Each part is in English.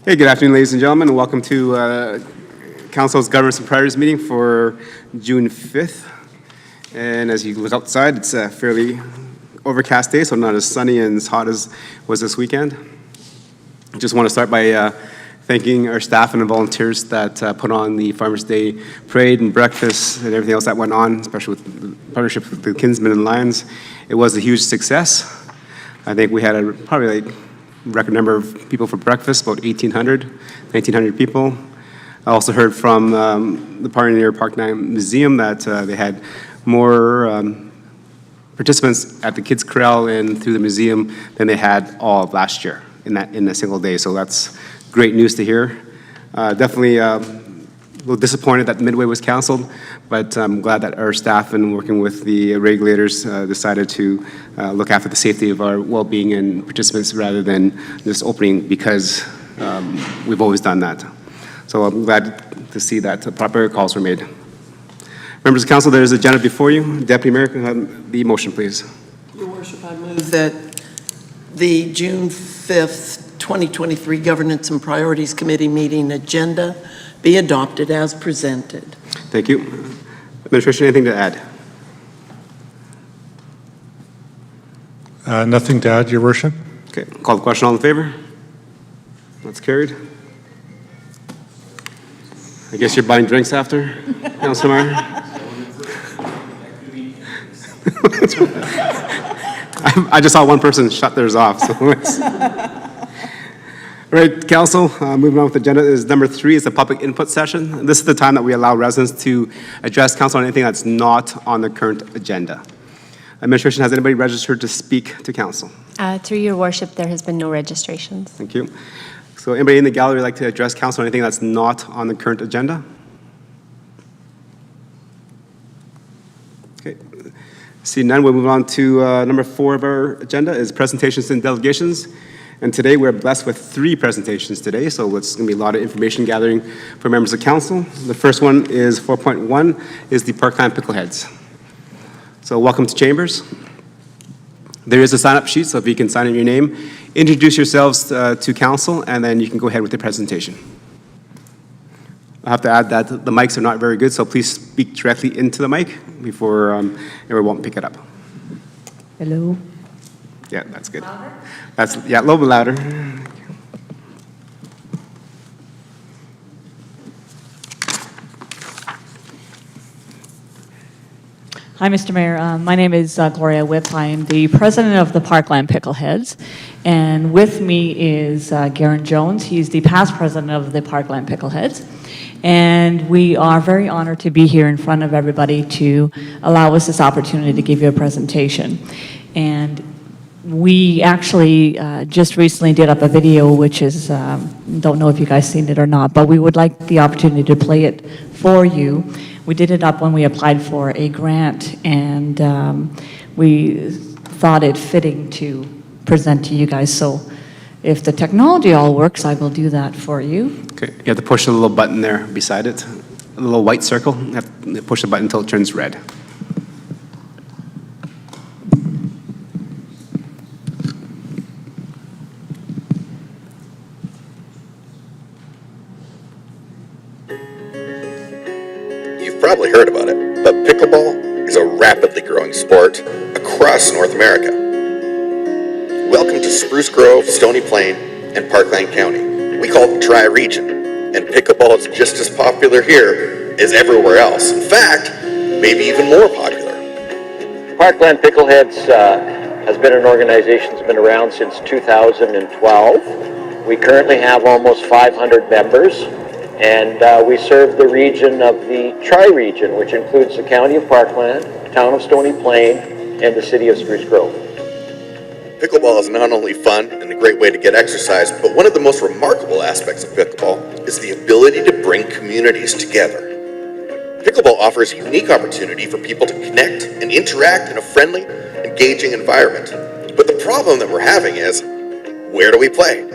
Hey, good afternoon, ladies and gentlemen, and welcome to Council's Governance and Priorities meeting for June 5th. And as you look outside, it's a fairly overcast day, so not as sunny and as hot as was this weekend. I just want to start by thanking our staff and the volunteers that put on the Farmers' Day parade and breakfast and everything else that went on, especially with partnership with the Kinsmen and Lions. It was a huge success. I think we had probably like record number of people for breakfast, about 1,900 people. I also heard from the Pioneer Parkland Museum that they had more participants at the Kids Corral and through the museum than they had all of last year in a single day. So that's great news to hear. Definitely a little disappointed that Midway was canceled, but I'm glad that our staff and working with the regulators decided to look after the safety of our well-being and participants rather than just opening because we've always done that. So I'm glad to see that proper calls were made. Members of Council, there is an agenda before you. Deputy Mayor, can I have the motion, please? Your Worship, I move that the June 5th, 2023 Governance and Priorities Committee meeting agenda be adopted as presented. Thank you. Administration, anything to add? Nothing to add, Your Worship. Okay, call the question. All in favor? That's carried. I guess you're buying drinks after, Councilor Meyer? I just saw one person shut theirs off, so let's. All right, Council, moving on with the agenda is number 3 is the public input session. This is the time that we allow residents to address Council on anything that's not on the current agenda. Administration, has anybody registered to speak to Council? Through your worship, there has been no registrations. Thank you. So anybody in the gallery like to address Council on anything that's not on the current agenda? Okay. See none, we'll move on to number 4 of our agenda is presentations and delegations. And today we're blessed with 3 presentations today, so it's going to be a lot of information gathering for members of Council. The first one is 4.1 is the Parkland Pickleheads. So welcome to Chambers. There is a sign-up sheet, so if you can sign in your name, introduce yourselves to Council, and then you can go ahead with the presentation. I have to add that the mics are not very good, so please speak directly into the mic before everyone won't pick it up. Hello. Yeah, that's good. That's, yeah, a little bit louder. Hi, Mr. Mayor. My name is Gloria Whip. I am the president of the Parkland Pickleheads. And with me is Garen Jones. He's the past president of the Parkland Pickleheads. And we are very honored to be here in front of everybody to allow us this opportunity to give you a presentation. And we actually just recently did up a video, which is, don't know if you guys seen it or not, but we would like the opportunity to play it for you. We did it up when we applied for a grant, and we thought it fitting to present to you guys. So if the technology all works, I will do that for you. Okay, you have to push the little button there beside it, a little white circle. You have to push the button until it turns red. You've probably heard about it, but pickleball is a rapidly growing sport across North America. Welcome to Spruce Grove, Stony Plain, and Parkland County. We call it the Tri-Region, and pickleball is just as popular here as everywhere else. In fact, maybe even more popular. Parkland Pickleheads has been an organization that's been around since 2012. We currently have almost 500 members. And we serve the region of the Tri-Region, which includes the County of Parkland, Town of Stony Plain, and the City of Spruce Grove. Pickleball is not only fun and a great way to get exercise, but one of the most remarkable aspects of pickleball is the ability to bring communities together. Pickleball offers a unique opportunity for people to connect and interact in a friendly, engaging environment. But the problem that we're having is, where do we play?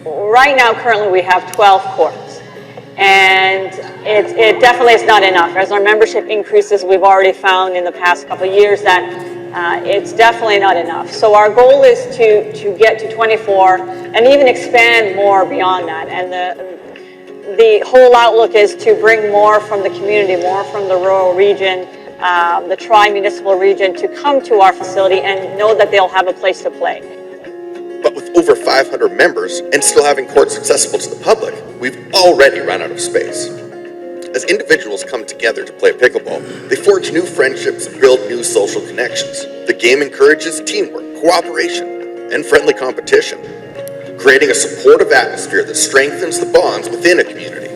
Right now, currently, we have 12 courts. And it definitely is not enough. As our membership increases, we've already found in the past couple of years that it's definitely not enough. So our goal is to get to 24 and even expand more beyond that. And the whole outlook is to bring more from the community, more from the rural region, the tri-municipal region, to come to our facility and know that they'll have a place to play. But with over 500 members and still having courts accessible to the public, we've already run out of space. As individuals come together to play pickleball, they forge new friendships and build new social connections. The game encourages teamwork, cooperation, and friendly competition, creating a supportive atmosphere that strengthens the bonds within a community.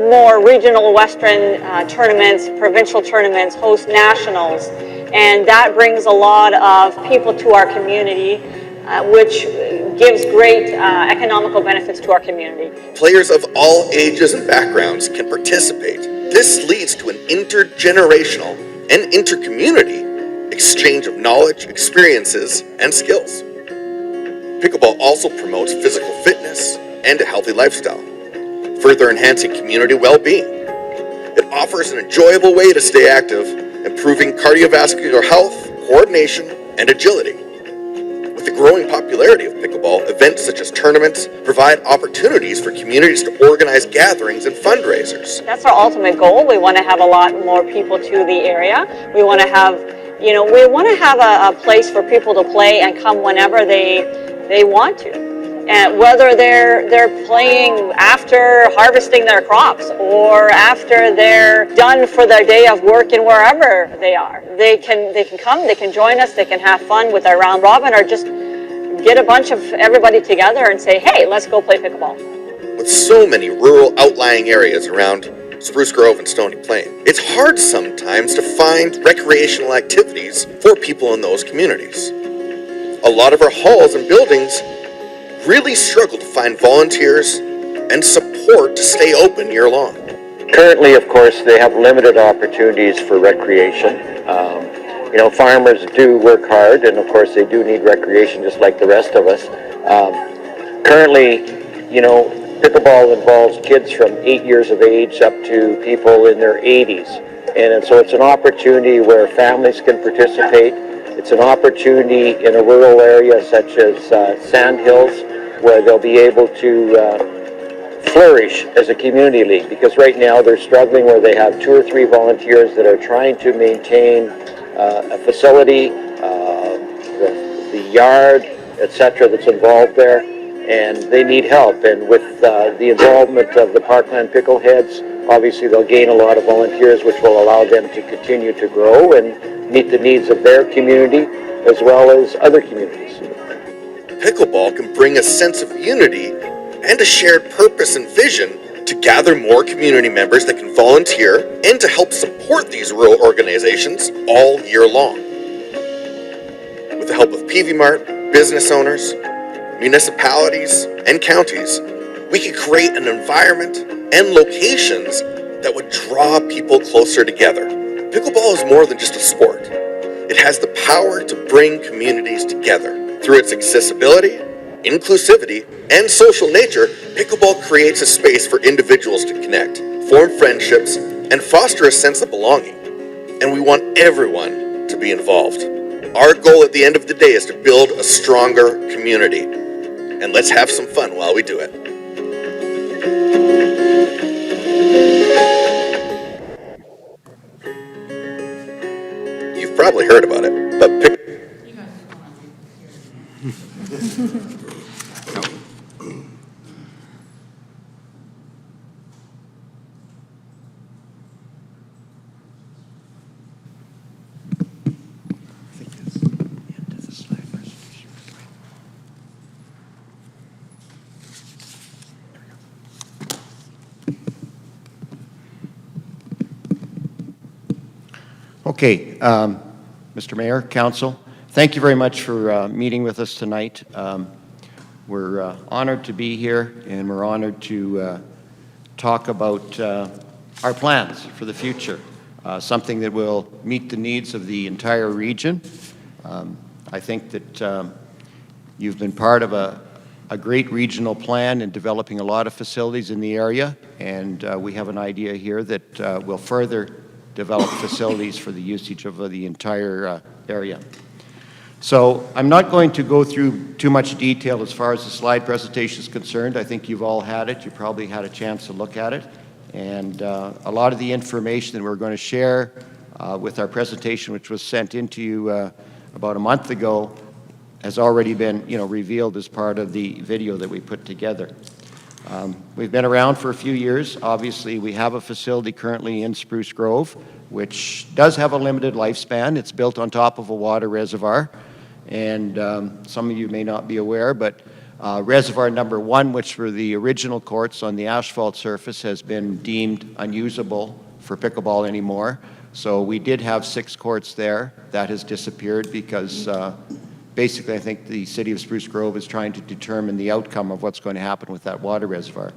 More regional Western tournaments, provincial tournaments, host nationals, and that brings a lot of people to our community, which gives great economical benefits to our community. Players of all ages and backgrounds can participate. This leads to an intergenerational and intercommunity exchange of knowledge, experiences, and skills. Pickleball also promotes physical fitness and a healthy lifestyle, further enhancing community well-being. It offers an enjoyable way to stay active, improving cardiovascular health, coordination, and agility. With the growing popularity of pickleball, events such as tournaments provide opportunities for communities to organize gatherings and fundraisers. That's our ultimate goal. We want to have a lot more people to the area. We want to have, we want to have a place for people to play and come whenever they want to. And whether they're playing after harvesting their crops or after they're done for their day of work and wherever they are, they can come, they can join us, they can have fun with our round robin, or just get a bunch of everybody together and say, hey, let's go play pickleball. With so many rural outlying areas around Spruce Grove and Stony Plain, it's hard sometimes to find recreational activities for people in those communities. A lot of our halls and buildings really struggle to find volunteers and support to stay open year-long. Currently, of course, they have limited opportunities for recreation. Farmers do work hard, and of course they do need recreation just like the rest of us. Currently, pickleball involves kids from 8 years of age up to people in their 80s. And so it's an opportunity where families can participate. It's an opportunity in a rural area such as Sandhills, where they'll be able to flourish as a community league, because right now they're struggling where they have 2 or 3 volunteers that are trying to maintain a facility, the yard, etc. that's involved there, and they need help. And with the involvement of the Parkland Pickleheads, obviously they'll gain a lot of volunteers, which will allow them to continue to grow and meet the needs of their community as well as other communities. Pickleball can bring a sense of unity and a shared purpose and vision to gather more community members that can volunteer and to help support these rural organizations all year long. With the help of Peavey Mart, business owners, municipalities, and counties, we can create an environment and locations that would draw people closer together. Pickleball is more than just a sport. It has the power to bring communities together. Through its accessibility, inclusivity, and social nature, pickleball creates a space for individuals to connect, form friendships, and foster a sense of belonging. And we want everyone to be involved. Our goal at the end of the day is to build a stronger community. And let's have some fun while we do it. You've probably heard about it, but Okay, Mr. Mayor, Council, thank you very much for meeting with us tonight. We're honored to be here, and we're honored to talk about our plans for the future, something that will meet the needs of the entire region. I think that you've been part of a great regional plan in developing a lot of facilities in the area, and we have an idea here that will further develop facilities for the usage of the entire area. So I'm not going to go through too much detail as far as the slide presentation is concerned. I think you've all had it. You probably had a chance to look at it. And a lot of the information that we're going to share with our presentation, which was sent into you about a month ago, has already been, revealed as part of the video that we put together. We've been around for a few years. Obviously, we have a facility currently in Spruce Grove, which does have a limited lifespan. It's built on top of a water reservoir. And some of you may not be aware, but reservoir number 1, which were the original courts on the asphalt surface, has been deemed unusable for pickleball anymore. So we did have 6 courts there. That has disappeared because basically I think the city of Spruce Grove is trying to determine the outcome of what's going to happen with that water reservoir.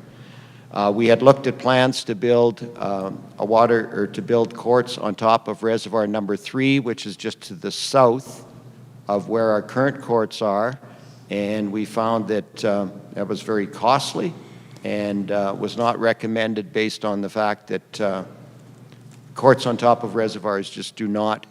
We had looked at plans to build to build courts on top of reservoir number 3, which is just to the south of where our current courts are, and we found that that was very costly and was not recommended based on the fact that courts on top of reservoirs just do not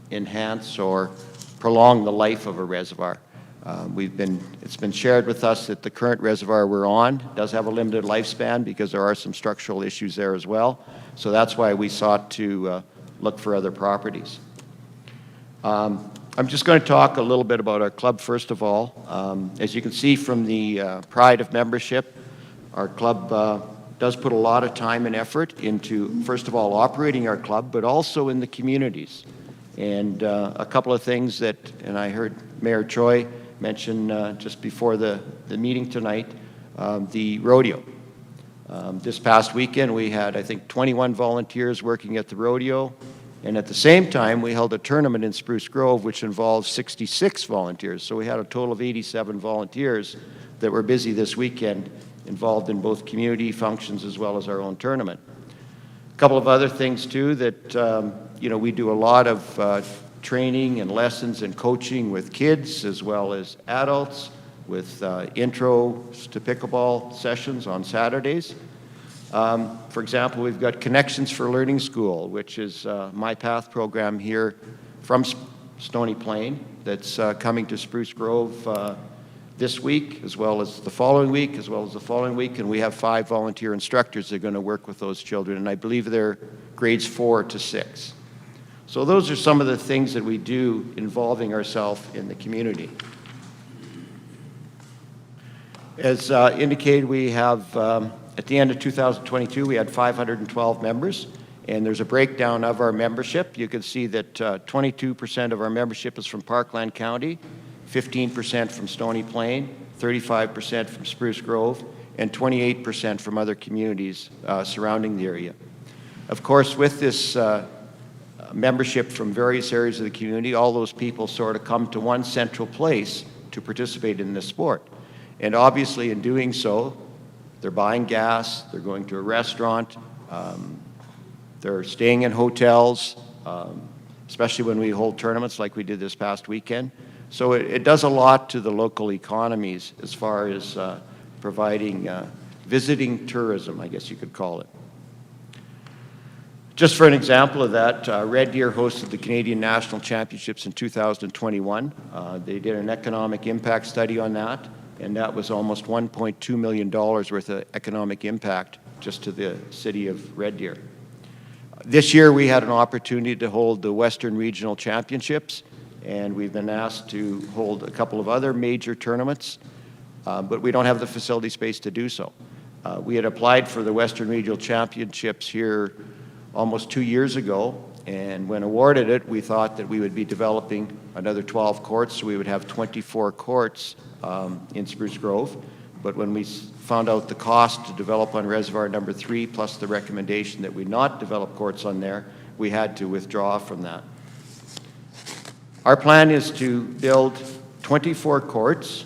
enhance or prolong the life of a reservoir. It's been shared with us that the current reservoir we're on does have a limited lifespan because there are some structural issues there as well. So that's why we sought to look for other properties. I'm just going to talk a little bit about our club first of all. As you can see from the pride of membership, our club does put a lot of time and effort into, first of all, operating our club, but also in the communities. And a couple of things that, and I heard Mayor Choi mention just before the meeting tonight, the rodeo. This past weekend we had, I think, 21 volunteers working at the rodeo. And at the same time, we held a tournament in Spruce Grove, which involved 66 volunteers. So we had a total of 87 volunteers that were busy this weekend, involved in both community functions as well as our own tournament. A couple of other things, too, that we do a lot of training and lessons and coaching with kids as well as adults, with intros to pickleball sessions on Saturdays. For example, we've got Connections for Learning School, which is my path program here from Stony Plain that's coming to Spruce Grove this week, as well as the following week, and we have 5 volunteer instructors that are going to work with those children, and I believe they're grades 4 to 6. So those are some of the things that we do involving ourselves in the community. As indicated, we have at the end of 2022, we had 512 members, and there's a breakdown of our membership. You can see that 22% of our membership is from Parkland County, 15% from Stony Plain, 35% from Spruce Grove, and 28% from other communities surrounding the area. Of course, with this membership from various areas of the community, all those people sort of come to one central place to participate in this sport. And obviously, in doing so, they're buying gas, they're going to a restaurant, they're staying in hotels, especially when we hold tournaments like we did this past weekend. So it does a lot to the local economies as far as providing visiting tourism, I guess you could call it. Just for an example of that, Red Deer hosted the Canadian National Championships in 2021. They did an economic impact study on that, and that was almost $1.2 million worth of economic impact just to the city of Red Deer. This year we had an opportunity to hold the Western Regional Championships, and we've been asked to hold a couple of other major tournaments, but we don't have the facility space to do so. We had applied for the Western Regional Championships here almost 2 years ago, and when awarded it, we thought that we would be developing another 12 courts, so we would have 24 courts in Spruce Grove. But when we found out the cost to develop on reservoir number 3, plus the recommendation that we not develop courts on there, we had to withdraw from that. Our plan is to build 24 courts.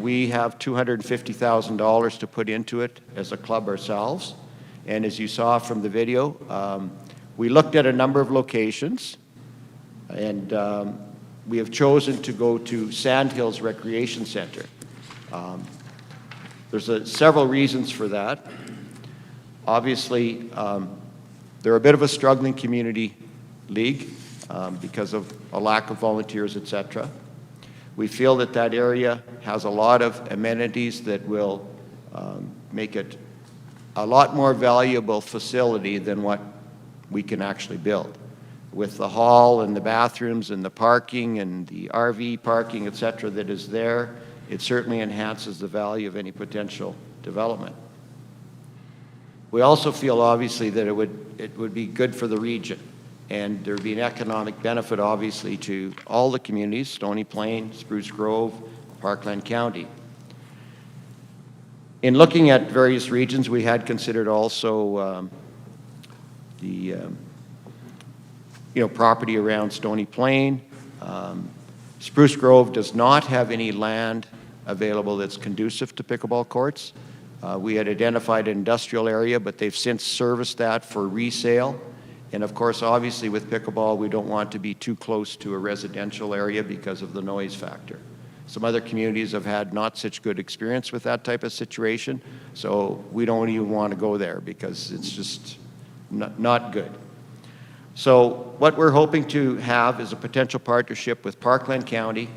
We have $250,000 to put into it as a club ourselves. And as you saw from the video, we looked at a number of locations, and we have chosen to go to Sandhills Recreation Center. There's several reasons for that. Obviously, They're a bit of a struggling community league because of a lack of volunteers, etc. We feel that that area has a lot of amenities that will make it a lot more valuable facility than what we can actually build. With the hall and the bathrooms and the parking and the RV parking, etc., that is there, it certainly enhances the value of any potential development. We also feel, obviously, that it would be good for the region, and there would be an economic benefit, obviously, to all the communities, Stony Plain, Spruce Grove, Parkland County. In looking at various regions, we had considered also the property around Stony Plain. Spruce Grove does not have any land available that's conducive to pickleball courts. We had identified an industrial area, but they've since serviced that for resale. And of course, obviously with pickleball, we don't want to be too close to a residential area because of the noise factor. Some other communities have had not such good experience with that type of situation, so we don't even want to go there because it's just not good. So what we're hoping to have is a potential partnership with Parkland County,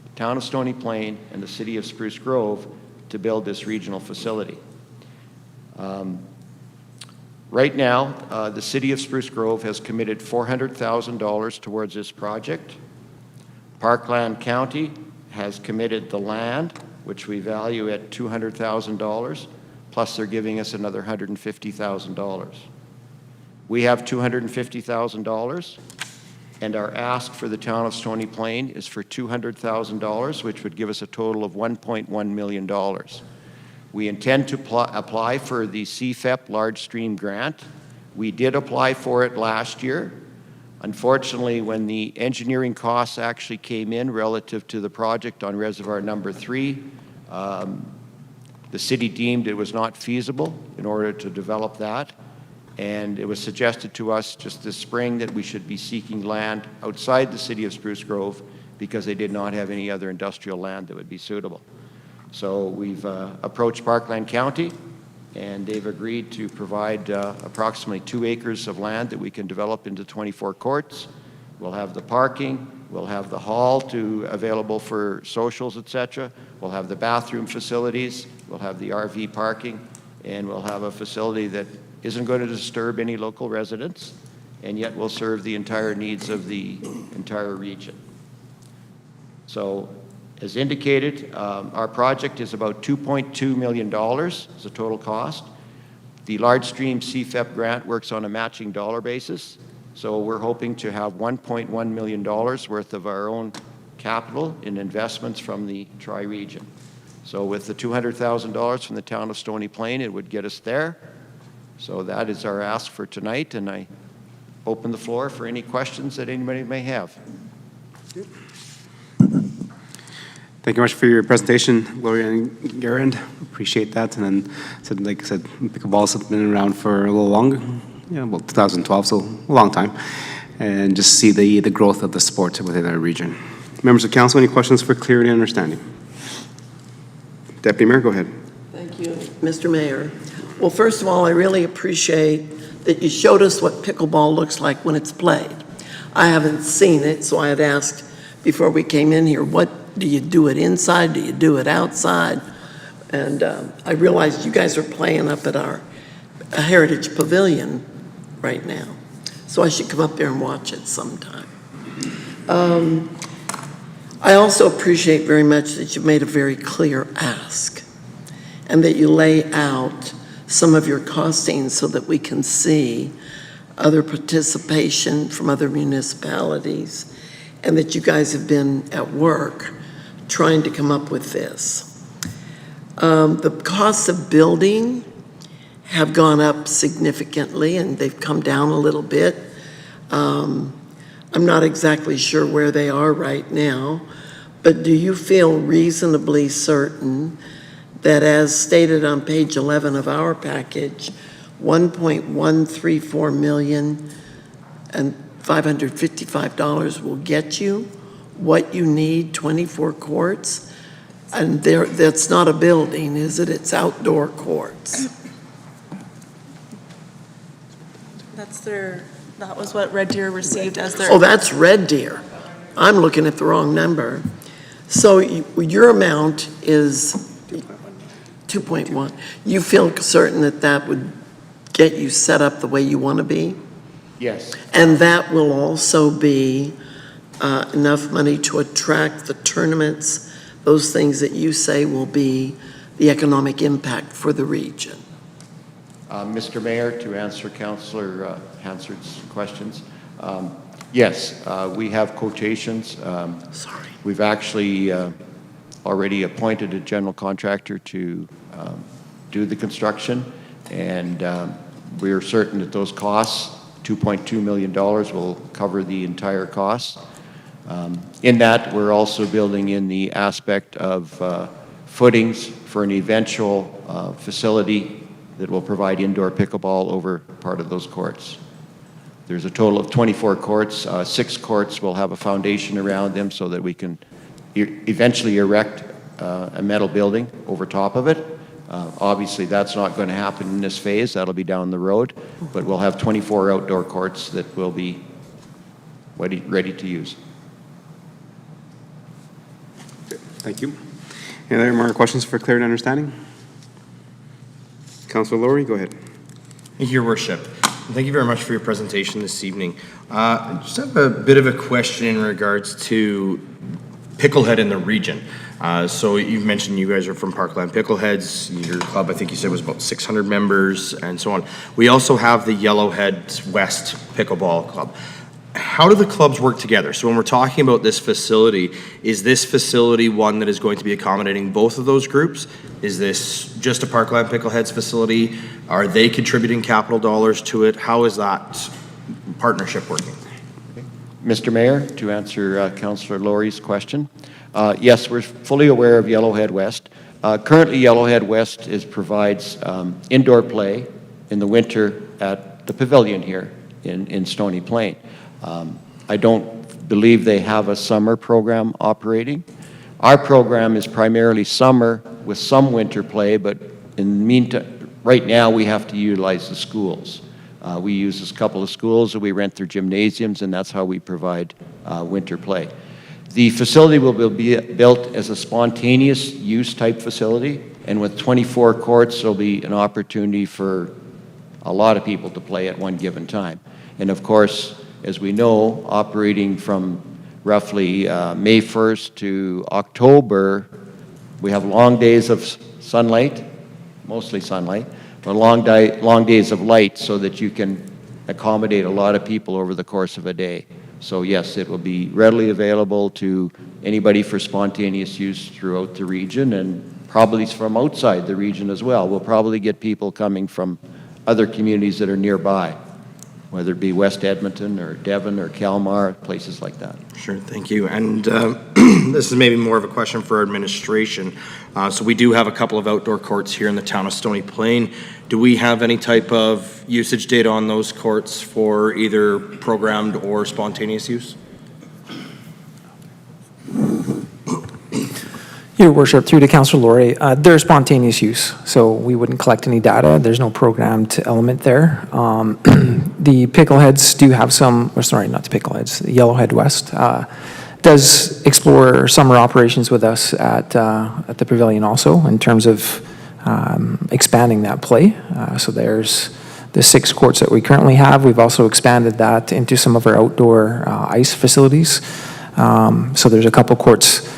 the town of Stony Plain, and the city of Spruce Grove to build this regional facility. Right now, the city of Spruce Grove has committed $400,000 towards this project. Parkland County has committed the land, which we value at $200,000, plus they're giving us another $150,000. We have $250,000, and our ask for the town of Stony Plain is for $200,000, which would give us a total of $1.1 million. We intend to apply for the CFEP Large Stream Grant. We did apply for it last year. Unfortunately, when the engineering costs actually came in relative to the project on Reservoir Number 3, the city deemed it was not feasible in order to develop that. And it was suggested to us just this spring that we should be seeking land outside the city of Spruce Grove because they did not have any other industrial land that would be suitable. So we've approached Parkland County, and they've agreed to provide approximately 2 acres of land that we can develop into 24 courts. We'll have the parking, we'll have the hall available for socials, etc. We'll have the bathroom facilities, we'll have the RV parking, and we'll have a facility that isn't going to disturb any local residents, and yet will serve the entire needs of the entire region. So, as indicated, our project is about $2.2 million as a total cost. The Large Stream CFEP grant works on a matching dollar basis, so we're hoping to have $1.1 million worth of our own capital in investments from the tri-region. So with the $200,000 from the town of Stony Plain, it would get us there. So that is our ask for tonight, and I open the floor for any questions that anybody may have. Thank you much for your presentation, Gloria and Garand. Appreciate that. And then, like I said, pickleball's been around for a little longer, about 2012, so a long time. And just see the growth of the sport within our region. Members of council, any questions for clarity and understanding? Deputy Mayor, go ahead. Thank you, Mr. Mayor. Well, first of all, I really appreciate that you showed us what pickleball looks like when it's played. I haven't seen it, so I had asked before we came in here, what do you do it inside? Do you do it outside? And I realized you guys are playing up at our Heritage Pavilion right now, so I should come up there and watch it sometime. I also appreciate very much that you've made a very clear ask and that you lay out some of your costings so that we can see other participation from other municipalities, and that you guys have been at work trying to come up with this. The costs of building have gone up significantly, and they've come down a little bit. I'm not exactly sure where they are right now, but do you feel reasonably certain that, as stated on page 11 of our package, $1.134 million and $555 will get you what you need, 24 courts? And that's not a building, is it? It's outdoor courts. That was what Red Deer received as their. Oh, that's Red Deer. I'm looking at the wrong number. So your amount is 2.1. You feel certain that that would get you set up the way you want to be? Yes. And that will also be enough money to attract the tournaments, those things that you say will be the economic impact for the region? Mr. Mayor, to answer Councillor Hansard's questions, yes, we have quotations. Sorry. We've actually already appointed a general contractor to do the construction, and we are certain that those costs, $2.2 million, will cover the entire cost. In that, we're also building in the aspect of footings for an eventual facility that will provide indoor pickleball over part of those courts. There's a total of 24 courts. 6 courts will have a foundation around them so that we can eventually erect a metal building over top of it. Obviously, that's not going to happen in this phase. That'll be down the road. But we'll have 24 outdoor courts that will be ready to use. Thank you. Any other more questions for clarity and understanding? Councilor Laurie, go ahead. Thank you, Your Worship. And thank you very much for your presentation this evening. I just have a bit of a question in regards to Picklehead in the region. So you've mentioned you guys are from Parkland Pickleheads. Your club, I think you said, was about 600 members and so on. We also have the Yellowhead West Pickleball Club. How do the clubs work together? So when we're talking about this facility, is this facility one that is going to be accommodating both of those groups? Is this just a Parkland Pickleheads facility? Are they contributing capital dollars to it? How is that partnership working? Mr. Mayor, to answer Councillor Laurie's question, yes, we're fully aware of Yellowhead West. Currently, Yellowhead West provides indoor play in the winter at the pavilion here in Stony Plain. I don't believe they have a summer program operating. Our program is primarily summer with some winter play, but in the meantime, right now we have to utilize the schools. We use a couple of schools and we rent their gymnasiums, and that's how we provide winter play. The facility will be built as a spontaneous use type facility, and with 24 courts, there'll be an opportunity for a lot of people to play at one given time. And of course, as we know, operating from roughly May 1st to October, we have long days of sunlight, mostly sunlight, but long days of light so that you can accommodate a lot of people over the course of a day. So yes, it will be readily available to anybody for spontaneous use throughout the region, and probably from outside the region as well. We'll probably get people coming from other communities that are nearby, whether it be West Edmonton or Devon or Kalmar, places like that. Sure, thank you. And this is maybe more of a question for administration. So we do have a couple of outdoor courts here in the town of Stony Plain. Do we have any type of usage data on those courts for either programmed or spontaneous use? Your Worship, through to Councillor Laurie, they're spontaneous use, so we wouldn't collect any data. There's no programmed element there. The Pickleheads do have some, or sorry, not the Pickleheads, the Yellowhead West does explore summer operations with us at the pavilion also in terms of expanding that play. So there's the 6 courts that we currently have. We've also expanded that into some of our outdoor ice facilities. So there's a couple courts,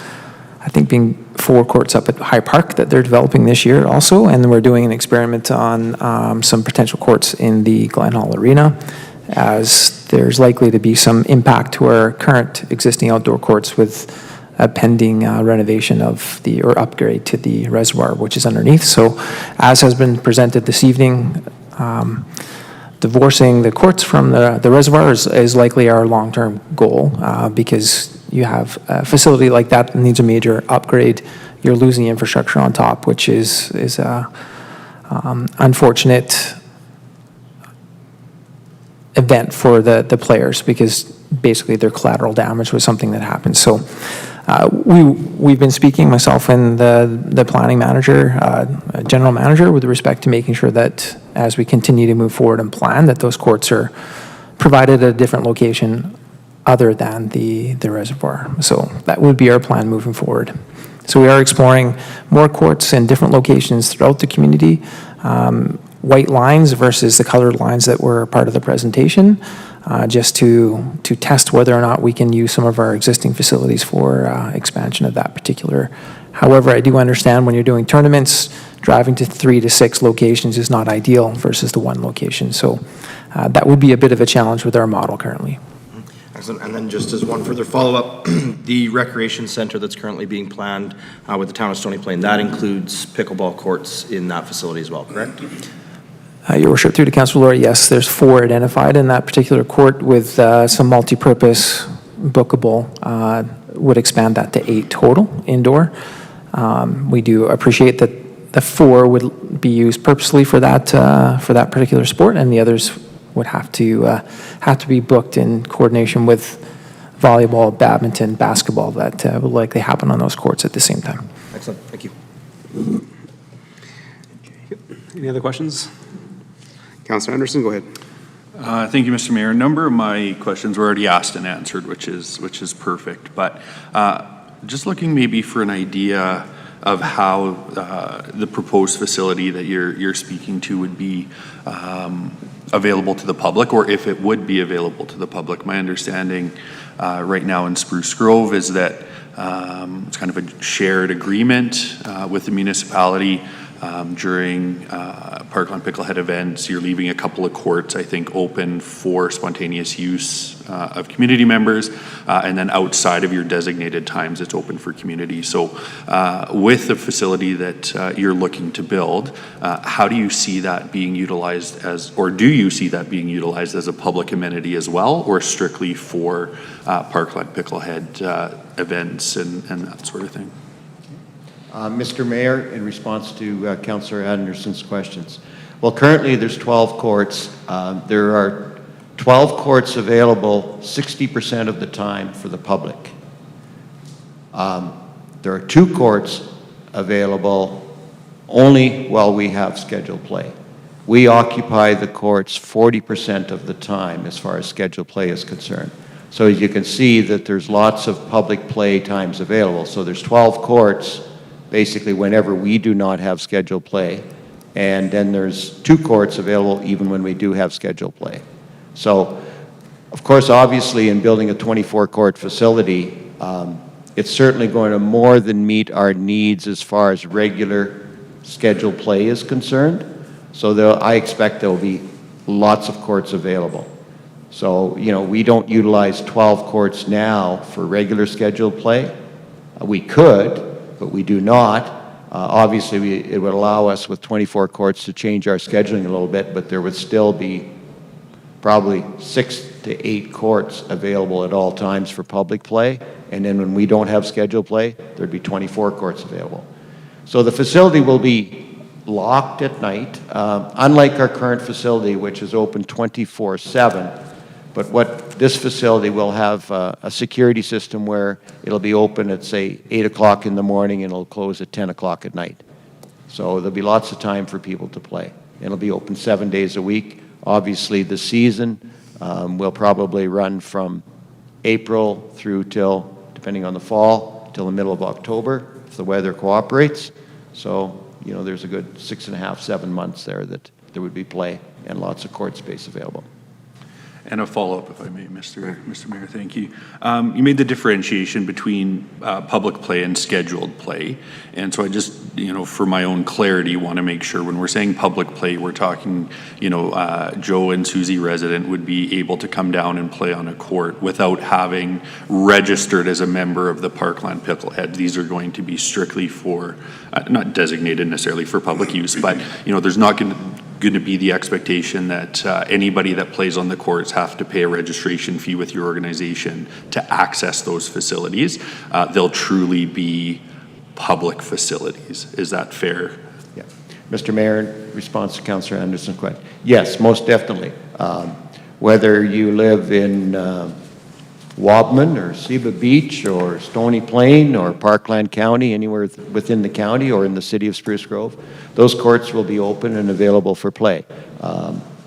I think being 4 courts up at High Park that they're developing this year also, and then we're doing an experiment on some potential courts in the Glen Hall Arena, as there's likely to be some impact to our current existing outdoor courts with a pending renovation of or upgrade to the reservoir, which is underneath. So as has been presented this evening, divorcing the courts from the reservoir is likely our long-term goal, because you have a facility like that needs a major upgrade. You're losing infrastructure on top, which is unfortunate event for the players, because basically their collateral damage was something that happened. So We've been speaking, myself and the planning manager, general manager, with respect to making sure that as we continue to move forward and plan, that those courts are provided at a different location other than the reservoir. So that would be our plan moving forward. So we are exploring more courts in different locations throughout the community, white lines versus the colored lines that were part of the presentation, just to test whether or not we can use some of our existing facilities for expansion of that particular. However, I do understand when you're doing tournaments, driving to 3 to 6 locations is not ideal versus the one location. So that would be a bit of a challenge with our model currently. Excellent. And then just as one further follow-up, the recreation center that's currently being planned with the town of Stony Plain, that includes pickleball courts in that facility as well, correct? Your worship, through to Councilor Lori, yes, there's 4 identified in that particular court with some multi-purpose bookable, would expand that to 8 total indoor. We do appreciate that the 4 would be used purposely for that particular sport, and the others would have to be booked in coordination with volleyball, badminton, basketball that will likely happen on those courts at the same time. Excellent. Thank you. Any other questions? Councilor Anderson, go ahead. Thank you, Mr. Mayor. A number of my questions were already asked and answered, which is perfect. But just looking maybe for an idea of how the proposed facility that you're speaking to would be available to the public, or if it would be available to the public. My understanding right now in Spruce Grove is that it's kind of a shared agreement with the municipality. During Parkland Picklehead events, you're leaving a couple of courts, I think, open for spontaneous use of community members, and then outside of your designated times, it's open for community. So with the facility that you're looking to build, how do you see that being utilized as, or do you see that being utilized as a public amenity as well, or strictly for Parkland Picklehead events and that sort of thing? Mr. Mayor, in response to Councillor Anderson's questions. Well, currently there's 12 courts. There are 12 courts available 60% of the time for the public. There are 2 courts available only while we have scheduled play. We occupy the courts 40% of the time as far as scheduled play is concerned. So as you can see that there's lots of public play times available. So there's 12 courts basically whenever we do not have scheduled play. And then there's 2 courts available even when we do have scheduled play. So, of course, obviously in building a 24-court facility, it's certainly going to more than meet our needs as far as regular scheduled play is concerned. So I expect there will be lots of courts available. So, you know, we don't utilize 12 courts now for regular scheduled play. We could, but we do not. Obviously, it would allow us with 24 courts to change our scheduling a little bit, but there would still be probably 6 to 8 courts available at all times for public play. And then when we don't have scheduled play, there'd be 24 courts available. So the facility will be locked at night, unlike our current facility, which is open 24/7. But what this facility will have a security system where it'll be open at, say, 8 o'clock in the morning and it'll close at 10 o'clock at night. So there'll be lots of time for people to play. It'll be open 7 days a week. Obviously, the season will probably run from April through till, depending on the fall, till the middle of October, if the weather cooperates. So, you know, there's a good 6.5, 7 months there that there would be play and lots of court space available. And a follow-up, if I may, Mr. Mayor, thank you. You made the differentiation between public play and scheduled play. And so I just, you know, for my own clarity, want to make sure when we're saying public play, we're talking, you know, Joe and Susie resident would be able to come down and play on a court without having registered as a member of the Parkland Picklehead. These are going to be strictly for, not designated necessarily for public use, but, you know, there's not going to be the expectation that anybody that plays on the courts have to pay a registration fee with your organization to access those facilities. They'll truly be public facilities. Is that fair? Yeah. Mr. Mayor, in response to Councillor Anderson's question, yes, most definitely. Whether you live in Wabman or Seba Beach or Stony Plain or Parkland County, anywhere within the county or in the city of Spruce Grove, those courts will be open and available for play.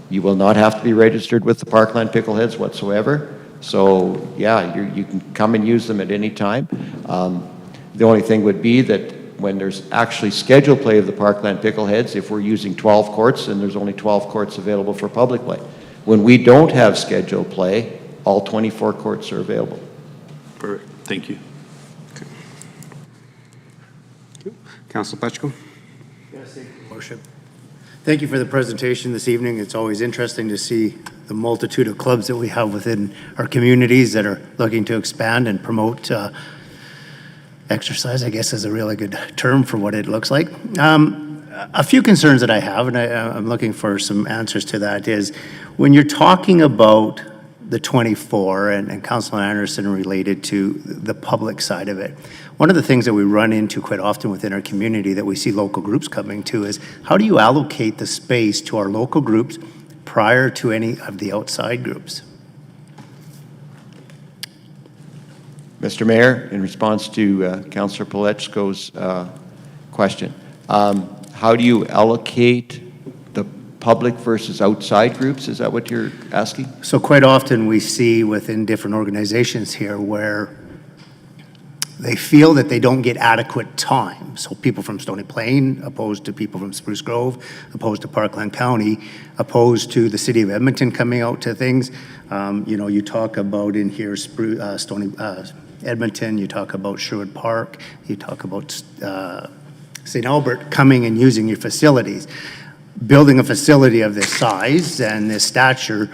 You will not have to be registered with the Parkland Pickleheads whatsoever. So yeah, you can come and use them at any time. The only thing would be that when there's actually scheduled play of the Parkland Pickleheads, if we're using 12 courts, then there's only 12 courts available for public play. When we don't have scheduled play, all 24 courts are available. Perfect. Thank you. Councilor Pacheco? Yes, thank you, Worship. Thank you for the presentation this evening. It's always interesting to see the multitude of clubs that we have within our communities that are looking to expand and promote exercise, I guess is a really good term for what it looks like. A few concerns that I have, and I'm looking for some answers to that, is when you're talking about the 24 and Councilor Anderson related to the public side of it, one of the things that we run into quite often within our community that we see local groups coming to is how do you allocate the space to our local groups prior to any of the outside groups? Mr. Mayor, in response to Councillor Palechko's question, how do you allocate the public versus outside groups? Is that what you're asking? So quite often we see within different organizations here where they feel that they don't get adequate time. So people from Stony Plain opposed to people from Spruce Grove, opposed to Parkland County, opposed to the city of Edmonton coming out to things. You know, you talk about in here Edmonton, you talk about Sherwood Park, you talk about St. Albert coming and using your facilities. Building a facility of this size and this stature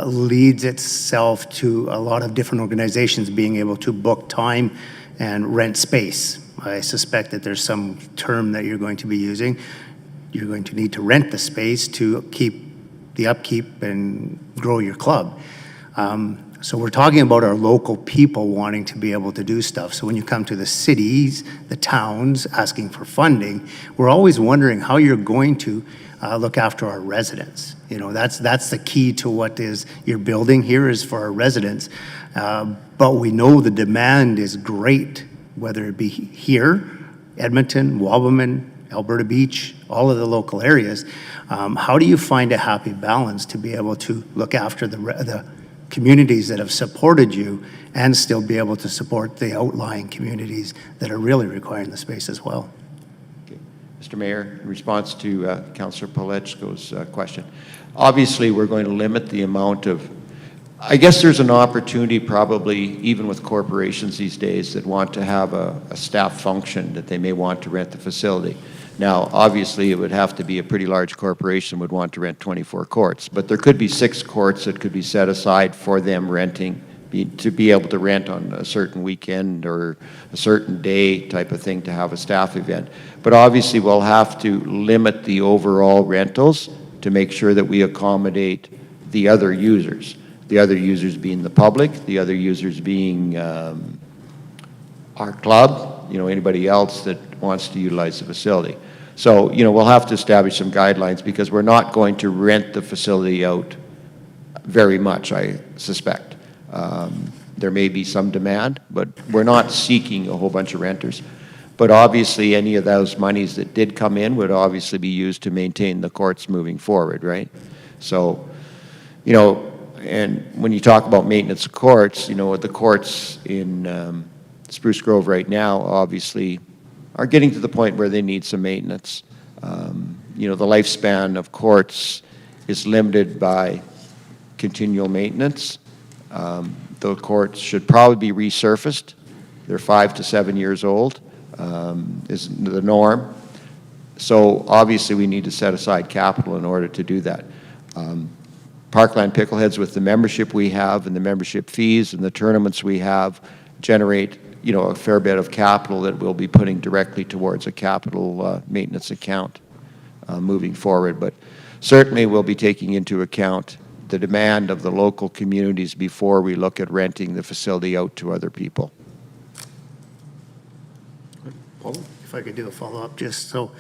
leads itself to a lot of different organizations being able to book time and rent space. I suspect that there's some term that you're going to be using. You're going to need to rent the space to keep the upkeep and grow your club. So we're talking about our local people wanting to be able to do stuff. So when you come to the cities, the towns asking for funding, we're always wondering how you're going to look after our residents. You know, that's the key to what is you're building here is for our residents. But we know the demand is great, whether it be here, Edmonton, Wabamun, Alberta Beach, all of the local areas. How do you find a happy balance to be able to look after the communities that have supported you and still be able to support the outlying communities that are really requiring the space as well? Okay. Mr. Mayor, in response to Councillor Palechko's question, obviously we're going to limit the amount of, I guess there's an opportunity probably even with corporations these days that want to have a staff function that they may want to rent the facility. Now, obviously, it would have to be a pretty large corporation would want to rent 24 courts, but there could be 6 courts that could be set aside for them renting, to be able to rent on a certain weekend or a certain day type of thing to have a staff event. But obviously, we'll have to limit the overall rentals to make sure that we accommodate the other users. The other users being the public, the other users being our club, you know, anybody else that wants to utilize the facility. So, you know, we'll have to establish some guidelines because we're not going to rent the facility out very much, I suspect. There may be some demand, but we're not seeking a whole bunch of renters. But obviously, any of those monies that did come in would obviously be used to maintain the courts moving forward, right? So, you know, and when you talk about maintenance of courts, you know, the courts in Spruce Grove right now obviously are getting to the point where they need some maintenance. You know, the lifespan of courts is limited by continual maintenance. The courts should probably be resurfaced. They're 5 to 7 years old, is the norm. So obviously we need to set aside capital in order to do that. Parkland Pickleheads, with the membership we have and the membership fees and the tournaments we have, generate, you know, a fair bit of capital that we'll be putting directly towards a capital maintenance account moving forward. But certainly we'll be taking into account the demand of the local communities before we look at renting the facility out to other people. Paul, if I could do a follow-up, just so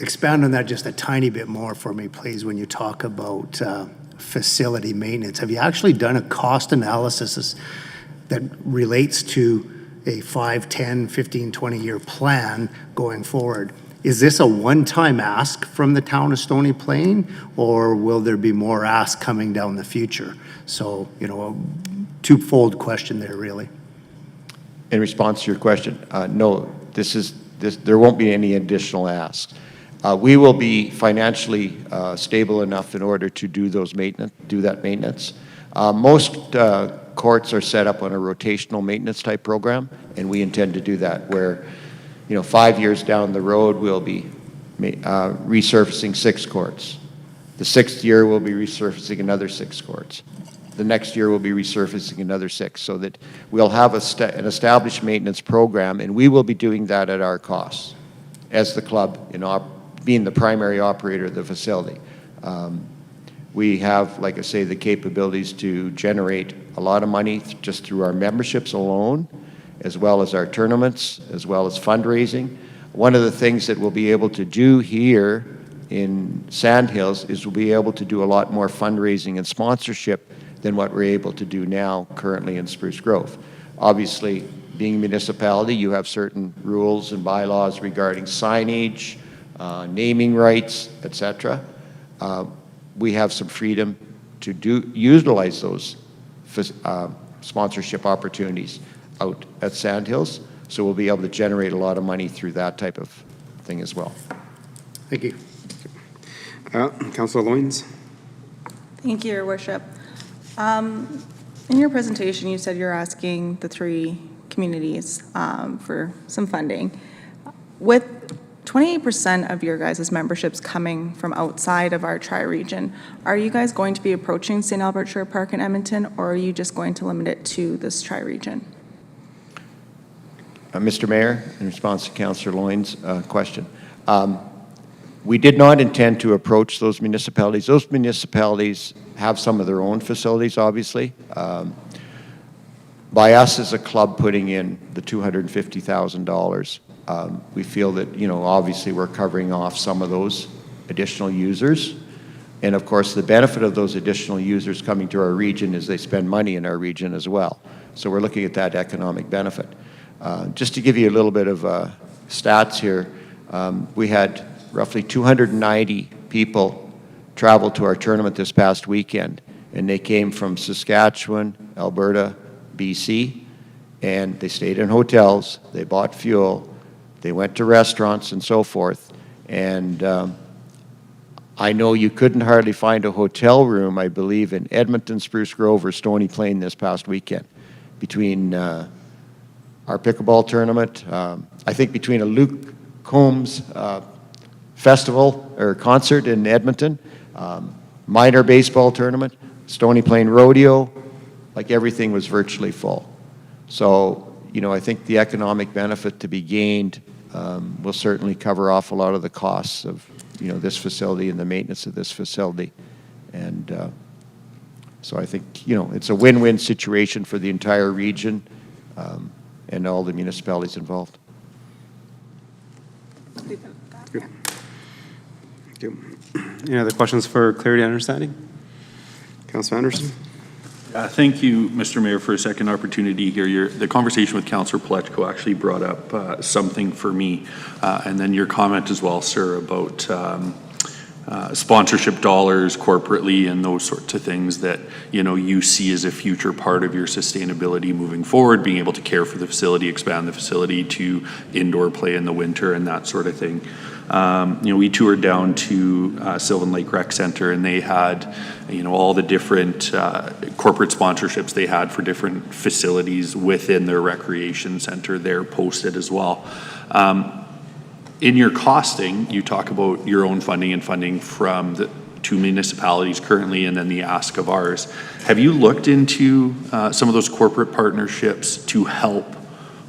expand on that just a tiny bit more for me, please, when you talk about facility maintenance? Have you actually done a cost analysis that relates to a 5, 10, 15, 20-year plan going forward? Is this a one-time ask from the town of Stony Plain, or will there be more asks coming down the future? So, you know, a twofold question there, really. In response to your question, no, there won't be any additional asks. We will be financially stable enough in order to do that maintenance. Most courts are set up on a rotational maintenance type program, and we intend to do that where, 5 years down the road, we'll be resurfacing 6 courts. The 6th year, we'll be resurfacing another 6 courts. The next year, we'll be resurfacing another 6, so that we'll have an established maintenance program, and we will be doing that at our costs as the club, being the primary operator of the facility. We have, like I say, the capabilities to generate a lot of money just through our memberships alone, as well as our tournaments, as well as fundraising. One of the things that we'll be able to do here in Sandhills is we'll be able to do a lot more fundraising and sponsorship than what we're able to do now currently in Spruce Grove. Obviously, being a municipality, you have certain rules and bylaws regarding signage, naming rights, etc. We have some freedom to utilize those sponsorship opportunities out at Sandhills, so we'll be able to generate a lot of money through that type of thing as well. Thank you. Councilor Loynes? Thank you, Your Worship. In your presentation, you said you're asking the 3 communities for some funding. With 28% of your guys' memberships coming from outside of our tri-region, are you guys going to be approaching St. Albert Sher Park in Edmonton, or are you just going to limit it to this tri-region? Mr. Mayor, in response to Councillor Loynes' question, we did not intend to approach those municipalities. Those municipalities have some of their own facilities, obviously. By us as a club putting in the $250,000, we feel that, obviously we're covering off some of those additional users. And of course, the benefit of those additional users coming to our region is they spend money in our region as well. So we're looking at that economic benefit. Just to give you a little bit of stats here, we had roughly 290 people travel to our tournament this past weekend, and they came from Saskatchewan, Alberta, BC, and they stayed in hotels, they bought fuel, they went to restaurants and so forth, and I know you couldn't hardly find a hotel room, I believe, in Edmonton, Spruce Grove, or Stony Plain this past weekend. Between our pickleball tournament, I think between a Luke Combs festival or concert in Edmonton, minor baseball tournament, Stony Plain Rodeo, like everything was virtually full. So, I think the economic benefit to be gained will certainly cover off a lot of the costs of, this facility and the maintenance of this facility. And so I think, it's a win-win situation for the entire region and all the municipalities involved. Good. Thank you. Any other questions for clarity and understanding? Councilor Anderson? Thank you, Mr. Mayor, for a second opportunity here. The conversation with Councillor Pletko actually brought up something for me, and then your comment as well, sir, about sponsorship dollars corporately and those sorts of things that you see as a future part of your sustainability moving forward, being able to care for the facility, expand the facility to indoor play in the winter and that sort of thing. We toured down to Sylvan Lake Rec Center, and they had all the different corporate sponsorships they had for different facilities within their recreation center there posted as well. In your costing, you talk about your own funding and funding from the 2 municipalities currently, and then the ask of ours. Have you looked into some of those corporate partnerships to help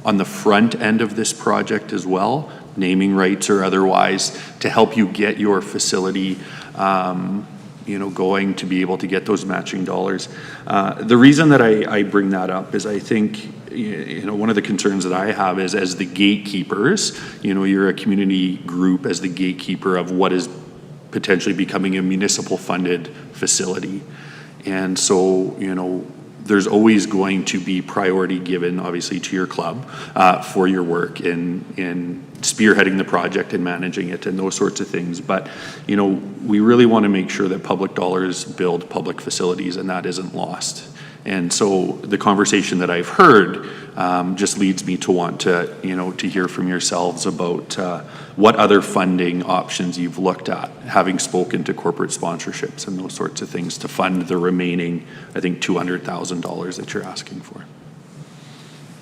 on the front end of this project as well, naming rights or otherwise, to help you get your facility going to be able to get those matching dollars? The reason that I bring that up is I think one of the concerns that I have is, as the gatekeepers, you're a community group as the gatekeeper of what is potentially becoming a municipal-funded facility. And so, there's always going to be priority given, obviously, to your club for your work in spearheading the project and managing it and those sorts of things. But, we really want to make sure that public dollars build public facilities and that isn't lost. And so the conversation that I've heard just leads me to want to, to hear from yourselves about what other funding options you've looked at, having spoken to corporate sponsorships and those sorts of things to fund the remaining, I think, $200,000 that you're asking for.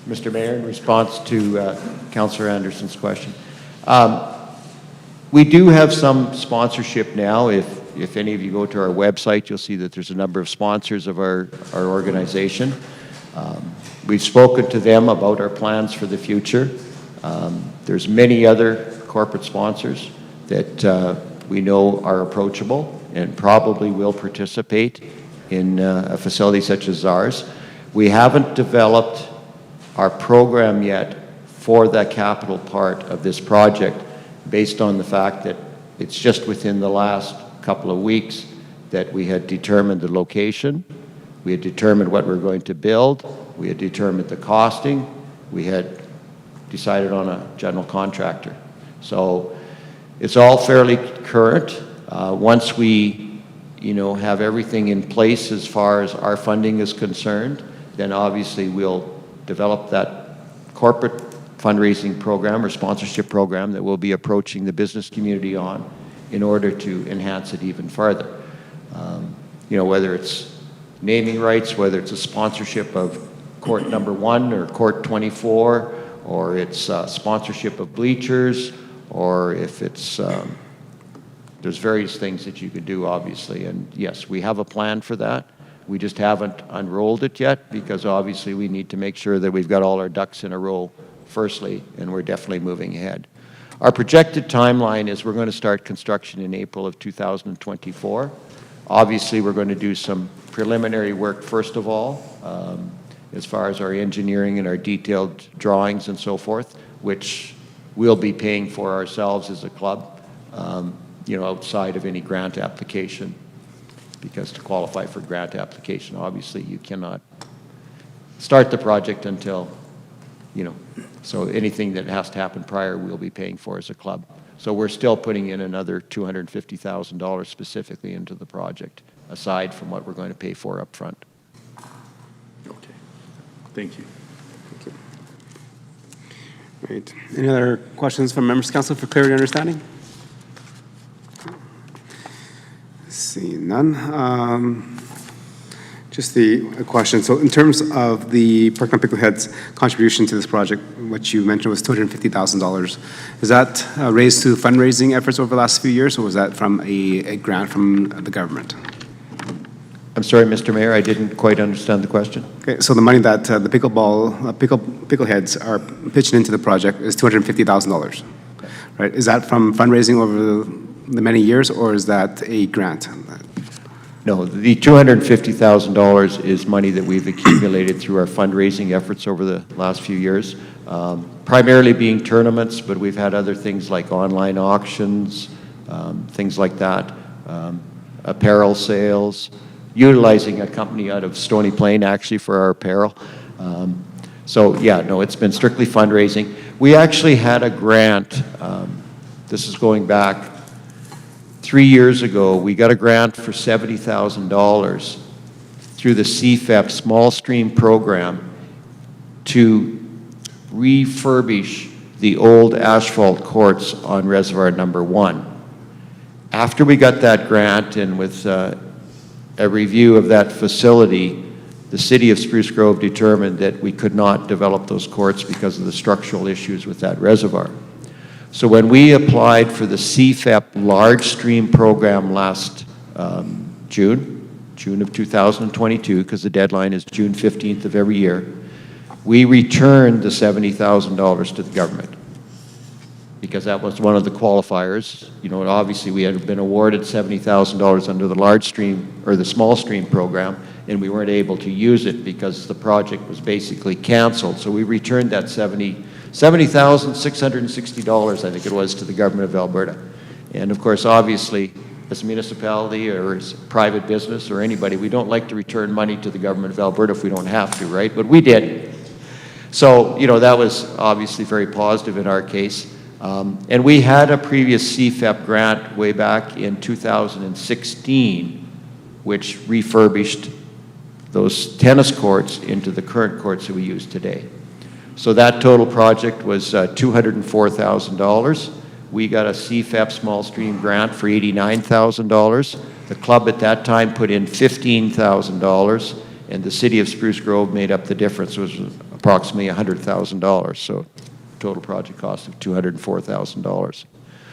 Mr. Mayor, in response to Councillor Anderson's question, we do have some sponsorship now. If any of you go to our website, you'll see that there's a number of sponsors of our organization. We've spoken to them about our plans for the future. There's many other corporate sponsors that we know are approachable and probably will participate in a facility such as ours. We haven't developed our program yet for that capital part of this project based on the fact that it's just within the last couple of weeks that we had determined the location, we had determined what we're going to build, we had determined the costing, we had decided on a general contractor. So it's all fairly current. Once we, have everything in place as far as our funding is concerned, then obviously we'll develop that corporate fundraising program or sponsorship program that we'll be approaching the business community on in order to enhance it even further. Whether it's naming rights, whether it's a sponsorship of court number 1 or court 24, or it's sponsorship of bleachers, or if it's, there's various things that you could do, obviously. And yes, we have a plan for that. We just haven't unrolled it yet because obviously we need to make sure that we've got all our ducks in a row firstly, and we're definitely moving ahead. Our projected timeline is we're going to start construction in April of 2024. Obviously, we're going to do some preliminary work first of all, as far as our engineering and our detailed drawings and so forth, which we'll be paying for ourselves as a club, outside of any grant application. Because to qualify for grant application, obviously you cannot start the project until, so anything that has to happen prior, we'll be paying for as a club. So we're still putting in another $250,000 specifically into the project, aside from what we're going to pay for up front. Okay. Thank you. Great. Any other questions from members of council for clarity and understanding? Seeing none. Just a question. So in terms of the Parkland Picklehead's contribution to this project, what you mentioned was $250,000. Is that raised through fundraising efforts over the last few years, or was that from a grant from the government? I'm sorry, Mr. Mayor, I didn't quite understand the question. Okay, so the money that the Pickleheads are pitching into the project is $250,000, right? Is that from fundraising over the many years, or is that a grant? No, the $250,000 is money that we've accumulated through our fundraising efforts over the last few years, primarily being tournaments, but we've had other things like online auctions, things like that, apparel sales, utilizing a company out of Stony Plain actually for our apparel. So yeah, no, it's been strictly fundraising. We actually had a grant, this is going back 3 years ago, we got a grant for $70,000 through the CFEP Small Stream Program to refurbish the old asphalt courts on Reservoir Number 1. After we got that grant and with a review of that facility, the city of Spruce Grove determined that we could not develop those courts because of the structural issues with that reservoir. So when we applied for the CFEP Large Stream Program last June of 2022, because the deadline is June 15th of every year, we returned the $70,000 to the government because that was one of the qualifiers. Obviously we had been awarded $70,000 under the large stream or the small stream program, and we weren't able to use it because the project was basically canceled. So we returned that $70,660, I think it was, to the government of Alberta. And of course, obviously, as a municipality or as a private business or anybody, we don't like to return money to the government of Alberta if we don't have to, right? But we did. So, that was obviously very positive in our case. And we had a previous CFEP grant way back in 2016, which refurbished those tennis courts into the current courts that we use today. So that total project was $204,000. We got a CFEP small stream grant for $89,000. The club at that time put in $15,000, and the city of Spruce Grove made up the difference, which was approximately $100,000. So total project cost of $204,000.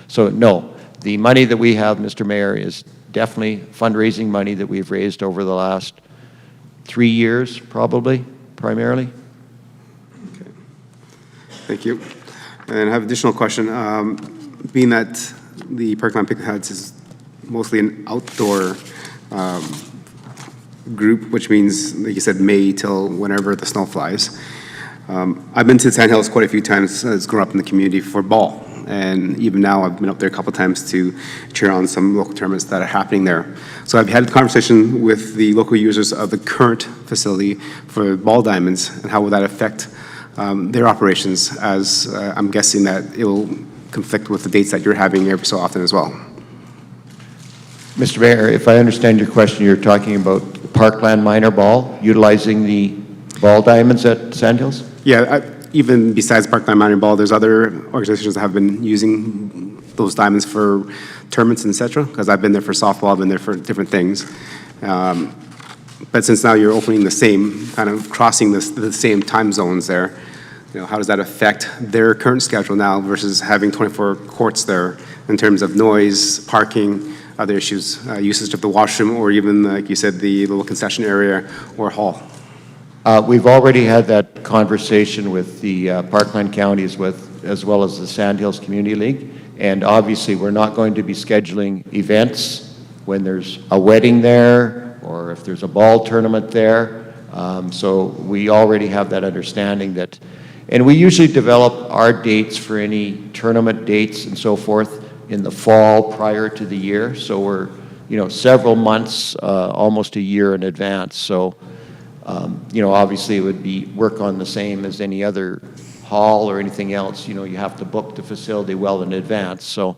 So no, the money that we have, Mr. Mayor, is definitely fundraising money that we've raised over the last 3 years, probably, primarily. Okay. Thank you. And I have an additional question. Being that the Parkland Pickleheads is mostly an outdoor group, which means, like you said, May till whenever the snow flies. I've been to Sand Hills quite a few times as grown up in the community for ball. And even now, I've been up there a couple times to cheer on some local tournaments that are happening there. So I've had a conversation with the local users of the current facility for ball diamonds, and how will that affect their operations, as I'm guessing that it will conflict with the dates that you're having every so often as well. Mr. Mayor, if I understand your question, you're talking about Parkland minor ball, utilizing the ball diamonds at Sand Hills? Yeah, even besides Parkland Minor Ball, there's other organizations that have been using those diamonds for tournaments, et cetera, because I've been there for softball, I've been there for different things. But since now you're opening the same, kind of crossing the same time zones there, how does that affect their current schedule now versus having 24 courts there in terms of noise, parking, other issues, usage of the washroom, or even, like you said, the little concession area or hall? We've already had that conversation with the Parkland counties as well as the Sand Hills Community League. And obviously, we're not going to be scheduling events when there's a wedding there or if there's a ball tournament there. So we already have that understanding that, and we usually develop our dates for any tournament dates and so forth in the fall prior to the year. So we're, several months, almost a year in advance. So obviously it would be work on the same as any other hall or anything else. You have to book the facility well in advance. So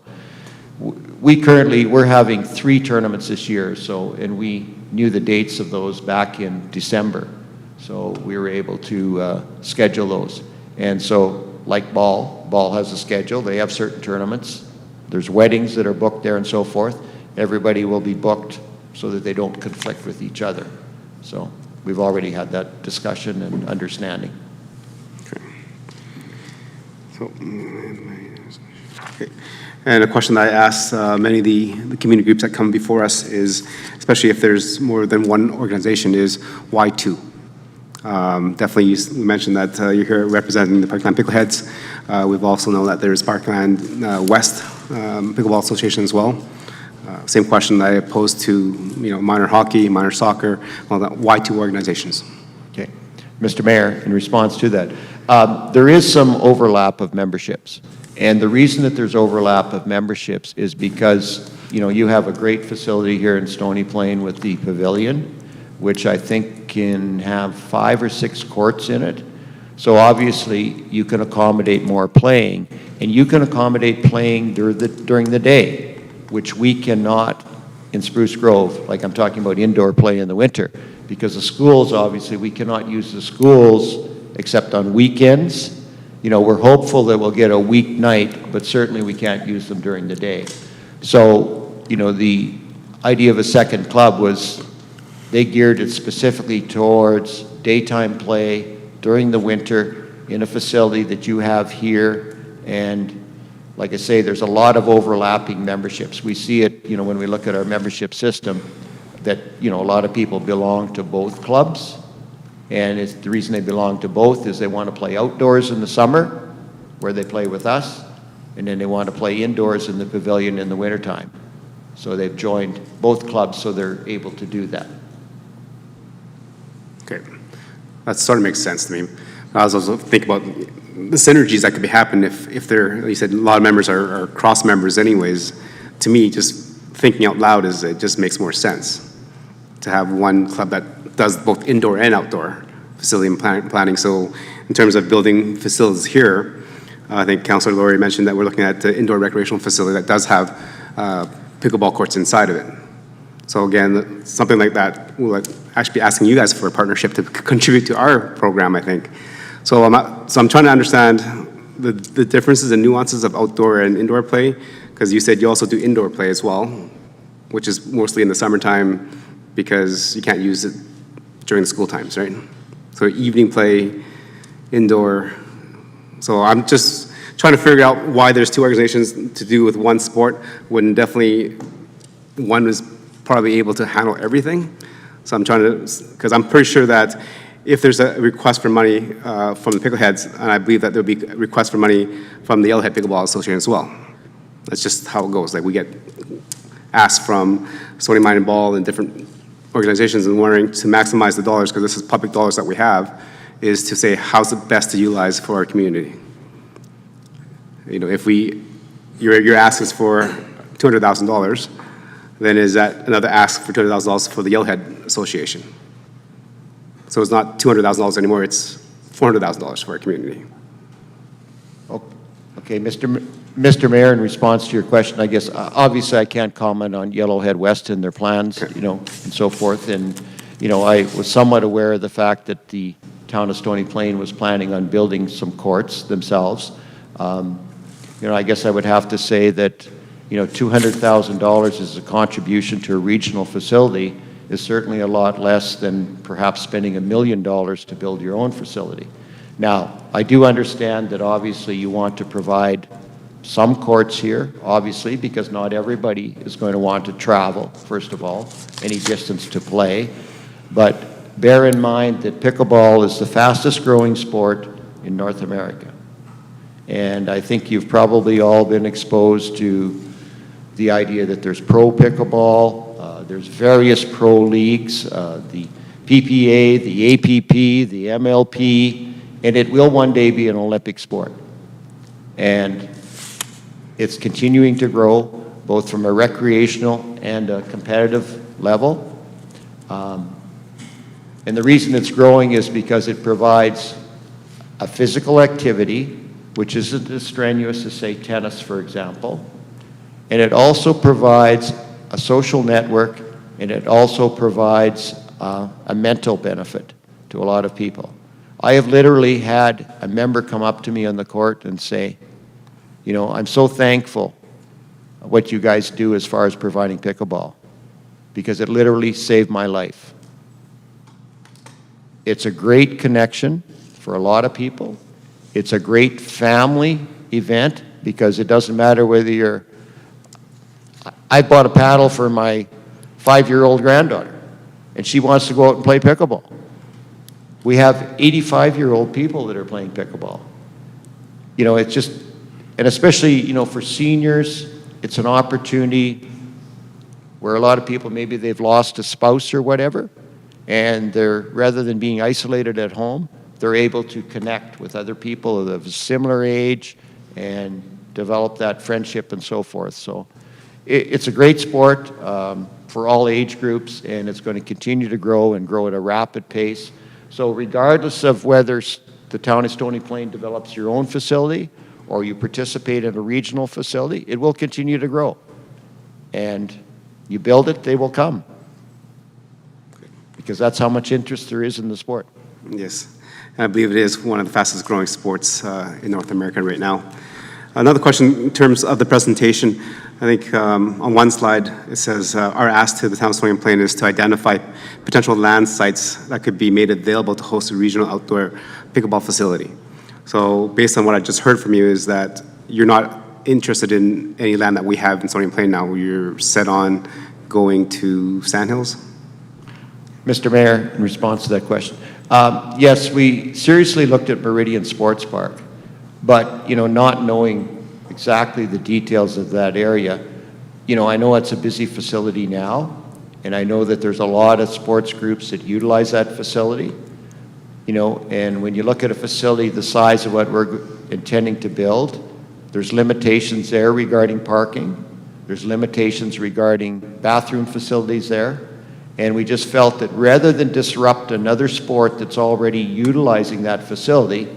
we're having 3 tournaments this year. So, and we knew the dates of those back in December. So we were able to schedule those. And so like ball has a schedule. They have certain tournaments. There's weddings that are booked there and so forth. Everybody will be booked so that they don't conflict with each other. So we've already had that discussion and understanding. Okay. So, okay. And a question that I ask many of the community groups that come before us is, especially if there's more than one organization, is why 2? Definitely, you mentioned that you're here representing the Parkland Pickleheads. We've also known that there's Parkland West Pickleball Association as well. Same question that I posed to minor hockey, minor soccer. Well, why 2 organizations? Okay, Mr. Mayor, in response to that, there is some overlap of memberships, and the reason that there's overlap of memberships is because you have a great facility here in Stony Plain with the pavilion, which I think can have 5 or 6 courts in it. So obviously you can accommodate more playing, and you can accommodate playing during the day, which we cannot in Spruce Grove, like I'm talking about indoor play in the winter, because the schools, obviously, we cannot use the schools except on weekends. We're hopeful that we'll get a weeknight, but certainly we can't use them during the day. So, the idea of a second club was they geared it specifically towards daytime play during the winter in a facility that you have here. And like I say, there's a lot of overlapping memberships. We see it, when we look at our membership system, that, a lot of people belong to both clubs. And the reason they belong to both is they want to play outdoors in the summer, where they play with us, and then they want to play indoors in the pavilion in the wintertime. So they've joined both clubs so they're able to do that. Okay, that sort of makes sense to me. I was also thinking about the synergies that could be happening if they're, like you said, a lot of members are cross members anyways. To me, just thinking out loud is it just makes more sense to have one club that does both indoor and outdoor facility and planning. So in terms of building facilities here, I think Councilor Laurie mentioned that we're looking at the indoor recreational facility that does have pickleball courts inside of it. So again, something like that, we'll actually be asking you guys for a partnership to contribute to our program, I think. So I'm trying to understand the differences and nuances of outdoor and indoor play, because you said you also do indoor play as well, which is mostly in the summertime because you can't use it during the school times, right? So evening play, indoor. So I'm just trying to figure out why there's two organizations to do with one sport when definitely one is probably able to handle everything. So I'm trying to, because I'm pretty sure that if there's a request for money from the Pickleheads, and I believe that there'll be a request for money from the Yellowhead Pickleball Association as well. That's just how it goes. Like we get asked from Stony Mind and Ball and different organizations and wondering to maximize the dollars, because this is public dollars that we have, is to say how's it best to utilize for our community. You know, if you're asking for $200,000, then is that another ask for $200,000 for the Yellowhead Association? So it's not $200,000 anymore, it's $400,000 for our community. Okay, Mr. Mayor, in response to your question, I guess, obviously I can't comment on Yellowhead West and their plans, you know, and so forth. And, you know, I was somewhat aware of the fact that the town of Stony Plain was planning on building some courts themselves. You know, I guess I would have to say that, you know, $200,000 as a contribution to a regional facility is certainly a lot less than perhaps spending $1 million to build your own facility. Now, I do understand that obviously you want to provide some courts here, obviously, because not everybody is going to want to travel, first of all, any distance to play. But bear in mind that pickleball is the fastest growing sport in North America. And I think you've probably all been exposed to the idea that there's pro pickleball, there's various pro leagues, the PPA, the APP, the MLP, and it will one day be an Olympic sport. And it's continuing to grow, both from a recreational and a competitive level. And the reason it's growing is because it provides a physical activity, which isn't as strenuous as, say, tennis, for example. And it also provides a social network, and it also provides a mental benefit to a lot of people. I have literally had a member come up to me on the court and say, you know, I'm so thankful what you guys do as far as providing pickleball, because it literally saved my life. It's a great connection for a lot of people. It's a great family event, because it doesn't matter whether you're... I bought a paddle for my 5-year-old granddaughter, and she wants to go out and play pickleball. We have 85-year-old people that are playing pickleball. You know, it's just, and especially, you know, for seniors, it's an opportunity where a lot of people, maybe they've lost a spouse or whatever, and they're, rather than being isolated at home, they're able to connect with other people of a similar age and develop that friendship and so forth. So it's a great sport for all age groups, and it's going to continue to grow and grow at a rapid pace. So regardless of whether the town of Stony Plain develops your own facility or you participate in a regional facility, it will continue to grow. And you build it, they will come. Because that's how much interest there is in the sport. Yes, and I believe it is one of the fastest growing sports in North America right now. Another question in terms of the presentation, I think on one slide it says our ask to the town of Stony Plain is to identify potential land sites that could be made available to host a regional outdoor pickleball facility. So based on what I just heard from you is that you're not interested in any land that we have in Stony Plain now. You're set on going to Sandhills? Mr. Mayor, in response to that question, yes, we seriously looked at Meridian Sports Park, but, you know, not knowing exactly the details of that area, you know, I know it's a busy facility now, and I know that there's a lot of sports groups that utilize that facility, you know, and when you look at a facility the size of what we're intending to build, there's limitations there regarding parking. There's limitations regarding bathroom facilities there. And we just felt that rather than disrupt another sport that's already utilizing that facility,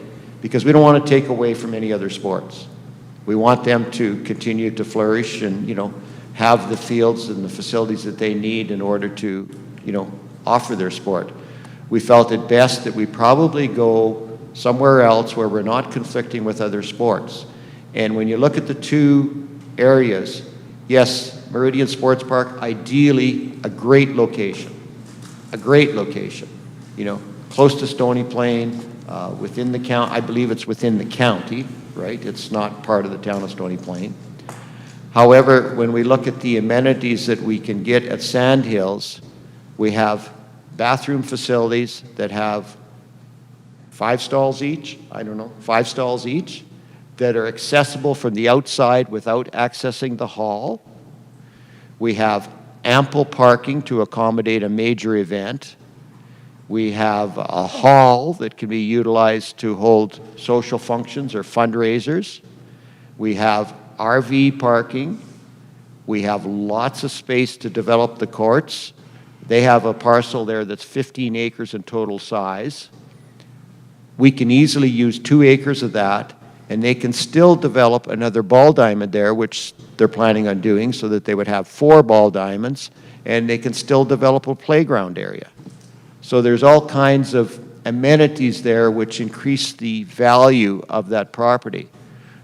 because we don't want to take away from any other sports. We want them to continue to flourish and, have the fields and the facilities that they need in order to, offer their sport. We felt it best that we probably go somewhere else where we're not conflicting with other sports. And when you look at the two areas, yes, Meridian Sports Park, ideally a great location, close to Stony Plain, within the county. I believe it's within the county, right? It's not part of the town of Stony Plain. However, when we look at the amenities that we can get at Sandhills, we have bathroom facilities that have 5 stalls each, 5 stalls each, that are accessible from the outside without accessing the hall. We have ample parking to accommodate a major event. We have a hall that can be utilized to hold social functions or fundraisers. We have RV parking. We have lots of space to develop the courts. They have a parcel there that's 15 acres in total size. We can easily use 2 acres of that, and they can still develop another ball diamond there, which they're planning on doing, so that they would have 4 ball diamonds, and they can still develop a playground area. So there's all kinds of amenities there which increase the value of that property.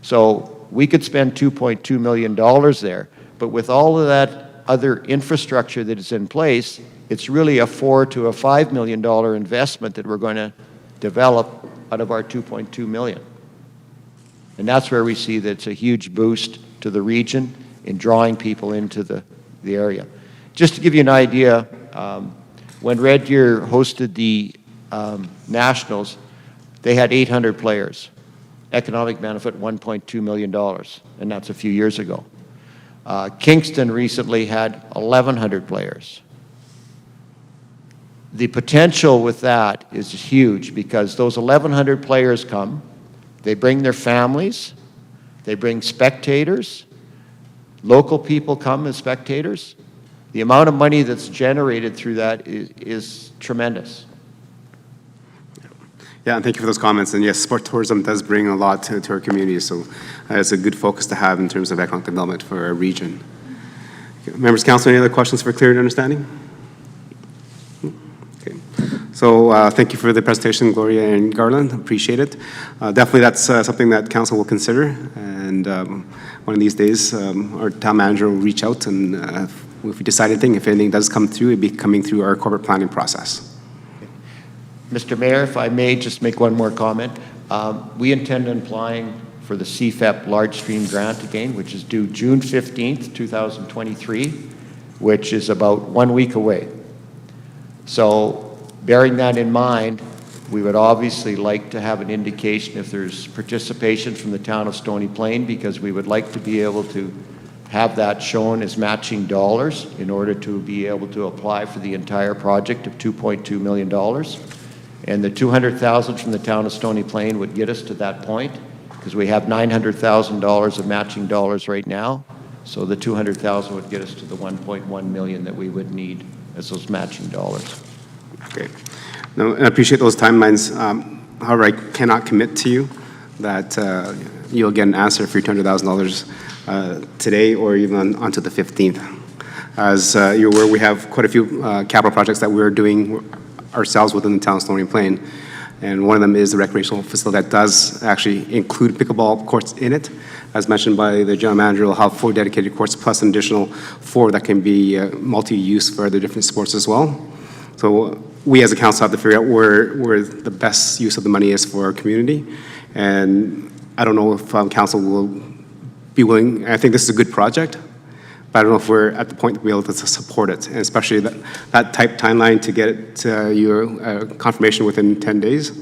So we could spend $2.2 million there, but with all of that other infrastructure that is in place, it's really a $4 to a $5 million investment that we're going to develop out of our $2.2 million. And that's where we see that it's a huge boost to the region in drawing people into the area. Just to give you an idea, when Red Deer hosted the Nationals, they had 800 players. Economic benefit, $1.2 million, and that's a few years ago. Kingston recently had 1,100 players. The potential with that is huge because those 1,100 players come, they bring their families, they bring spectators, local people come as spectators. The amount of money that's generated through that is tremendous. Yeah, and thank you for those comments. And yes, sport tourism does bring a lot to our community, so it's a good focus to have in terms of economic development for our region. Okay. Members of council, any other questions for clear understanding? Okay. So thank you for the presentation, Gloria and Garland. Appreciate it. Definitely that's something that council will consider. And one of these days, our town manager will reach out, and if we decide anything, if anything does come through, it'd be coming through our corporate planning process. Mr. Mayor, if I may just make one more comment. We intend on applying for the CFEP Large Stream Grant again, which is due June 15th, 2023, which is about 1 week away. So bearing that in mind, we would obviously like to have an indication if there's participation from the town of Stony Plain, because we would like to be able to have that shown as matching dollars in order to be able to apply for the entire project of $2.2 million. And the $200,000 from the town of Stony Plain would get us to that point, because we have $900,000 of matching dollars right now. So the $200,000 would get us to the $1.1 million that we would need as those matching dollars. Okay. No, I appreciate those timelines. However, I cannot commit to you that you'll get an answer for your $200,000 today or even onto the 15th. As you're aware, we have quite a few capital projects that we're doing ourselves within the town of Stony Plain. And one of them is the recreational facility that does actually include pickleball courts in it. As mentioned by the general manager, we'll have 4 dedicated courts plus an additional 4 that can be multi-use for other different sports as well. So we as a council have to figure out where the best use of the money is for our community. And I don't know if council will be willing, I think this is a good project, but I don't know if we're at the point to be able to support it, and especially that type timeline to get it to your confirmation within 10 days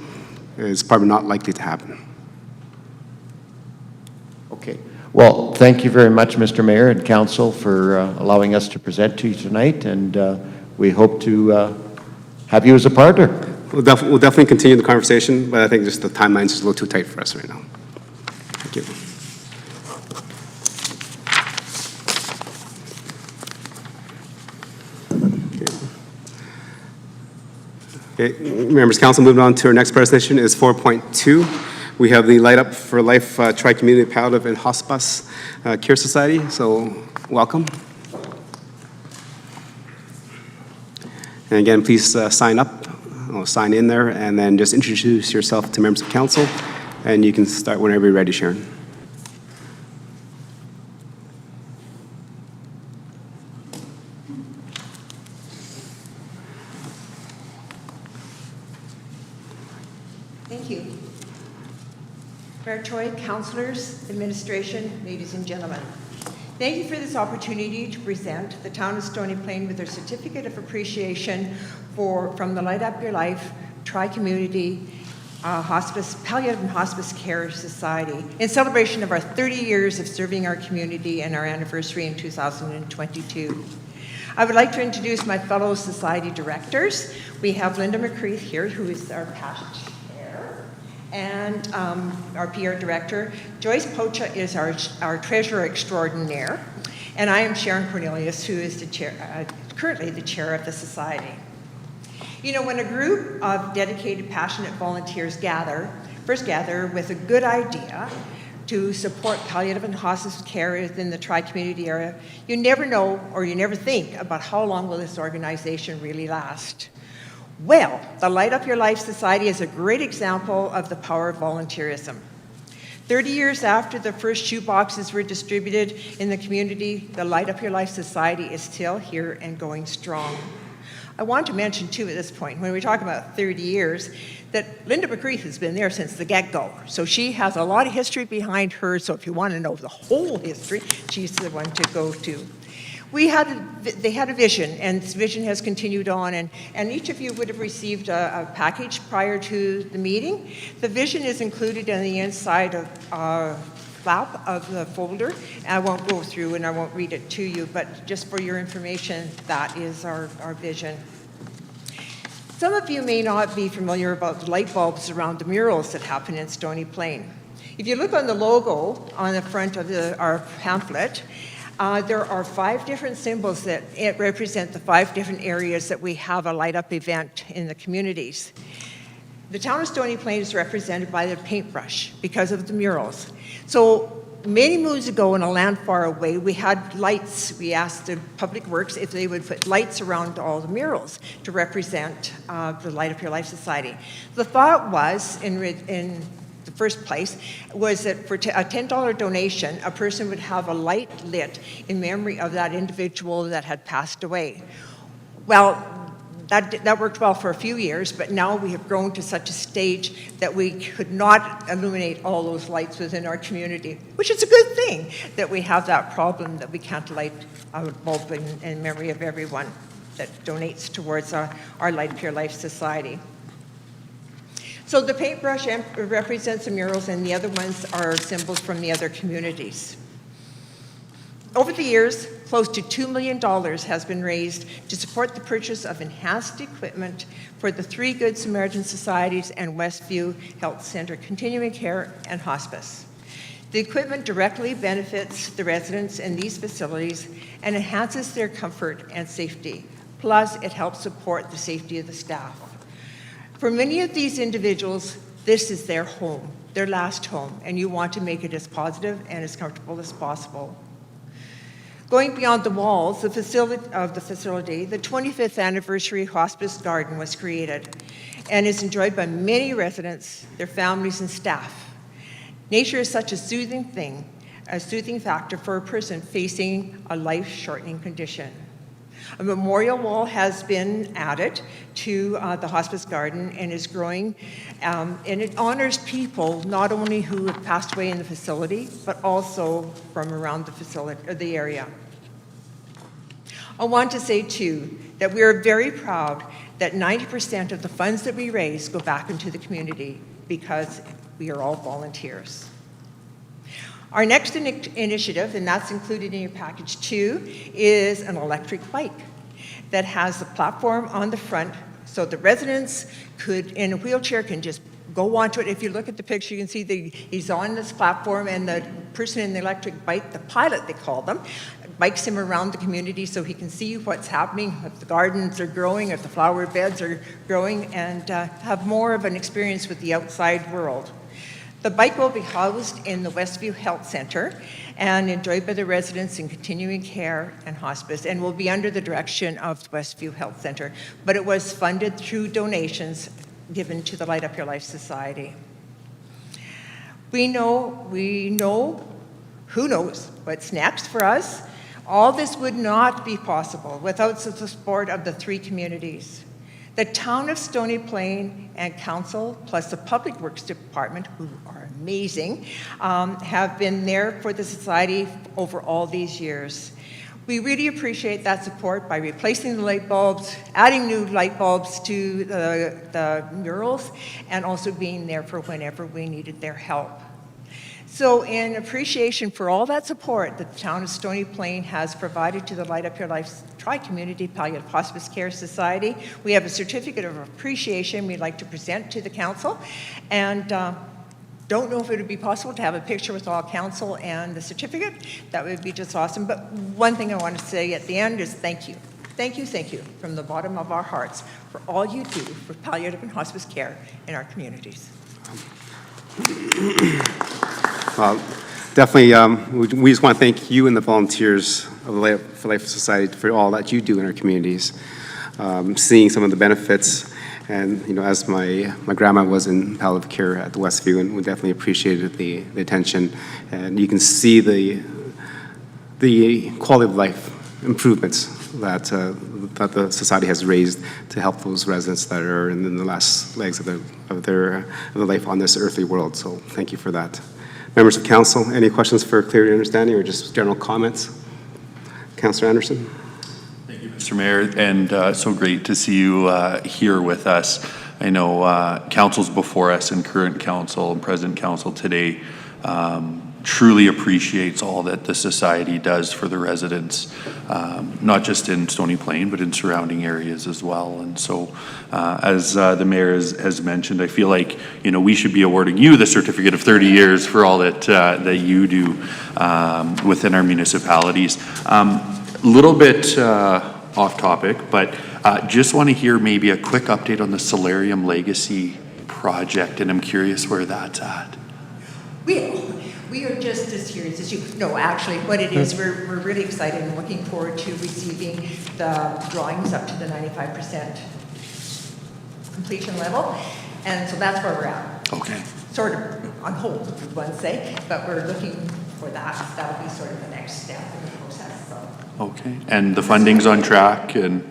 is probably not likely to happen. Okay. Well, thank you very much, Mr. Mayor and Council, for allowing us to present to you tonight, and we hope to have you as a partner. We'll definitely continue the conversation, but I think just the timeline is a little too tight for us right now. Thank you. Okay, members, council, moving on to our next presentation is 4.2. We have the Light Up for Life Tri-Community Palliative and Hospice Care Society, so welcome. And again, please sign up, or sign in there, and then just introduce yourself to members of council, and you can start whenever you're ready, Sharon. Thank you. Mayor Choi, councilors, administration, ladies and gentlemen. Thank you for this opportunity to present the town of Stony Plain with their certificate of appreciation from the Light Up Your Life Tri-Community Palliative and Hospice Care Society in celebration of our 30 years of serving our community and our anniversary in 2022. I would like to introduce my fellow society directors. We have Linda McCreath here, who is our past chair, and our PR director. Joyce Pocha is our treasurer extraordinaire, and I am Sharon Cornelius, who is the chair, currently the chair of the society. You know, when a group of dedicated, passionate volunteers first gather with a good idea to support palliative and hospice care within the tri-community area, you never know or you never think about how long will this organization really last. Well, the Light Up Your Life Society is a great example of the power of volunteerism. 30 years after the first shoe boxes were distributed in the community, the Light Up Your Life Society is still here and going strong. I want to mention, too, at this point, when we talk about 30 years, that Linda McCreath has been there since the get-go. So she has a lot of history behind her, so if you want to know the whole history, she's the one to go to. They had a vision, and this vision has continued on, and each of you would have received a package prior to the meeting. The vision is included on the inside of flap of the folder. I won't go through and I won't read it to you, but just for your information, that is our vision. Some of you may not be familiar about the light bulbs around the murals that happen in Stony Plain. If you look on the logo on the front of our pamphlet, there are 5 different symbols that represent the 5 different areas that we have a light up event in the communities. The town of Stony Plain is represented by the paintbrush because of the murals. So many moons ago in a land far away, we had lights. We asked the Public Works if they would put lights around all the murals to represent the Light Up Your Life Society. The thought was, in the first place, was that for a $10 donation, a person would have a light lit in memory of that individual that had passed away. Well, that worked well for a few years, but now we have grown to such a stage that we could not illuminate all those lights within our community, which is a good thing that we have that problem that we can't light a bulb in memory of everyone that donates towards our Light Up Your Life Society. So the paintbrush represents the murals, and the other ones are symbols from the other communities. Over the years, close to $2 million has been raised to support the purchase of enhanced equipment for the 3 Good Samaritan Societies and Westview Health Center Continuing Care and Hospice. The equipment directly benefits the residents in these facilities and enhances their comfort and safety. Plus, it helps support the safety of the staff. For many of these individuals, this is their home, their last home, and you want to make it as positive and as comfortable as possible. Going beyond the walls of the facility, the 25th anniversary hospice garden was created and is enjoyed by many residents, their families, and staff. Nature is such a soothing thing, a soothing factor for a person facing a life-shortening condition. A memorial wall has been added to the hospice garden and is growing, and it honors people not only who have passed away in the facility, but also from around the facility or the area. I want to say too that we are very proud that 90% of the funds that we raise go back into the community because we are all volunteers. Our next initiative, and that's included in your package too, is an electric bike that has a platform on the front so the residents in a wheelchair can just go onto it. If you look at the picture, you can see he's on this platform, and the person in the electric bike, the pilot they call them, bikes him around the community so he can see what's happening, if the gardens are growing, if the flower beds are growing, and have more of an experience with the outside world. The bike will be housed in the Westview Health Center and enjoyed by the residents in continuing care and hospice, and will be under the direction of the Westview Health Center. But it was funded through donations given to the Light Up Your Life Society. We know, who knows what's next for us. All this would not be possible without the support of the three communities. The town of Stony Plain and council, plus the Public Works Department, who are amazing, have been there for the society over all these years. We really appreciate that support by replacing the light bulbs, adding new light bulbs to the murals, and also being there for whenever we needed their help. So in appreciation for all that support that the town of Stony Plain has provided to the Light Up Your Life Tri-Community Palliative Hospice Care Society, we have a certificate of appreciation we'd like to present to the council. And don't know if it would be possible to have a picture with all council and the certificate. That would be just awesome. But one thing I want to say at the end is thank you. Thank you, thank you, from the bottom of our hearts for all you do for palliative and hospice care in our communities. Definitely, we just want to thank you and the volunteers of the Light Up for Life Society for all that you do in our communities. Seeing some of the benefits, and as my grandma was in palliative care at the Westview, and we definitely appreciated the attention, and you can see the quality of life improvements that the society has raised to help those residents that are in the last legs of their life on this earthly world. So thank you for that. Members of council, any questions for clarity and understanding, or just general comments? Councillor Anderson. Thank you, Mr. Mayor, and so great to see you here with us. I know councils before us and current council and present council today truly appreciates all that the society does for the residents, not just in Stony Plain, but in surrounding areas as well. And so, as the mayor has mentioned, I feel like we should be awarding you the certificate of 30 years for all that that you do within our municipalities. Little bit off topic, but just want to hear maybe a quick update on the Solarium Legacy project, and I'm curious where that's at. We are just as serious as you. No, actually, what it is, we're really excited and looking forward to receiving the drawings up to the 95% completion level. And so that's where we're at. Okay. Sort of on hold, one say, but we're looking for that. That'll be sort of the next step in the process. So. Okay. And the funding's on track, and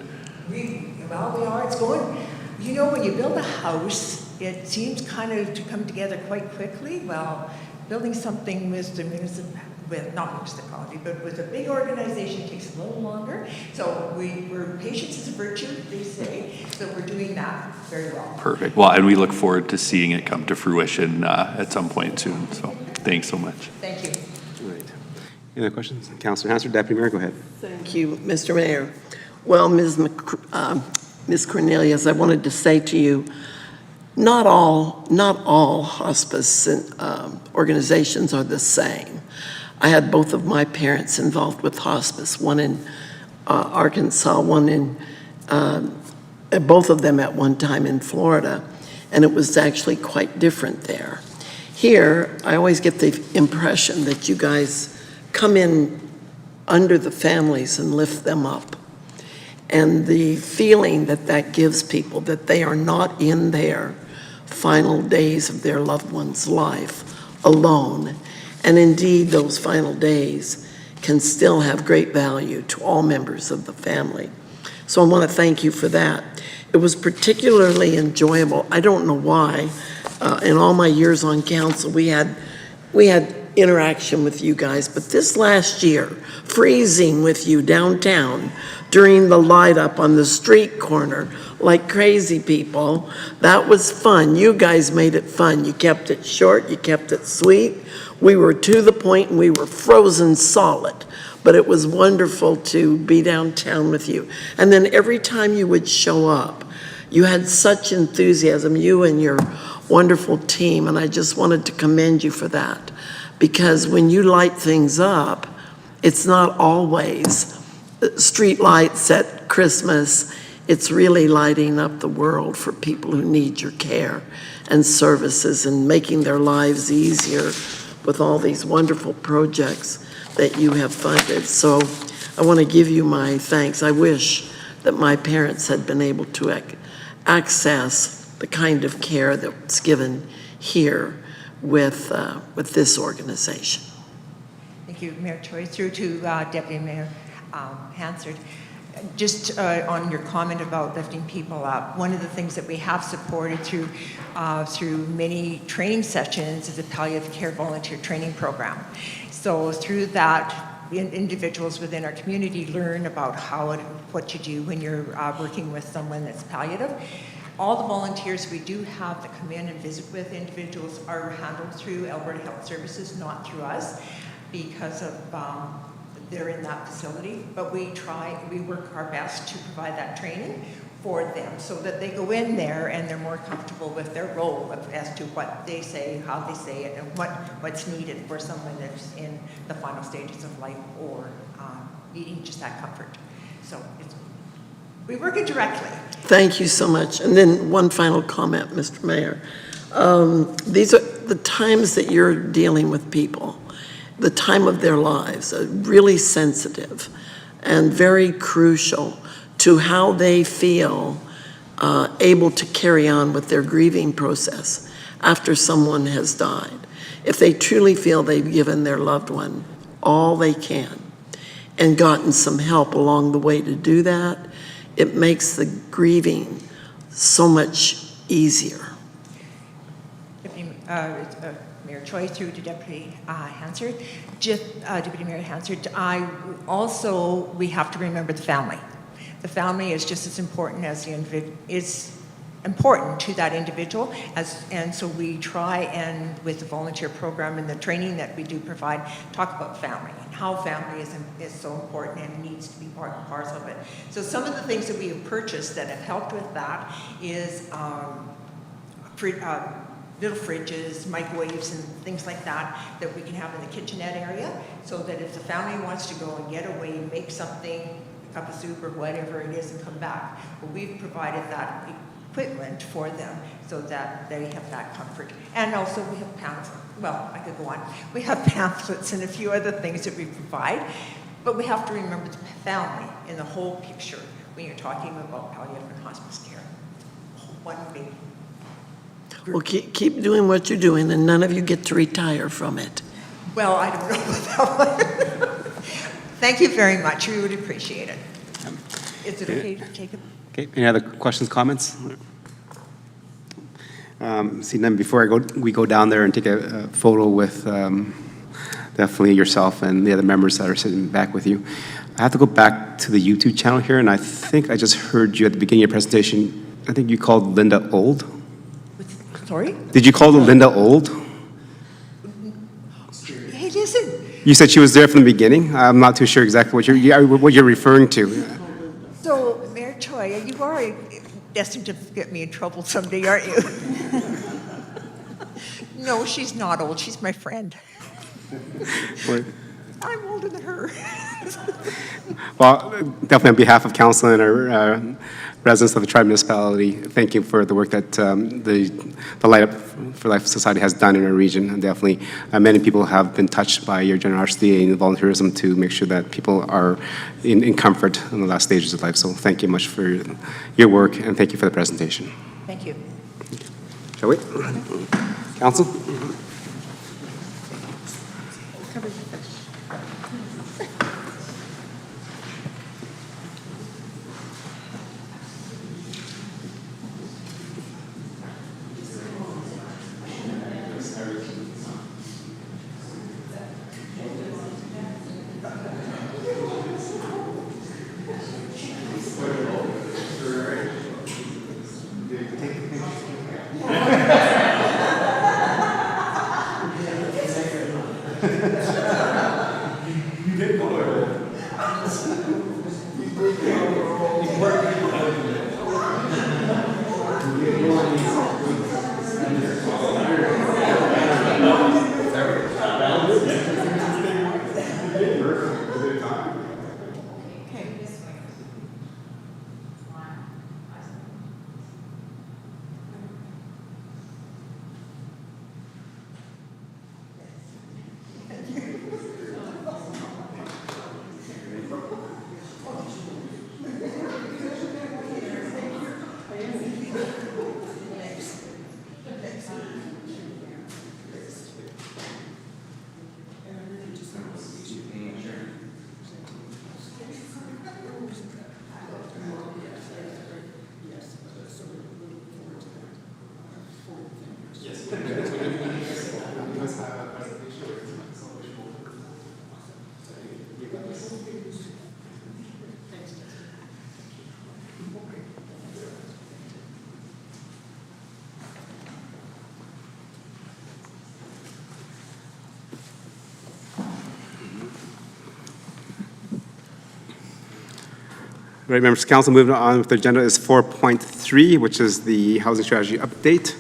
We are. It's going. When you build a house, it seems kind of to come together quite quickly. Well, building something with the not municipality, but with a big organization takes a little longer. So we're patience is a virtue, they say. So we're doing that very well. perfect. Well, and we look forward to seeing it come to fruition at some point soon. So thanks so much. Thank you. Right. Any other questions? Councillor Hanser, Deputy Mayor, go ahead. Thank you, Mr. Mayor. Well, Ms. Cornelius, I wanted to say to you, not all hospice organizations are the same. I had both of my parents involved with hospice, one in Arkansas, one in, both of them at one time in Florida, and it was actually quite different there. Here, I always get the impression that you guys come in under the families and lift them up. And the feeling that gives people that they are not in their final days of their loved one's life alone. And indeed, those final days can still have great value to all members of the family. So I want to thank you for that. It was particularly enjoyable. I don't know why. In all my years on council, we had interaction with you guys, but this last year, freezing with you downtown during the light up on the street corner like crazy people, that was fun. You guys made it fun. You kept it short, you kept it sweet. We were to the point and we were frozen solid, but it was wonderful to be downtown with you. And then every time you would show up, you had such enthusiasm, you and your wonderful team, and I just wanted to commend you for that. Because when you light things up, It's not always street lights at Christmas. It's really lighting up the world for people who need your care and services and making their lives easier with all these wonderful projects that you have funded. So I want to give you my thanks. I wish that my parents had been able to access the kind of care that's given here with this organization. Thank you, Mayor Choi. Through to Deputy Mayor Hansard. Just on your comment about lifting people up, one of the things that we have supported through many training sessions is a palliative care volunteer training program. So through that, individuals within our community learn about what to do when you're working with someone that's palliative. All the volunteers we do have that come in and visit with individuals are handled through Alberta Health Services, not through us, because of they're in that facility. But we work our best to provide that training for them so that they go in there and they're more comfortable with their role as to what they say, how they say it, and what's needed for someone that's in the final stages of life or needing just that comfort. So we work it directly. Thank you so much. And then one final comment, Mr. Mayor. These are the times that you're dealing with people, the time of their lives, are really sensitive and very crucial to how they feel able to carry on with their grieving process after someone has died. If they truly feel they've given their loved one all they can and gotten some help along the way to do that, it makes the grieving so much easier. Mayor Choi, through to Deputy Hansard. Deputy Mayor Hansard, we have to remember the family. The family is just as important as the individual, is important to that individual, and so we try and with the volunteer program and the training that we do provide, talk about family and how family is so important and needs to be part and parcel of it. So some of the things that we have purchased that have helped with that is little fridges, microwaves, and things like that that we can have in the kitchenette area, so that if the family wants to go and get away, make something, a cup of soup or whatever it is, and come back, well, we've provided that equipment for them so that they have that comfort. And also we have pamphlets. Well, I could go on. We have pamphlets and a few other things that we provide, but we have to remember the family in the whole picture when you're talking about palliative and hospice care. One big group. Well, keep doing what you're doing, and none of you get to retire from it. Well, I don't know about that one. Thank you very much. We would appreciate it. Is it okay to take it? Okay, any other questions, comments? See, then before we go down there and take a photo with definitely yourself and the other members that are sitting back with you, I have to go back to the YouTube channel here, and I think I just heard you at the beginning of your presentation, I think you called Linda old. Sorry? Did you call Linda old? Hey, listen. You said she was there from the beginning. I'm not too sure exactly what you're referring to. So, Mayor Choi, you are destined to get me in trouble someday, aren't you? No, she's not old. She's my friend. I'm older than her. Well, definitely on behalf of council and our residents of the Tribe Municipality, thank you for the work that the Light Up for Life Society has done in our region. And definitely, many people have been touched by your generosity and volunteerism to make sure that people are in comfort in the last stages of life. So thank you much for your work, and thank you for the presentation. Thank you. Shall we? Council? Right, members of council, moving on with the agenda is 4.3, which is the housing strategy update.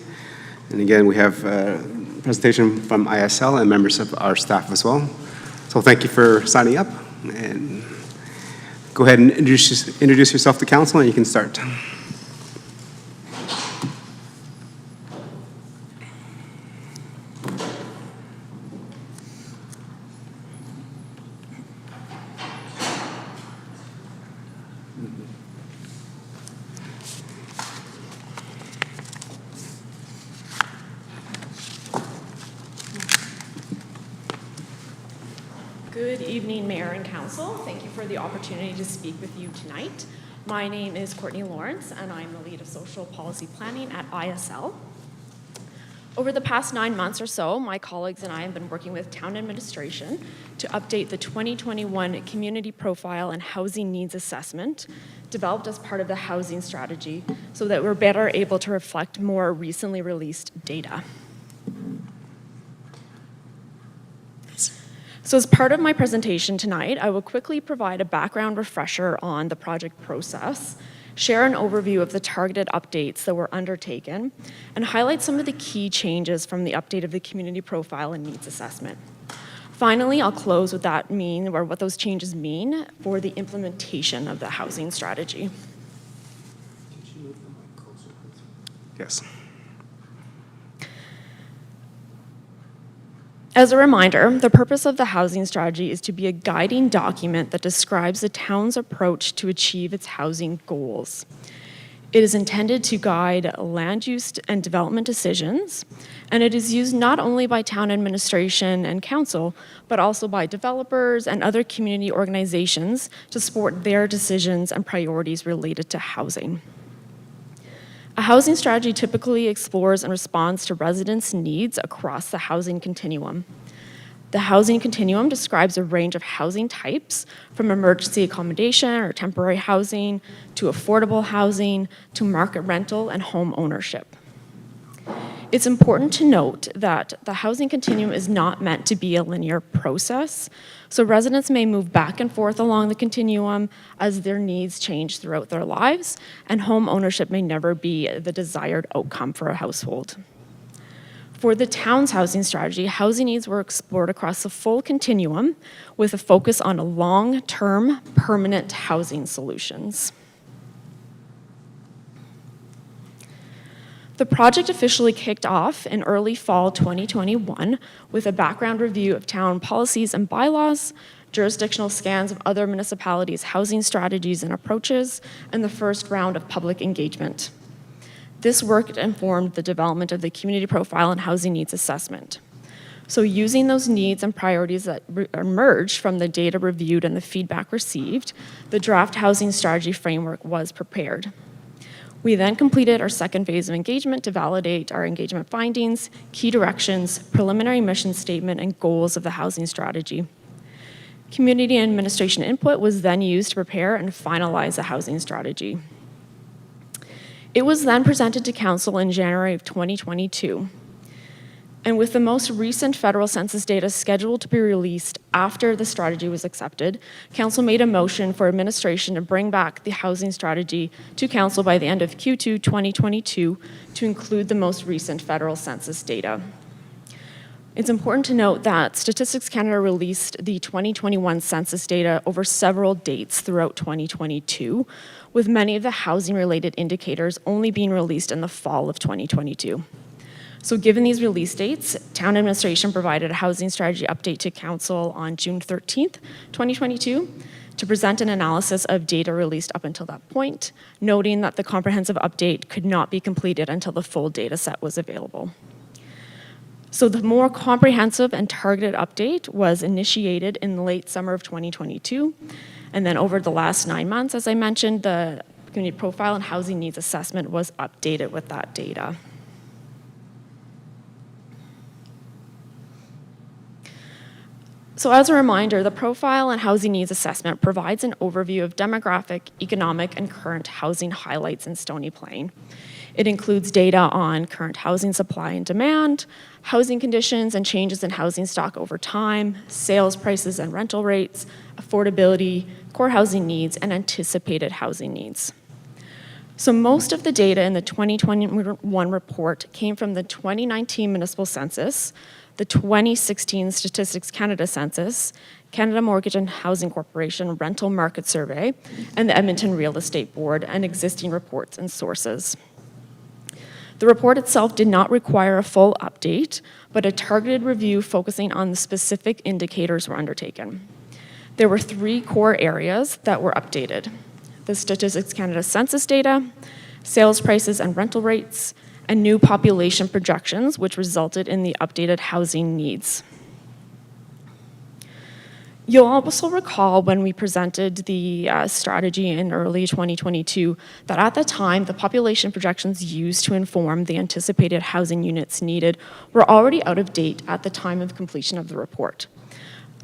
And again, we have a presentation from ISL and members of our staff as well. So thank you for signing up, and go ahead and introduce yourself to council, and you can start. Good evening, Mayor and Council. Thank you for the opportunity to speak with you tonight. My name is Courtney Lawrence, and I'm the lead of social policy planning at ISL. Over the past 9 months or so, my colleagues and I have been working with town administration to update the 2021 Community Profile and Housing Needs Assessment developed as part of the housing strategy so that we're better able to reflect more recently released data. So as part of my presentation tonight, I will quickly provide a background refresher on the project process, share an overview of the targeted updates that were undertaken, and highlight some of the key changes from the update of the community profile and needs assessment. Finally, I'll close with what those changes mean for the implementation of the housing strategy. Yes. As a reminder, the purpose of the housing strategy is to be a guiding document that describes the town's approach to achieve its housing goals. It is intended to guide land use and development decisions, and it is used not only by town administration and council, but also by developers and other community organizations to support their decisions and priorities related to housing. A housing strategy typically explores and responds to residents' needs across the housing continuum. The housing continuum describes a range of housing types, from emergency accommodation or temporary housing, to affordable housing, to market rental and home ownership. It's important to note that the housing continuum is not meant to be a linear process, so residents may move back and forth along the continuum as their needs change throughout their lives, and home ownership may never be the desired outcome for a household. For the town's housing strategy, housing needs were explored across the full continuum with a focus on long-term, permanent housing solutions. The project officially kicked off in early fall 2021 with a background review of town policies and bylaws, jurisdictional scans of other municipalities' housing strategies and approaches, and the first round of public engagement. This work informed the development of the community profile and housing needs assessment. So using those needs and priorities that emerged from the data reviewed and the feedback received, the draft housing strategy framework was prepared. We then completed our second phase of engagement to validate our engagement findings, key directions, preliminary mission statement, and goals of the housing strategy. Community and administration input was then used to prepare and finalize the housing strategy. It was then presented to Council in January of 2022. And with the most recent federal census data scheduled to be released after the strategy was accepted, Council made a motion for administration to bring back the housing strategy to Council by the end of Q2 2022 to include the most recent federal census data. It's important to note that Statistics Canada released the 2021 census data over several dates throughout 2022, with many of the housing-related indicators only being released in the fall of 2022. So given these release dates, town administration provided a housing strategy update to Council on June 13th, 2022, to present an analysis of data released up until that point, noting that the comprehensive update could not be completed until the full data set was available. So the more comprehensive and targeted update was initiated in the late summer of 2022, and then over the last 9 months, as I mentioned, the community profile and housing needs assessment was updated with that data. So as a reminder, the Profile and Housing Needs Assessment provides an overview of demographic, economic, and current housing highlights in Stony Plain. It includes data on current housing supply and demand, housing conditions and changes in housing stock over time, sales prices and rental rates, affordability, core housing needs, and anticipated housing needs. So most of the data in the 2021 report came from the 2019 municipal census, the 2016 Statistics Canada census, Canada Mortgage and Housing Corporation rental market survey, and the Edmonton Real Estate Board, and existing reports and sources. The report itself did not require a full update, but a targeted review focusing on the specific indicators were undertaken. There were 3 core areas that were updated: the Statistics Canada census data, sales prices and rental rates, and new population projections, which resulted in the updated housing needs. You'll also recall when we presented the strategy in early 2022 that at the time, the population projections used to inform the anticipated housing units needed were already out of date at the time of completion of the report.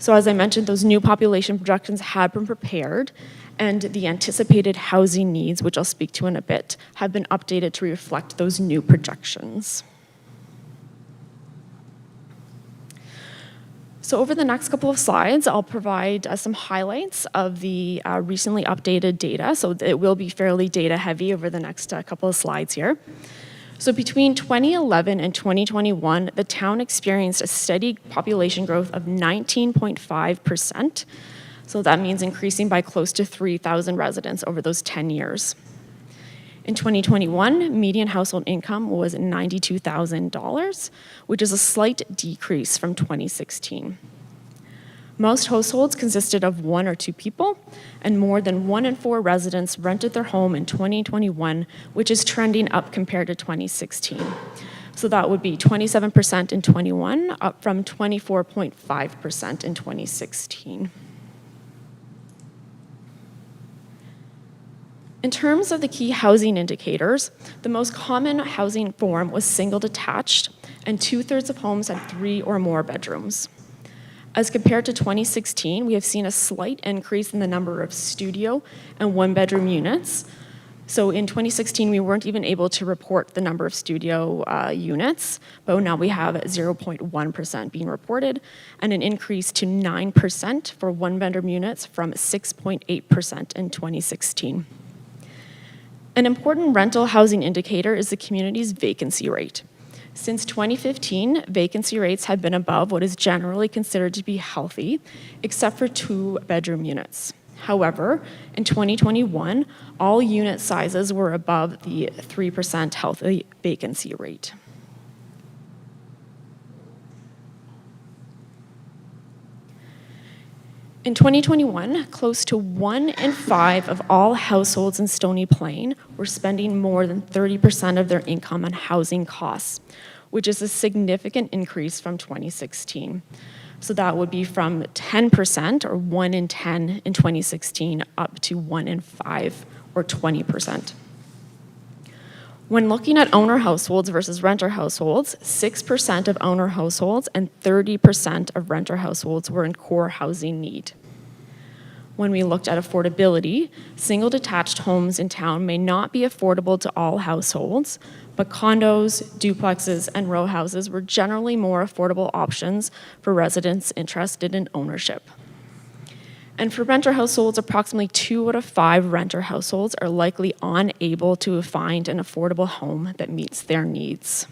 So as I mentioned, those new population projections had been prepared, and the anticipated housing needs, which I'll speak to in a bit, have been updated to reflect those new projections. So over the next couple of slides, I'll provide some highlights of the recently updated data. So it will be fairly data heavy over the next couple of slides here. So between 2011 and 2021, the town experienced a steady population growth of 19.5%. So that means increasing by close to 3,000 residents over those 10 years. In 2021, median household income was $92,000, which is a slight decrease from 2016. Most households consisted of 1 or 2 people, and more than 1 in 4 residents rented their home in 2021, which is trending up compared to 2016. So that would be 27% in 21, up from 24.5% in 2016. In terms of the key housing indicators, the most common housing form was single detached, and 2/3 of homes had 3 or more bedrooms. As compared to 2016, we have seen a slight increase in the number of studio and 1-bedroom units. So in 2016, we weren't even able to report the number of studio units, but now we have 0.1% being reported, and an increase to 9% for 1-bedroom units from 6.8% in 2016. An important rental housing indicator is the community's vacancy rate. Since 2015, vacancy rates have been above what is generally considered to be healthy, except for 2-bedroom units. However, in 2021, all unit sizes were above the 3% healthy vacancy rate. In 2021, close to 1 in 5 of all households in Stony Plain were spending more than 30% of their income on housing costs, which is a significant increase from 2016. So that would be from 10%, or 1 in 10 in 2016, up to 1 in 5, or 20%. When looking at owner households versus renter households, 6% of owner households and 30% of renter households were in core housing need. When we looked at affordability, single detached homes in town may not be affordable to all households, but condos, duplexes, and row houses were generally more affordable options for residents interested in ownership. And for renter households, approximately 2 out of 5 renter households are likely unable to find an affordable home that meets their needs.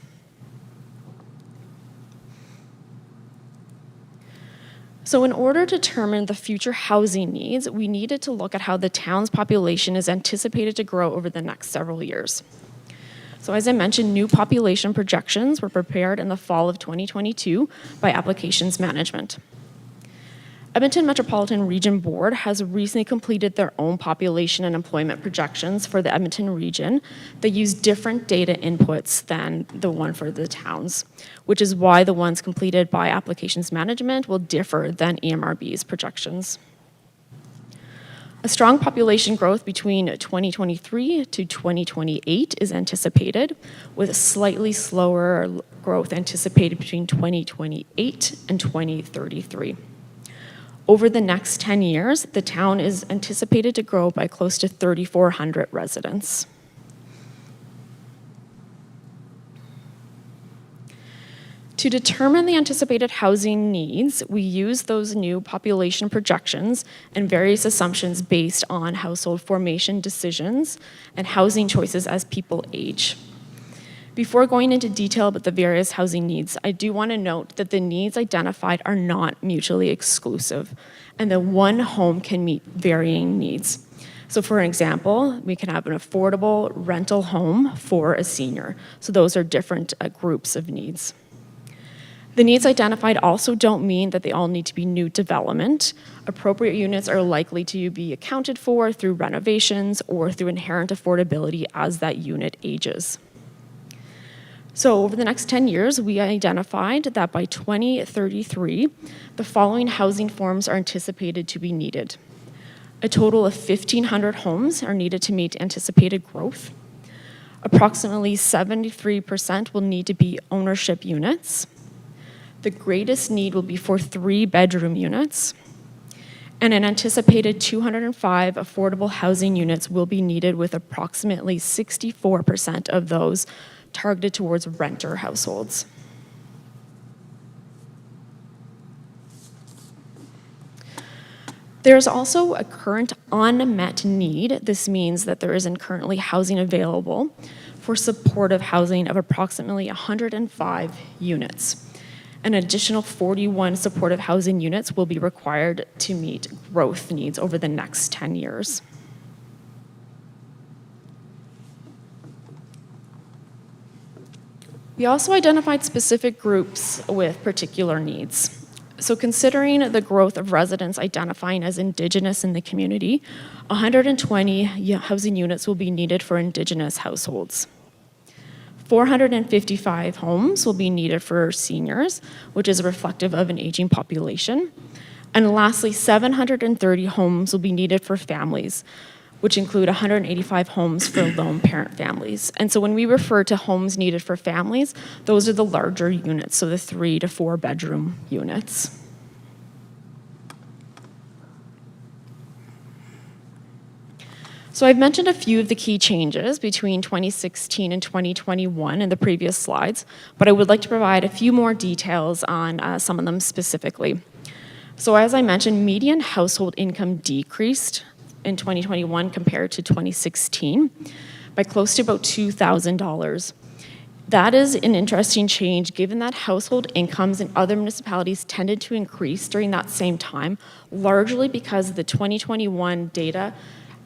So in order to determine the future housing needs, we needed to look at how the town's population is anticipated to grow over the next several years. So as I mentioned, new population projections were prepared in the fall of 2022 by Applications Management. Edmonton Metropolitan Region Board has recently completed their own population and employment projections for the Edmonton region that use different data inputs than the one for the towns, which is why the ones completed by Applications Management will differ than EMRB's projections. A strong population growth between 2023 to 2028 is anticipated, with a slightly slower growth anticipated between 2028 and 2033. Over the next 10 years, the town is anticipated to grow by close to 3,400 residents. To determine the anticipated housing needs, we use those new population projections and various assumptions based on household formation decisions and housing choices as people age. Before going into detail about the various housing needs, I do want to note that the needs identified are not mutually exclusive, and that one home can meet varying needs. So for example, we can have an affordable rental home for a senior. So those are different groups of needs. The needs identified also don't mean that they all need to be new development. Appropriate units are likely to be accounted for through renovations or through inherent affordability as that unit ages. So over the next 10 years, we identified that by 2033, the following housing forms are anticipated to be needed. A total of 1,500 homes are needed to meet anticipated growth. Approximately 73% will need to be ownership units. The greatest need will be for 3-bedroom units. And an anticipated 205 affordable housing units will be needed, with approximately 64% of those targeted towards renter households. There's also a current unmet need. This means that there isn't currently housing available for supportive housing of approximately 105 units. An additional 41 supportive housing units will be required to meet growth needs over the next 10 years. We also identified specific groups with particular needs. So considering the growth of residents identifying as Indigenous in the community, 120 housing units will be needed for Indigenous households. 455 homes will be needed for seniors, which is reflective of an aging population. And lastly, 730 homes will be needed for families, which include 185 homes for lone parent families. And so when we refer to homes needed for families, those are the larger units, so the 3 to 4 bedroom units. So I've mentioned a few of the key changes between 2016 and 2021 in the previous slides, but I would like to provide a few more details on some of them specifically. So as I mentioned, median household income decreased in 2021 compared to 2016 by close to about $2,000. That is an interesting change given that household incomes in other municipalities tended to increase during that same time, largely because the 2021 data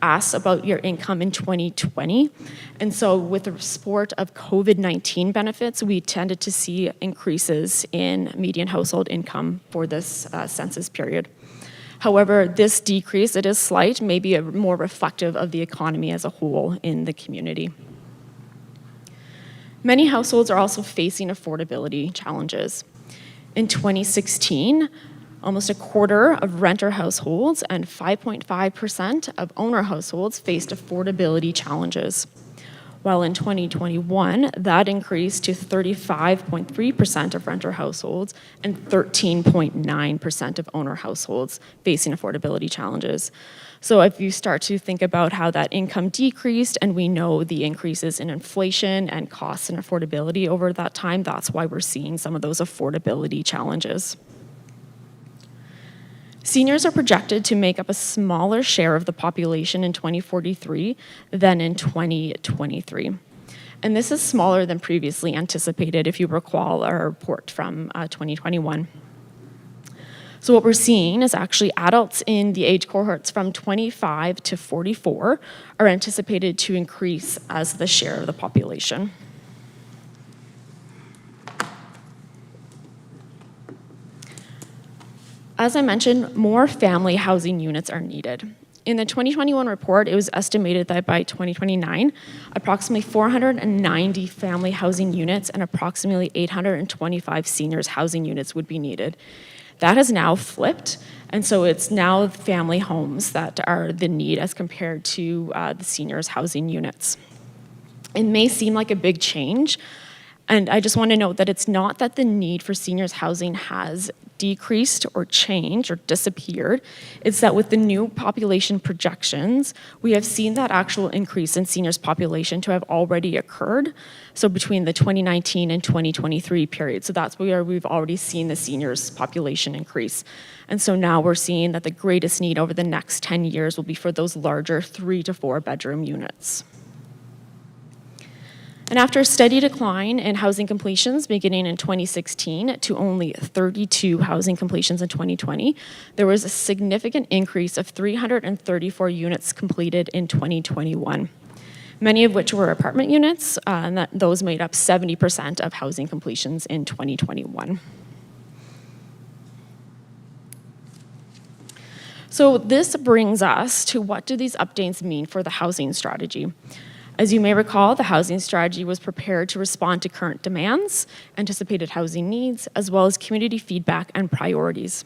asks about your income in 2020. And so with the support of COVID-19 benefits, we tended to see increases in median household income for this census period. However, this decrease, it is slight, may be more reflective of the economy as a whole in the community. Many households are also facing affordability challenges. In 2016, almost a quarter of renter households and 5.5% of owner households faced affordability challenges. While in 2021, that increased to 35.3% of renter households and 13.9% of owner households facing affordability challenges. So if you start to think about how that income decreased, and we know the increases in inflation and costs and affordability over that time, that's why we're seeing some of those affordability challenges. Seniors are projected to make up a smaller share of the population in 2043 than in 2023. And this is smaller than previously anticipated, if you recall our report from 2021. So what we're seeing is actually adults in the age cohorts from 25 to 44 are anticipated to increase as the share of the population. As I mentioned, more family housing units are needed. In the 2021 report, it was estimated that by 2029, approximately 490 family housing units and approximately 825 seniors housing units would be needed. That has now flipped, and so it's now family homes that are the need as compared to the seniors housing units. It may seem like a big change, and I just want to note that it's not that the need for seniors housing has decreased or changed or disappeared, it's that with the new population projections, we have seen that actual increase in seniors population to have already occurred. So between the 2019 and 2023 period. So that's where we've already seen the seniors population increase. And so now we're seeing that the greatest need over the next 10 years will be for those larger 3 to 4 bedroom units. And after a steady decline in housing completions beginning in 2016 to only 32 housing completions in 2020, there was a significant increase of 334 units completed in 2021, many of which were apartment units, and those made up 70% of housing completions in 2021. So this brings us to what do these updates mean for the housing strategy? As you may recall, the housing strategy was prepared to respond to current demands, anticipated housing needs, as well as community feedback and priorities.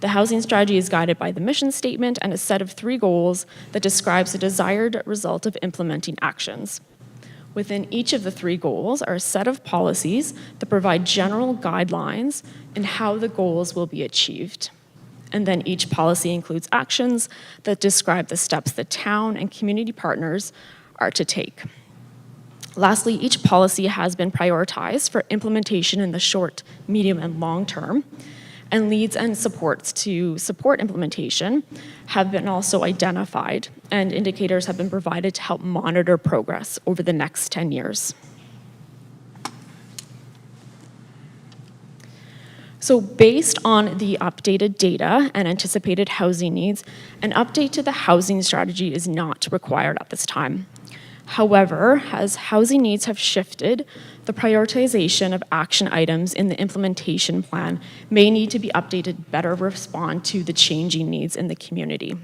The housing strategy is guided by the mission statement and a set of 3 goals that describes the desired result of implementing actions. Within each of the 3 goals are a set of policies that provide general guidelines in how the goals will be achieved. And then each policy includes actions that describe the steps the town and community partners are to take. Lastly, each policy has been prioritized for implementation in the short, medium, and long term, and leads and supports to support implementation have been also identified, and indicators have been provided to help monitor progress over the next 10 years. So based on the updated data and anticipated housing needs, an update to the housing strategy is not required at this time. However, as housing needs have shifted, the prioritization of action items in the implementation plan may need to be updated to better respond to the changing needs in the community.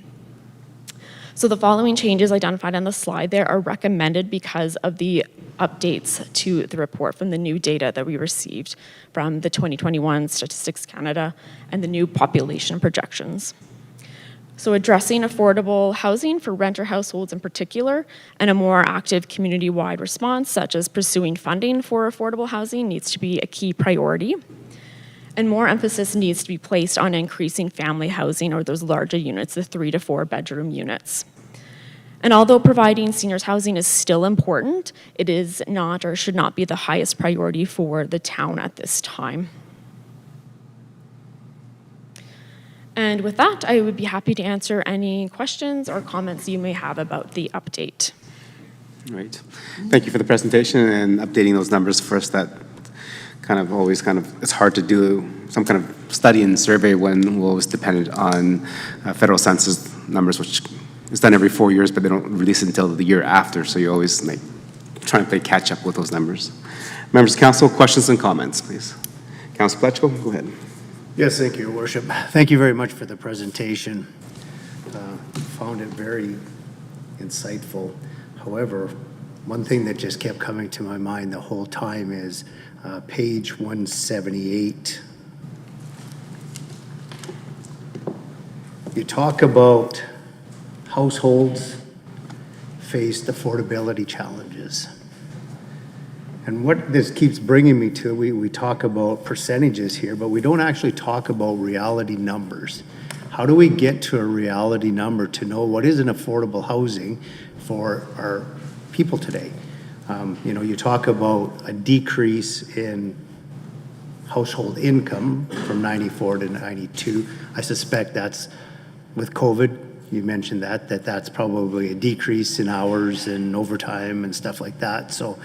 So the following changes identified on the slide there are recommended because of the updates to the report from the new data that we received from the 2021 Statistics Canada and the new population projections. So addressing affordable housing for renter households in particular, and a more active community-wide response, such as pursuing funding for affordable housing, needs to be a key priority. And more emphasis needs to be placed on increasing family housing, or those larger units, the 3 to 4 bedroom units. And although providing seniors housing is still important, it is not or should not be the highest priority for the town at this time. And with that, I would be happy to answer any questions or comments you may have about the update. Right. Thank you for the presentation and updating those numbers for us. That it's hard to do some kind of study and survey when we're always dependent on federal census numbers, which is done every 4 years, but they don't release it until the year after. So you're always trying to play catch up with those numbers. Members of council, questions and comments, please. Councilor Pletchko, go ahead. Yes, thank you, Your Worship. Thank you very much for the presentation. Found it very insightful. However, one thing that just kept coming to my mind the whole time is page 178. You talk about households faced affordability challenges. And what this keeps bringing me to, we talk about percentages here, but we don't actually talk about reality numbers. How do we get to a reality number to know what is an affordable housing for our people today? You talk about a decrease in household income from 94 to 92. I suspect that's with COVID. You mentioned that's probably a decrease in hours and overtime and stuff like that. So.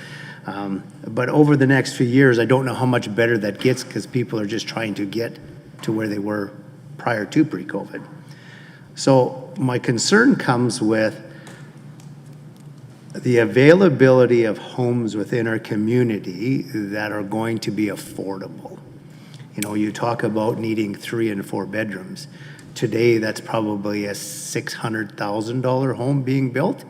But over the next few years, I don't know how much better that gets because people are just trying to get to where they were prior to pre-COVID. So my concern comes with the availability of homes within our community that are going to be affordable. You talk about needing 3 and 4 bedrooms. Today, that's probably a $600,000 home being built.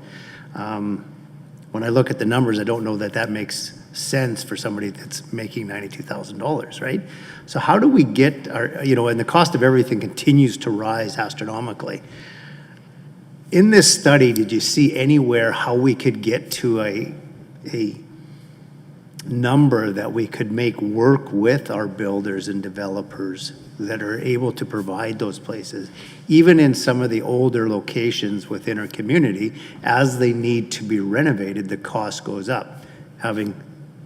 When I look at the numbers, I don't know that makes sense for somebody that's making $92,000, right? So how do we get and the cost of everything continues to rise astronomically. In this study, did you see anywhere how we could get to a number that we could make work with our builders and developers that are able to provide those places, even in some of the older locations within our community, as they need to be renovated, the cost goes up. Having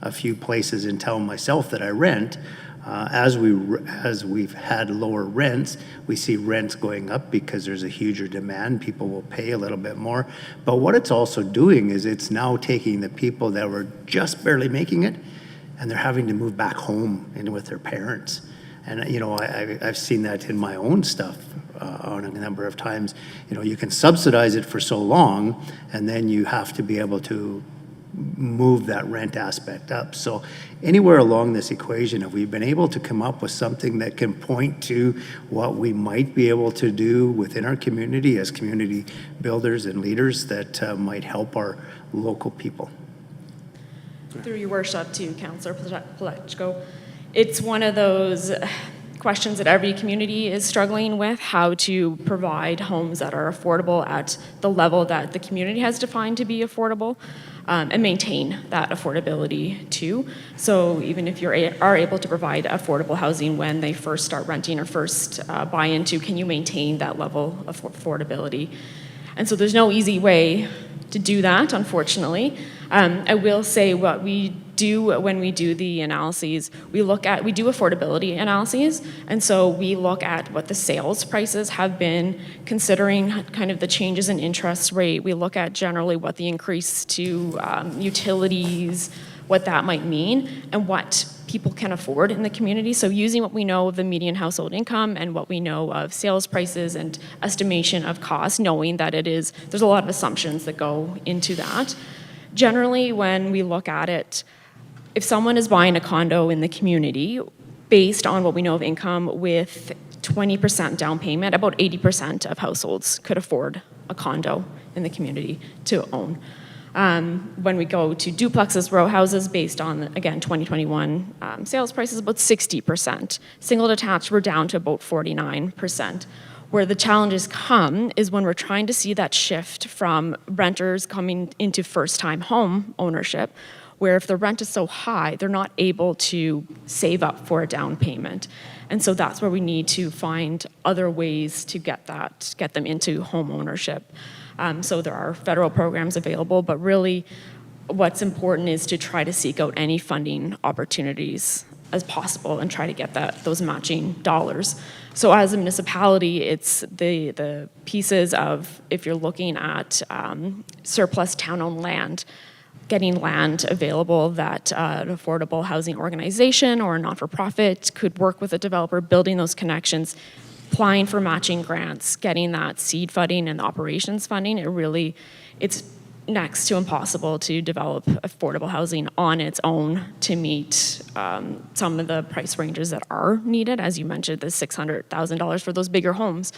a few places in town myself that I rent, as we've had lower rents, we see rents going up because there's a huger demand. People will pay a little bit more. But what it's also doing is it's now taking the people that were just barely making it, and they're having to move back home and with their parents. And, you know, I've seen that in my own stuff on a number of times. You know, you can subsidize it for so long, and then you have to be able to move that rent aspect up. So anywhere along this equation, if we've been able to come up with something that can point to what we might be able to do within our community as community builders and leaders that might help our local people. Through your worship to Councillor Plechko, it's one of those questions that every community is struggling with, how to provide homes that are affordable at the level that the community has defined to be affordable, and maintain that affordability too. So even if you are able to provide affordable housing when they first start renting or first buy into, can you maintain that level of affordability? And so there's no easy way to do that, unfortunately. I will say what we do when we do the analyses, we do affordability analyses, and so we look at what the sales prices have been, considering kind of the changes in interest rate. We look at generally what the increase to utilities, what that might mean, and what people can afford in the community. So using what we know of the median household income and what we know of sales prices and estimation of cost, knowing that there's a lot of assumptions that go into that. Generally, when we look at it, if someone is buying a condo in the community, based on what we know of income with 20% down payment, about 80% of households could afford a condo in the community to own. When we go to duplexes, row houses, based on, again, 2021 sales prices, about 60%. Single detached, we're down to about 49%. Where the challenges come is when we're trying to see that shift from renters coming into first-time home ownership, where if the rent is so high, they're not able to save up for a down payment. And so that's where we need to find other ways to get them into home ownership. So there are federal programs available, but really what's important is to try to seek out any funding opportunities as possible and try to get those matching dollars. So as a municipality, it's the pieces of, if you're looking at surplus town-owned land, getting land available that an affordable housing organization or a not-for-profit could work with a developer, building those connections, applying for matching grants, getting that seed funding and operations funding. It's next to impossible to develop affordable housing on its own to meet some of the price ranges that are needed. As you mentioned, the $600,000 for those bigger homes.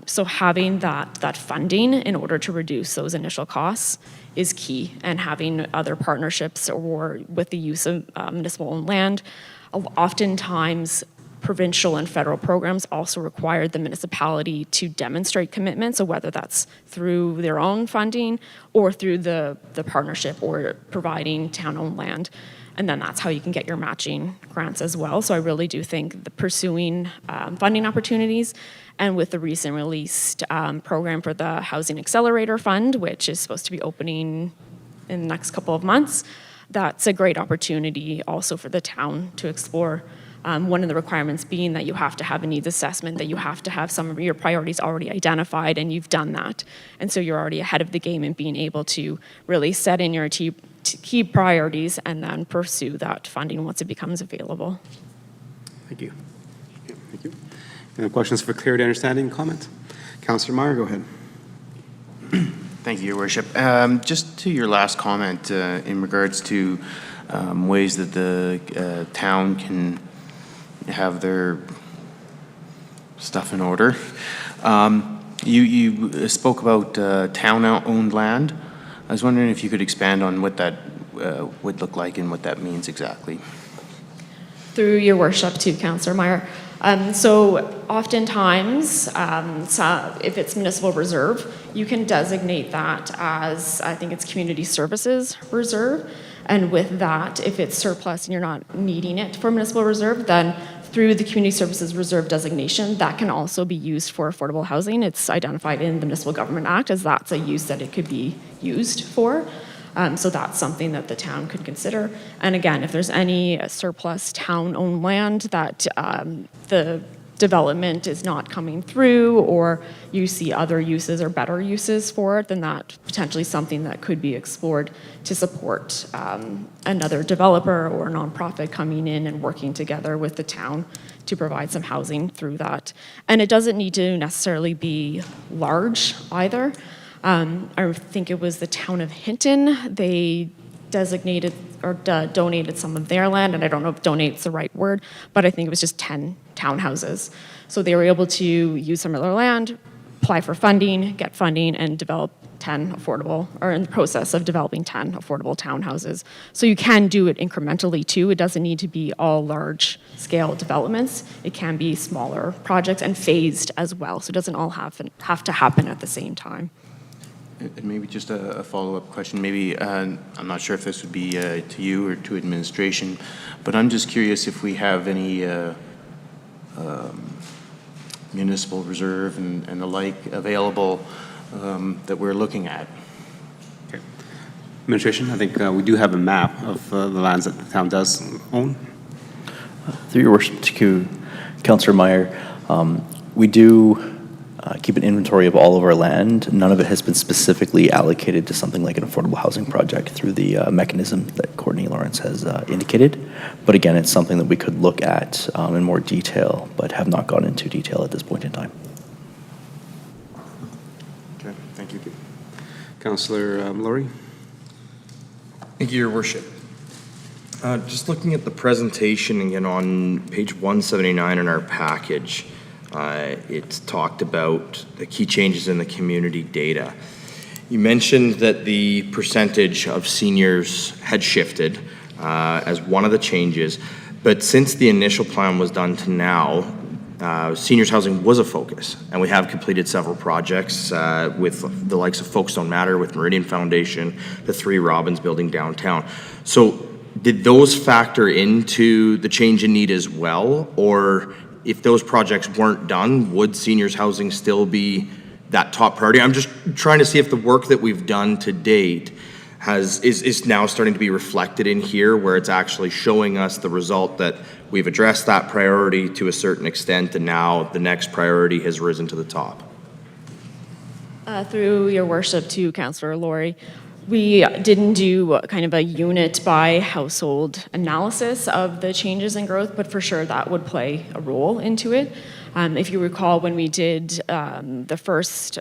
So having that funding in order to reduce those initial costs is key, and having other partnerships or with the use of municipal-owned land. Oftentimes, provincial and federal programs also require the municipality to demonstrate commitment, so whether that's through their own funding or through the partnership or providing town-owned land. And then that's how you can get your matching grants as well. So I really do think the pursuing funding opportunities, and with the recent released program for the Housing Accelerator Fund, which is supposed to be opening in the next couple of months, that's a great opportunity also for the town to explore. One of the requirements being that you have to have a needs assessment, that you have to have some of your priorities already identified, and you've done that. And so you're already ahead of the game in being able to really set in your key priorities and then pursue that funding once it becomes available. Thank you. Okay, thank you. Any questions for clarity, understanding, comment? Councillor Meyer, go ahead. Thank you, Your Worship. Just to your last comment in regards to ways that the town can have their stuff in order. You spoke about town-owned land. I was wondering if you could expand on what that would look like and what that means exactly. Through your worship to Councillor Meyer. So oftentimes, if it's municipal reserve, you can designate that as, I think it's community services reserve. And with that, if it's surplus and you're not needing it for municipal reserve, then through the Community Services Reserve designation, that can also be used for affordable housing. It's identified in the Municipal Government Act as that's a use that it could be used for. So that's something that the town could consider. And again, if there's any surplus town-owned land that the development is not coming through, or you see other uses or better uses for it, then that potentially something that could be explored to support another developer or nonprofit coming in and working together with the town to provide some housing through that. And it doesn't need to necessarily be large either. I think it was the town of Hinton. They designated or donated some of their land, and I don't know if donate's the right word, but I think it was just 10 townhouses. So they were able to use some of their land, apply for funding, get funding, and develop 10 affordable, or in the process of developing 10 affordable townhouses. So you can do it incrementally too. It doesn't need to be all large scale developments. It can be smaller projects and phased as well. So it doesn't all have to happen at the same time. And maybe just a follow-up question. Maybe, I'm not sure if this would be to you or to administration, but I'm just curious if we have any municipal reserve and the like available that we're looking at. Okay. Administration, I think we do have a map of the lands that the town does own. Through your worship to Councillor Meyer, we do keep an inventory of all of our land. None of it has been specifically allocated to something like an affordable housing project through the mechanism that Courtney Lawrence has indicated. But again, it's something that we could look at in more detail, but have not gone into detail at this point in time. Okay, thank you. Councillor Laurie. Thank you, Your Worship. Just looking at the presentation again on page 179 in our package, it talked about the key changes in the community data. You mentioned that the percentage of seniors had shifted as one of the changes, but since the initial plan was done to now, seniors housing was a focus, and we have completed several projects with the likes of Folks Don't Matter, with Meridian Foundation, the 3 Robbins building downtown. So did those factor into the change in need as well, or if those projects weren't done, would seniors housing still be that top priority? I'm just trying to see if the work that we've done to date is now starting to be reflected in here, where it's actually showing us the result that we've addressed that priority to a certain extent, and now the next priority has risen to the top. Through your worship to Councillor Laurie, we didn't do kind of a unit by household analysis of the changes in growth, but for sure that would play a role into it. If you recall, when we did the first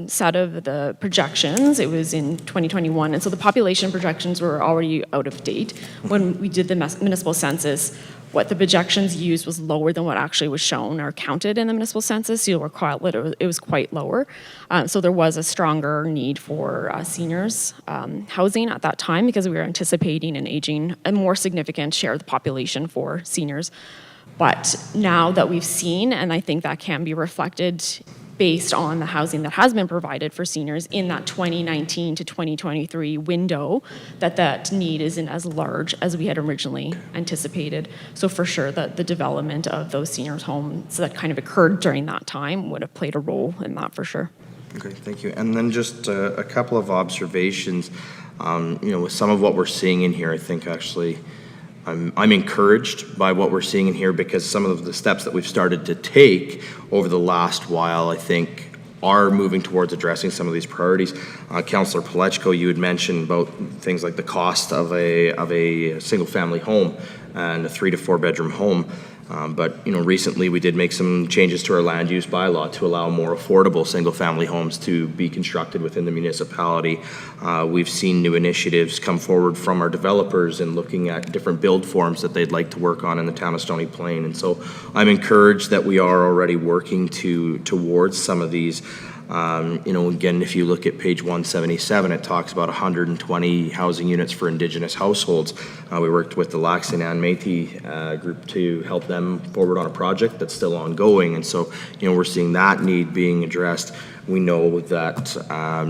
set of the projections, it was in 2021, and so the population projections were already out of date. When we did the municipal census, what the projections used was lower than what actually was shown or counted in the municipal census. You'll recall it was quite lower. So there was a stronger need for seniors housing at that time, because we were anticipating a more significant share of the population for seniors. But now that we've seen, and I think that can be reflected based on the housing that has been provided for seniors in that 2019 to 2023 window, that need isn't as large as we had originally anticipated. So for sure that the development of those seniors homes that kind of occurred during that time would have played a role in that for sure. Okay, thank you. And then just a couple of observations. With some of what we're seeing in here, I think actually I'm encouraged by what we're seeing in here, because some of the steps that we've started to take over the last while, I think, are moving towards addressing some of these priorities. Councillor Palechko, you had mentioned about things like the cost of a single-family home and a 3 to 4 bedroom home. But recently we did make some changes to our land use bylaw to allow more affordable single-family homes to be constructed within the municipality. We've seen new initiatives come forward from our developers in looking at different build forms that they'd like to work on in the town of Stony Plain. And so I'm encouraged that we are already working towards some of these. Again, if you look at page 177, it talks about 120 housing units for Indigenous households. We worked with the Lac St. Anne Métis group to help them them forward on a project that's still ongoing. And so, we're seeing that need being addressed. We know that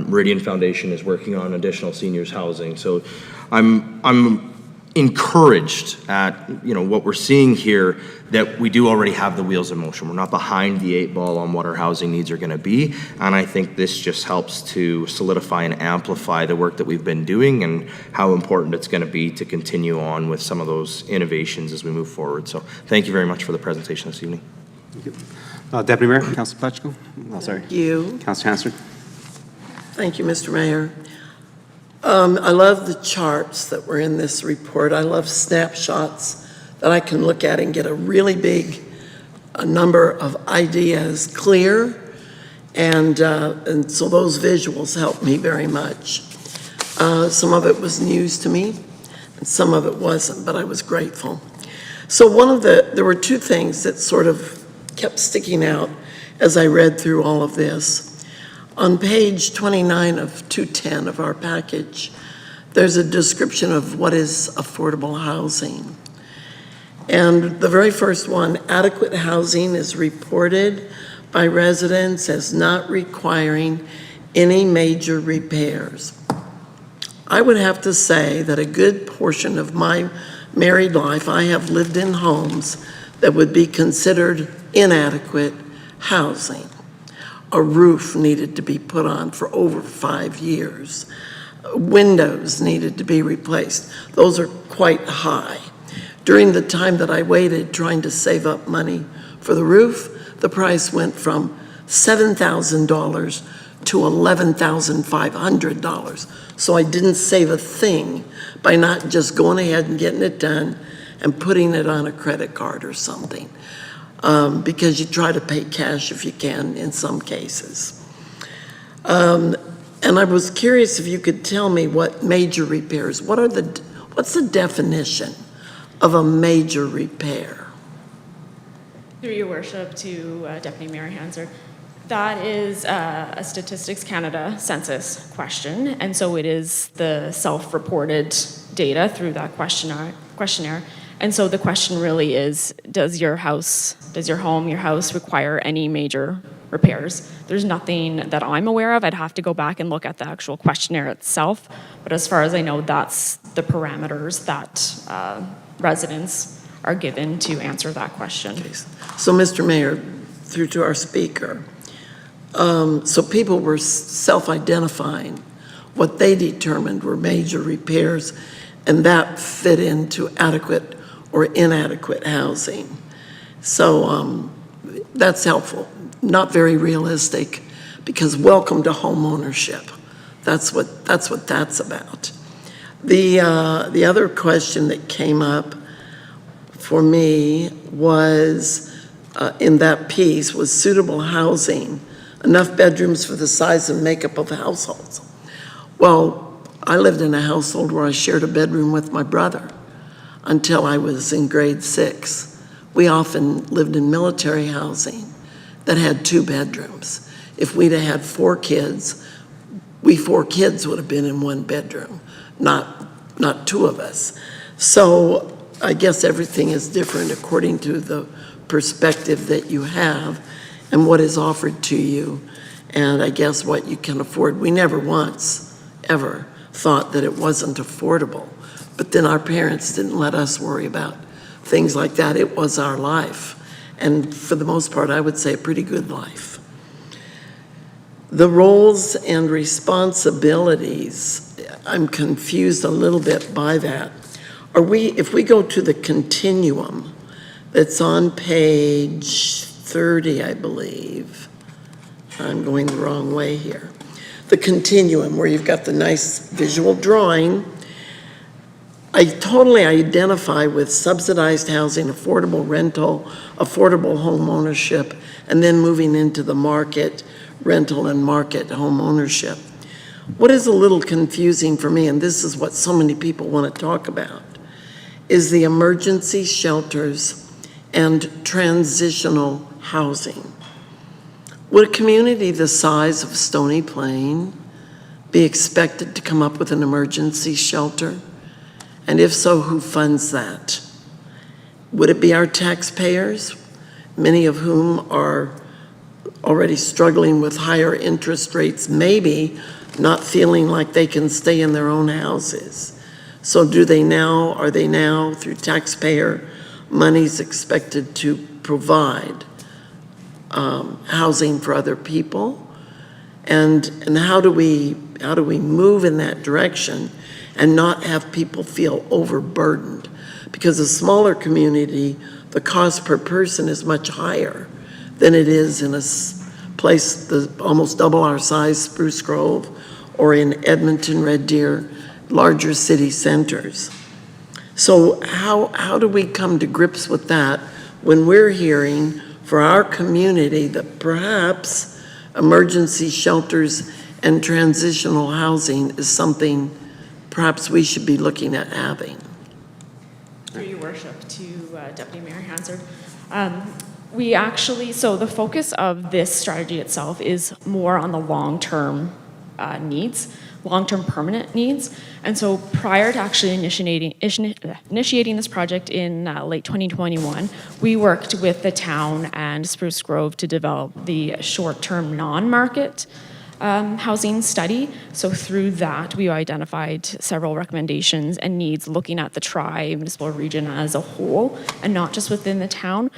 Meridian Foundation is working on additional seniors housing. So I'm encouraged at what we're seeing here, that we do already have the wheels in motion. We're not behind the 8 ball on what our housing needs are going to be, and I think this just helps to solidify and amplify the work that we've been doing and how important it's going to be to continue on with some of those innovations as we move forward. So thank you very much for the presentation this evening. Thank you. Deputy Mayor, Councilor Pletchko. Oh, sorry. Thank you. Councilor Hansard. Thank you, Mr. Mayor. I love the charts that were in this report. I love snapshots that I can look at and get a really big number of ideas clear, and so those visuals helped me very much. Some of it was news to me, and some of it wasn't, but I was grateful. So there were two things that sort of kept sticking out as I read through all of this. On page 29 of 210 of our package, there's a description of what is affordable housing. And the very first one, adequate housing is reported by residents as not requiring any major repairs. I would have to say that a good portion of my married life, I have lived in homes that would be considered inadequate housing. A roof needed to be put on for over 5 years. Windows needed to be replaced. Those are quite high. During the time that I waited trying to save up money for the roof, the price went from $7,000 to $11,500. So I didn't save a thing by not just going ahead and getting it done and putting it on a credit card or something. Because you try to pay cash if you can in some cases. And I was curious if you could tell me what major repairs, what's the definition of a major repair? Through your worship to Deputy Mayor Hansard, that is a Statistics Canada census question, and so it is the self-reported data through that questionnaire. And so the question really is, does your house require any major repairs? There's nothing that I'm aware of. I'd have to go back and look at the actual questionnaire itself. But as far as I know, that's the parameters that residents are given to answer that question. Okay. So, Mr. Mayor, through to our speaker, so people were self-identifying what they determined were major repairs, and that fit into adequate or inadequate housing. So that's helpful. Not very realistic, because welcome to home ownership. That's what that's about. The other question that came up for me was in that piece was suitable housing, enough bedrooms for the size and makeup of households. Well, I lived in a household where I shared a bedroom with my brother until I was in grade 6. We often lived in military housing that had 2 bedrooms. If we'd have had 4 kids, we 4 kids would have been in 1 bedroom, not 2 of us. So I guess everything is different according to the perspective that you have and what is offered to you, and I guess what you can afford. We never once, ever, thought that it wasn't affordable. But then our parents didn't let us worry about things like that. It was our life. And for the most part, I would say a pretty good life. The roles and responsibilities, I'm confused a little bit by that. If we go to the continuum that's on page 30, I believe, I'm going the wrong way here. The continuum where you've got the nice visual drawing, I totally identify with subsidized housing, affordable rental, affordable home ownership, and then moving into the market rental and market home ownership. What is a little confusing for me, and this is what so many people want to talk about, is the emergency shelters and transitional housing. Would a community the size of Stony Plain be expected to come up with an emergency shelter? And if so, who funds that? would it be our taxpayers, many of whom are already struggling with higher interest rates, maybe not feeling like they can stay in their own houses? So are they now, through taxpayer monies, expected to provide housing for other people? And how do we move in that direction and not have people feel overburdened? Because a smaller community, the cost per person is much higher than it is in a place almost double our size, Spruce Grove, or in Edmonton, Red Deer, larger city centers. So how do we come to grips with that when we're hearing for our community that perhaps emergency shelters and transitional housing is something perhaps we should be looking at having? Through your worship, to Deputy Mayor Hansard. We actually, so the focus of this strategy itself is more on the long-term needs, long-term permanent needs. And so prior to actually initiating this project in late 2021, we worked with the town and Spruce Grove to develop the short-term non-market housing study. So through that, we identified several recommendations and needs looking at the tri-municipal region as a whole and not just within the town.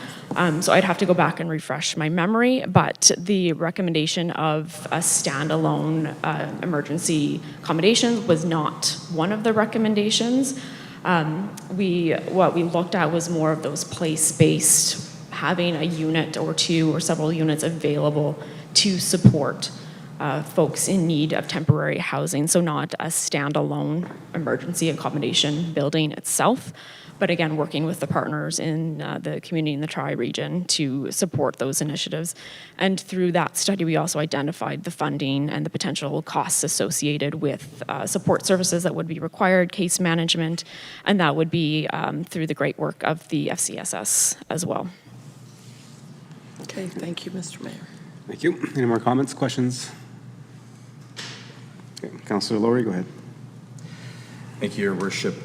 So I'd have to go back and refresh my memory, but the recommendation of a standalone emergency accommodations was not one of the recommendations. What we looked at was more of those place-based, having a unit or two or several units available to support folks in need of temporary housing, so not a standalone emergency accommodation building itself, but again, working with the partners in the community in the tri-region to support those initiatives. And through that study, we also identified the funding and the potential costs associated with support services that would be required, case management, and that would be through the great work of the FCSS as well. Okay, thank you, Mr. Mayor. Thank you. Any more comments, questions? Okay, Councillor Laurie, go ahead. Thank you, Your Worship.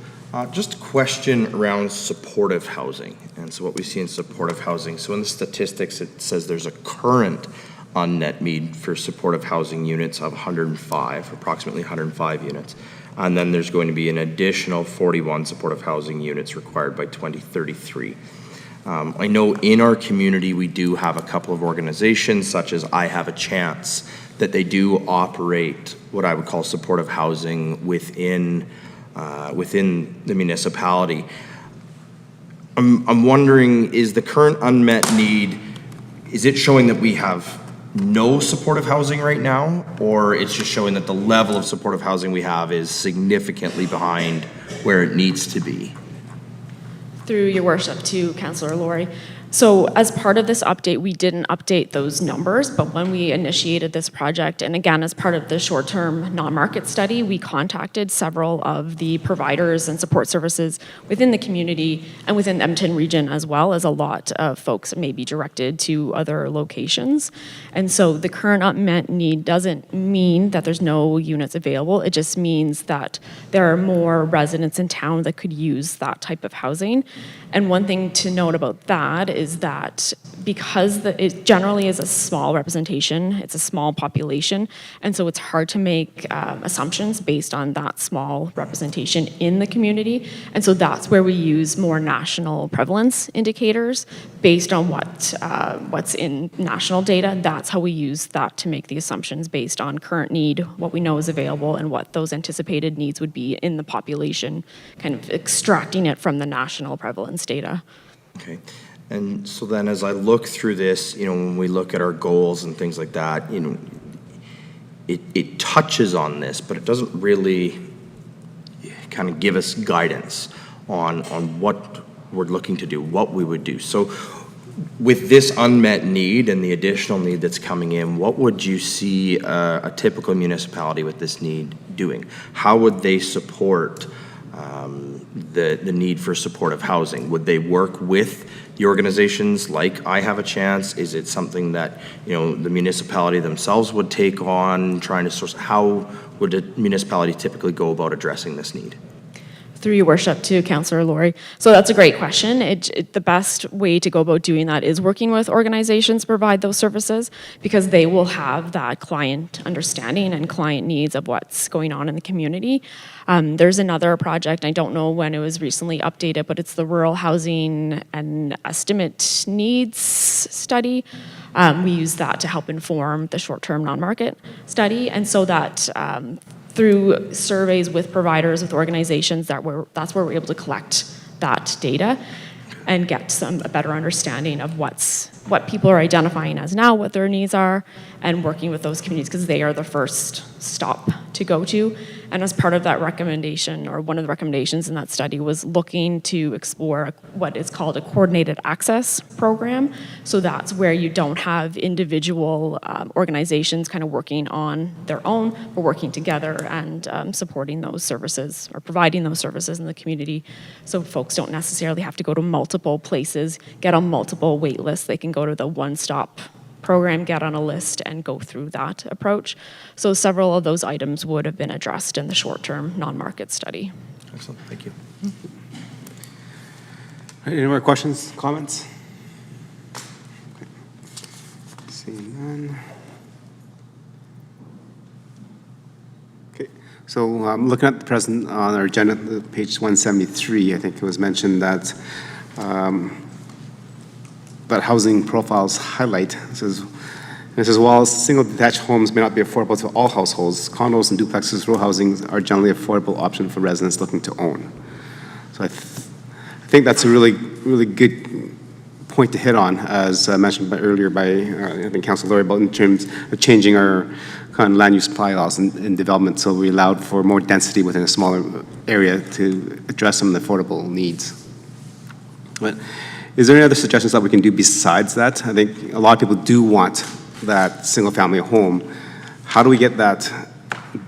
Just a question around supportive housing. And so what we see in supportive housing, so in the statistics, it says there's a current unmet need for supportive housing units of 105, approximately 105 units. And then there's going to be an additional 41 supportive housing units required by 2033. I know in our community we do have a couple of organizations such as I Have a Chance that they do operate what I would call supportive housing within the municipality. I'm wondering, is the current unmet need, is it showing that we have no supportive housing right now, or it's just showing that the level of supportive housing we have is significantly behind where it needs to be? Through your worship to Councillor Laurie. So as part of this update, we didn't update those numbers, but when we initiated this project, and again, as part of the short-term non-market study, we contacted several of the providers and support services within the community and within the Edmonton region, as well as a lot of folks may be directed to other locations. And so the current unmet need doesn't mean that there's no units available. It just means that there are more residents in town that could use that type of housing. And one thing to note about that is that because it generally is a small representation, it's a small population, and so it's hard to make assumptions based on that small representation in the community. And so that's where we use more national prevalence indicators based on what's in national data. That's how we use that to make the assumptions based on current need, what we know is available, and what those anticipated needs would be in the population, kind of extracting it from the national prevalence data. Okay. And so then as I look through this, when we look at our goals and things like that, it touches on this, but it doesn't really kind of give us guidance on what we're looking to do, what we would do. So with this unmet need and the additional need that's coming in, what would you see a typical municipality with this need doing? How would they support the need for supportive housing? Would they work with the organizations like I Have a Chance? Is it something that the municipality themselves would take on, trying to source? How would a municipality typically go about addressing this need? Through your worship to Councillor Laurie. So that's a great question. The best way to go about doing that is working with organizations to provide those services, because they will have that client understanding and client needs of what's going on in the community. There's another project, I don't know when it was recently updated, but it's the Rural Housing and Estimate Needs Study. We use that to help inform the short-term non-market study, and so that through surveys with providers, with organizations, that's where we're able to collect that data and get a better understanding of what people are identifying as now, what their needs are, and working with those communities, because they are the first stop to go to. And as part of that recommendation, or one of the recommendations in that study, was looking to explore what is called a coordinated access program. So that's where you don't have individual organizations kind of working on their own, but working together and supporting those services or providing those services in the community. So folks don't necessarily have to go to multiple places, get on multiple wait lists. They can go to the one-stop program, get on a list, and go through that approach. So several of those items would have been addressed in the short-term non-market study. Excellent, thank you. Any more questions, comments? Okay. Seeing none. Okay, so looking at the present on our agenda, page 173, I think it was mentioned that that housing profiles highlight. It says, while single detached homes may not be affordable to all households, condos and duplexes, row housing are generally an affordable option for residents looking to own. So I think that's a really, really good point to hit on, as mentioned earlier by, I think, Councilor Laurie, about in terms of changing our kind of land use bylaws and development, so we allowed for more density within a smaller area to address some of the affordable needs. But is there any other suggestions that we can do besides that? I think a lot of people do want that single-family home. How do we get that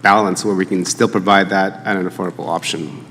balance where we can still provide that at an affordable option?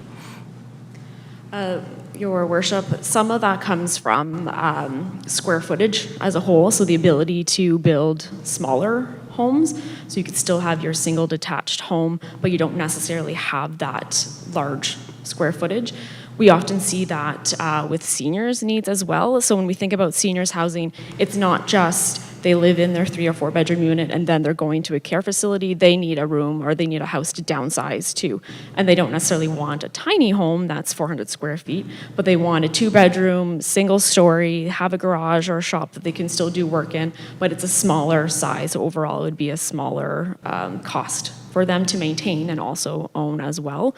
Your worship, some of that comes from square footage as a whole, so the ability to build smaller homes, so you could still have your single detached home, but you don't necessarily have that large square footage. We often see that with seniors' needs as well. So when we think about seniors' housing, it's not just they live in their 3 or 4 bedroom unit and then they're going to a care facility. They need a room or they need a house to downsize to. And they don't necessarily want a tiny home that's 400 square feet, but they want a 2-bedroom, single story, have a garage or a shop that they can still do work in, but it's a smaller size. So overall, it would be a smaller cost for them to maintain and also own as well.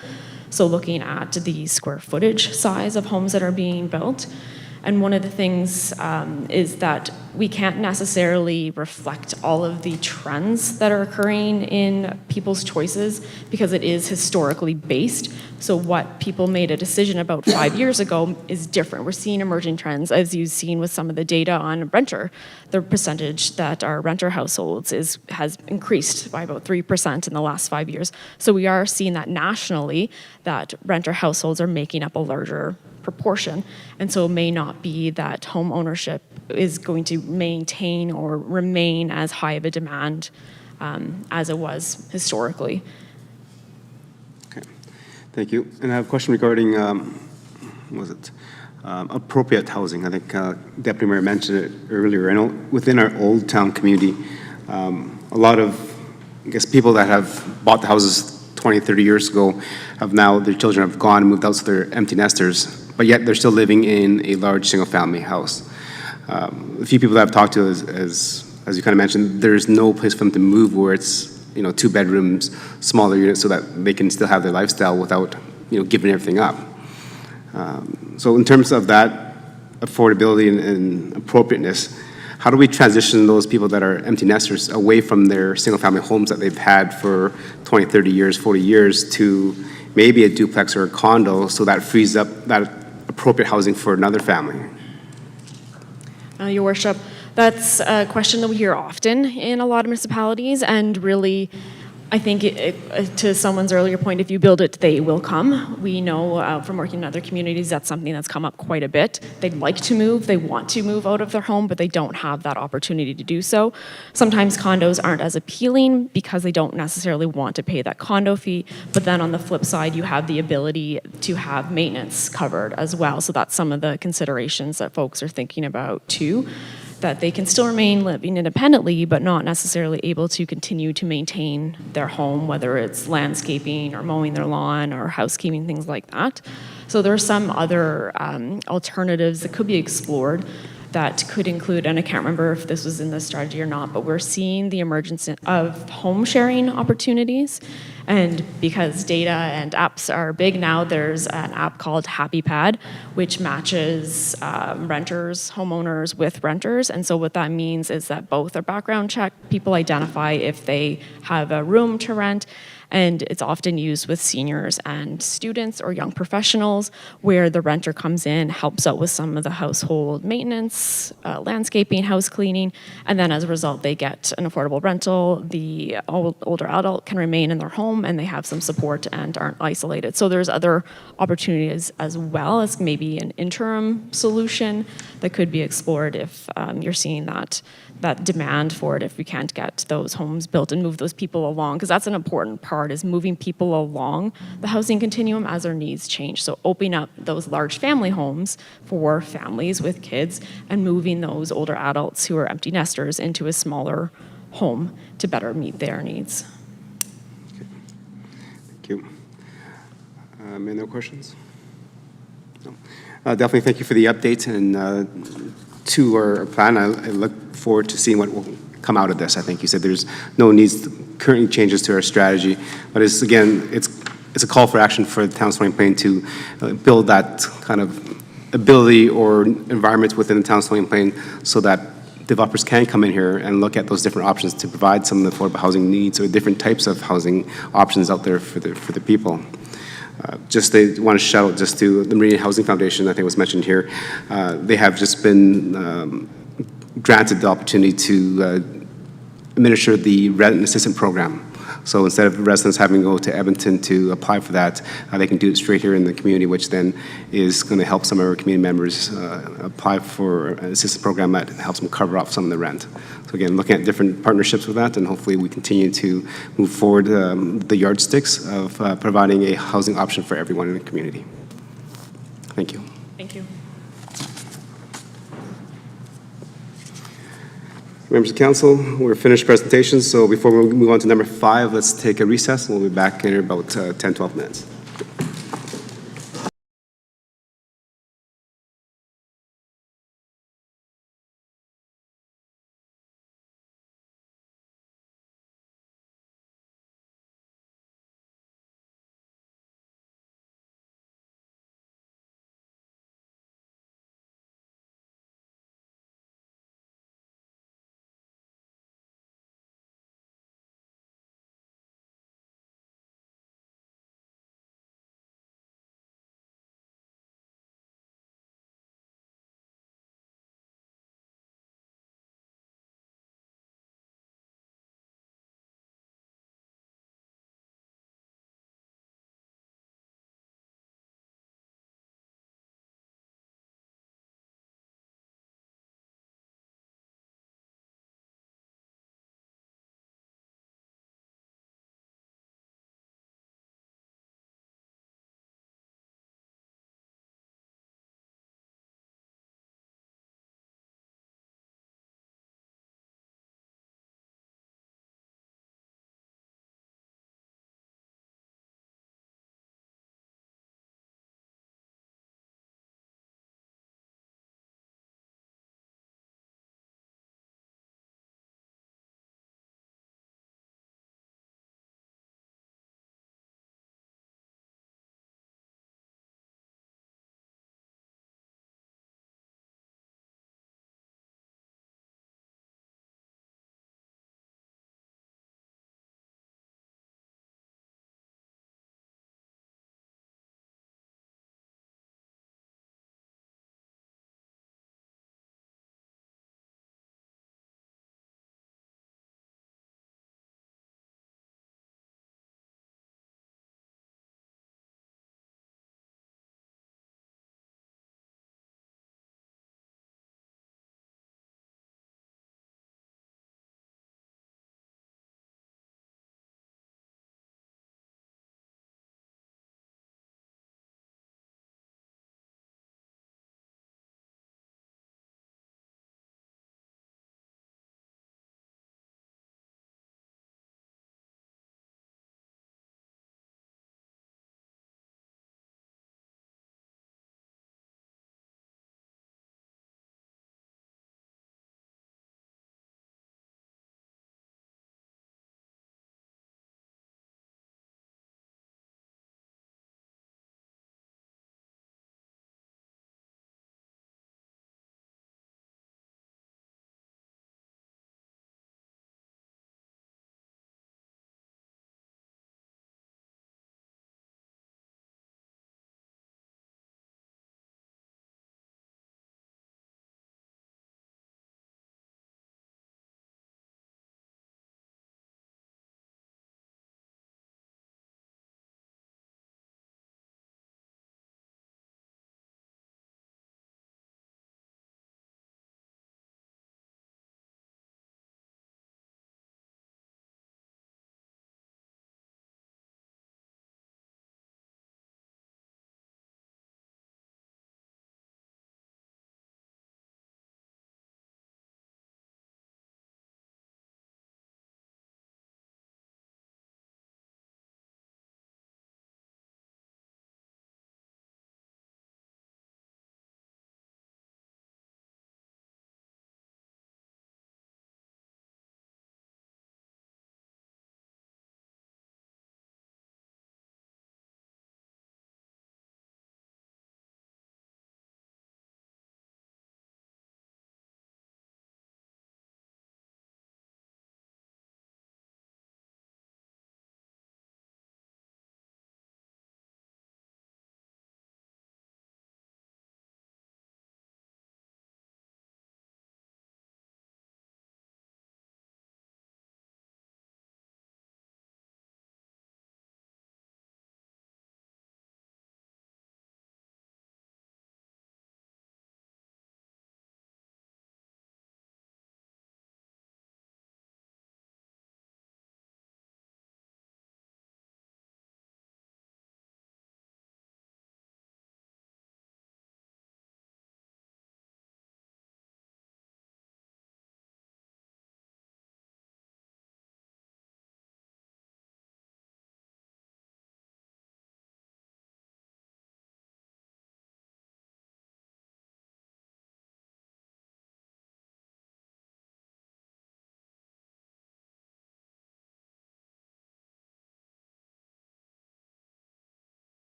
So looking at the square footage size of homes that are being built. And one of the things is that we can't necessarily reflect all of the trends that are occurring in people's choices because it is historically based. So what people made a decision about 5 years ago is different. We're seeing emerging trends, as you've seen with some of the data on renter. The percentage that are renter households has increased by about 3% in the last 5 years. So we are seeing that nationally, that renter households are making up a larger proportion. And so it may not be that home ownership is going to maintain or remain as high of a demand as it was historically. Okay, thank you. And I have a question regarding, appropriate housing. I think Deputy Mayor mentioned it earlier. I know within our Old Town community, a lot of, I guess, people that have bought the houses 20, 30 years ago have now, their children have gone and moved out, so they're empty nesters, but yet they're still living in a large single-family house. A few people that I've talked to, as you kind of mentioned, there's no place for them to move where it's, 2 bedrooms, smaller units, so that they can still have their lifestyle without, giving everything up. So in terms of that affordability and appropriateness, how do we transition those people that are empty nesters away from their single-family homes that they've had for 20, 30 years, 40 years to maybe a duplex or a condo, so that frees up that appropriate housing for another family? Your Worship, that's a question that we hear often in a lot of municipalities, and really I think to someone's earlier point, if you build it, they will come. We know from working in other communities, that's something that's come up quite a bit. They'd like to move, they want to move out of their home, but they don't have that opportunity to do so. Sometimes condos aren't as appealing because they don't necessarily want to pay that condo fee, but then on the flip side, you have the ability to have maintenance covered as well. So that's some of the considerations that folks are thinking about too, that they can still remain living independently, but not necessarily able to continue to maintain their home, whether it's landscaping or mowing their lawn or housekeeping, things like that. So there are some other alternatives that could be explored that could include, and I can't remember if this was in the strategy or not, but we're seeing the emergence of home sharing opportunities. And because data and apps are big now, there's an app called HappyPad, which matches renters, homeowners with renters. And so what that means is that both are background checked. People identify if they have a room to rent, and it's often used with seniors and students or young professionals, where the renter comes in, helps out with some of the household maintenance, landscaping, house cleaning, and then as a result, they get an affordable rental. The older adult can remain in their home, and they have some support and aren't isolated. So there's other opportunities as well as maybe an interim solution that could be explored if you're seeing that demand for it, if we can't get those homes built and move those people along, because that's an important part, is moving people along the housing continuum as their needs change. So opening up those large family homes for families with kids and moving those older adults who are empty nesters into a smaller home to better meet their needs. Thank you. Any other questions? No. Definitely thank you for the update and to our plan. I look forward to seeing what will come out of this. I think you said there's no needs currently changes to our strategy, but it's a call for action for the town of Stony Plain to build that kind of ability or environment within the town of Stony Plain so that developers can come in here and look at those different options to provide some of the affordable housing needs or different types of housing options out there for the people. They want to shout out just to the Meridian Housing Foundation, I think was mentioned here. They have just been granted the opportunity to administer the resident assistant program. So instead of residents having to go to Edmonton to apply for that, they can do it straight here in the community, which then is going to help some of our community members apply for an assistance program that helps them cover off some of the rent. So again, looking at different partnerships with that, and hopefully we continue to move forward the yardsticks of providing a housing option for everyone in the community. Thank you. Thank you. Members of council, we're finished presentations, so before we move on to number 5, let's take a recess. We'll be back in about 10-12 minutes.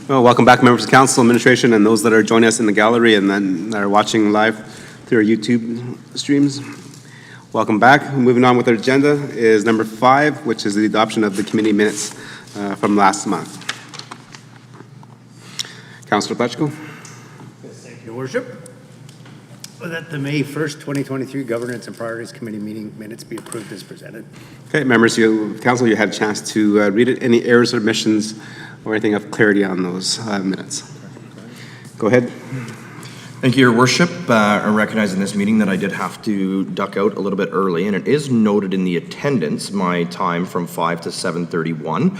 Well, welcome back, members of council, administration, and those that are joining us in the gallery and then are watching live through our YouTube streams. Welcome back. Moving on with our agenda is number 5, which is the adoption of the committee minutes from last month. Councilor Pletchko. Thank you, Your Worship. That the May 1st, 2023 Governance and Priorities Committee meeting minutes be approved as presented. Okay, members of council, you had a chance to read it. Any errors or omissions or anything of clarity on those minutes? Go ahead. Thank you, Your Worship. I recognize in this meeting that I did have to duck out a little bit early, and it is noted in the attendance, my time from 5 to 7:31.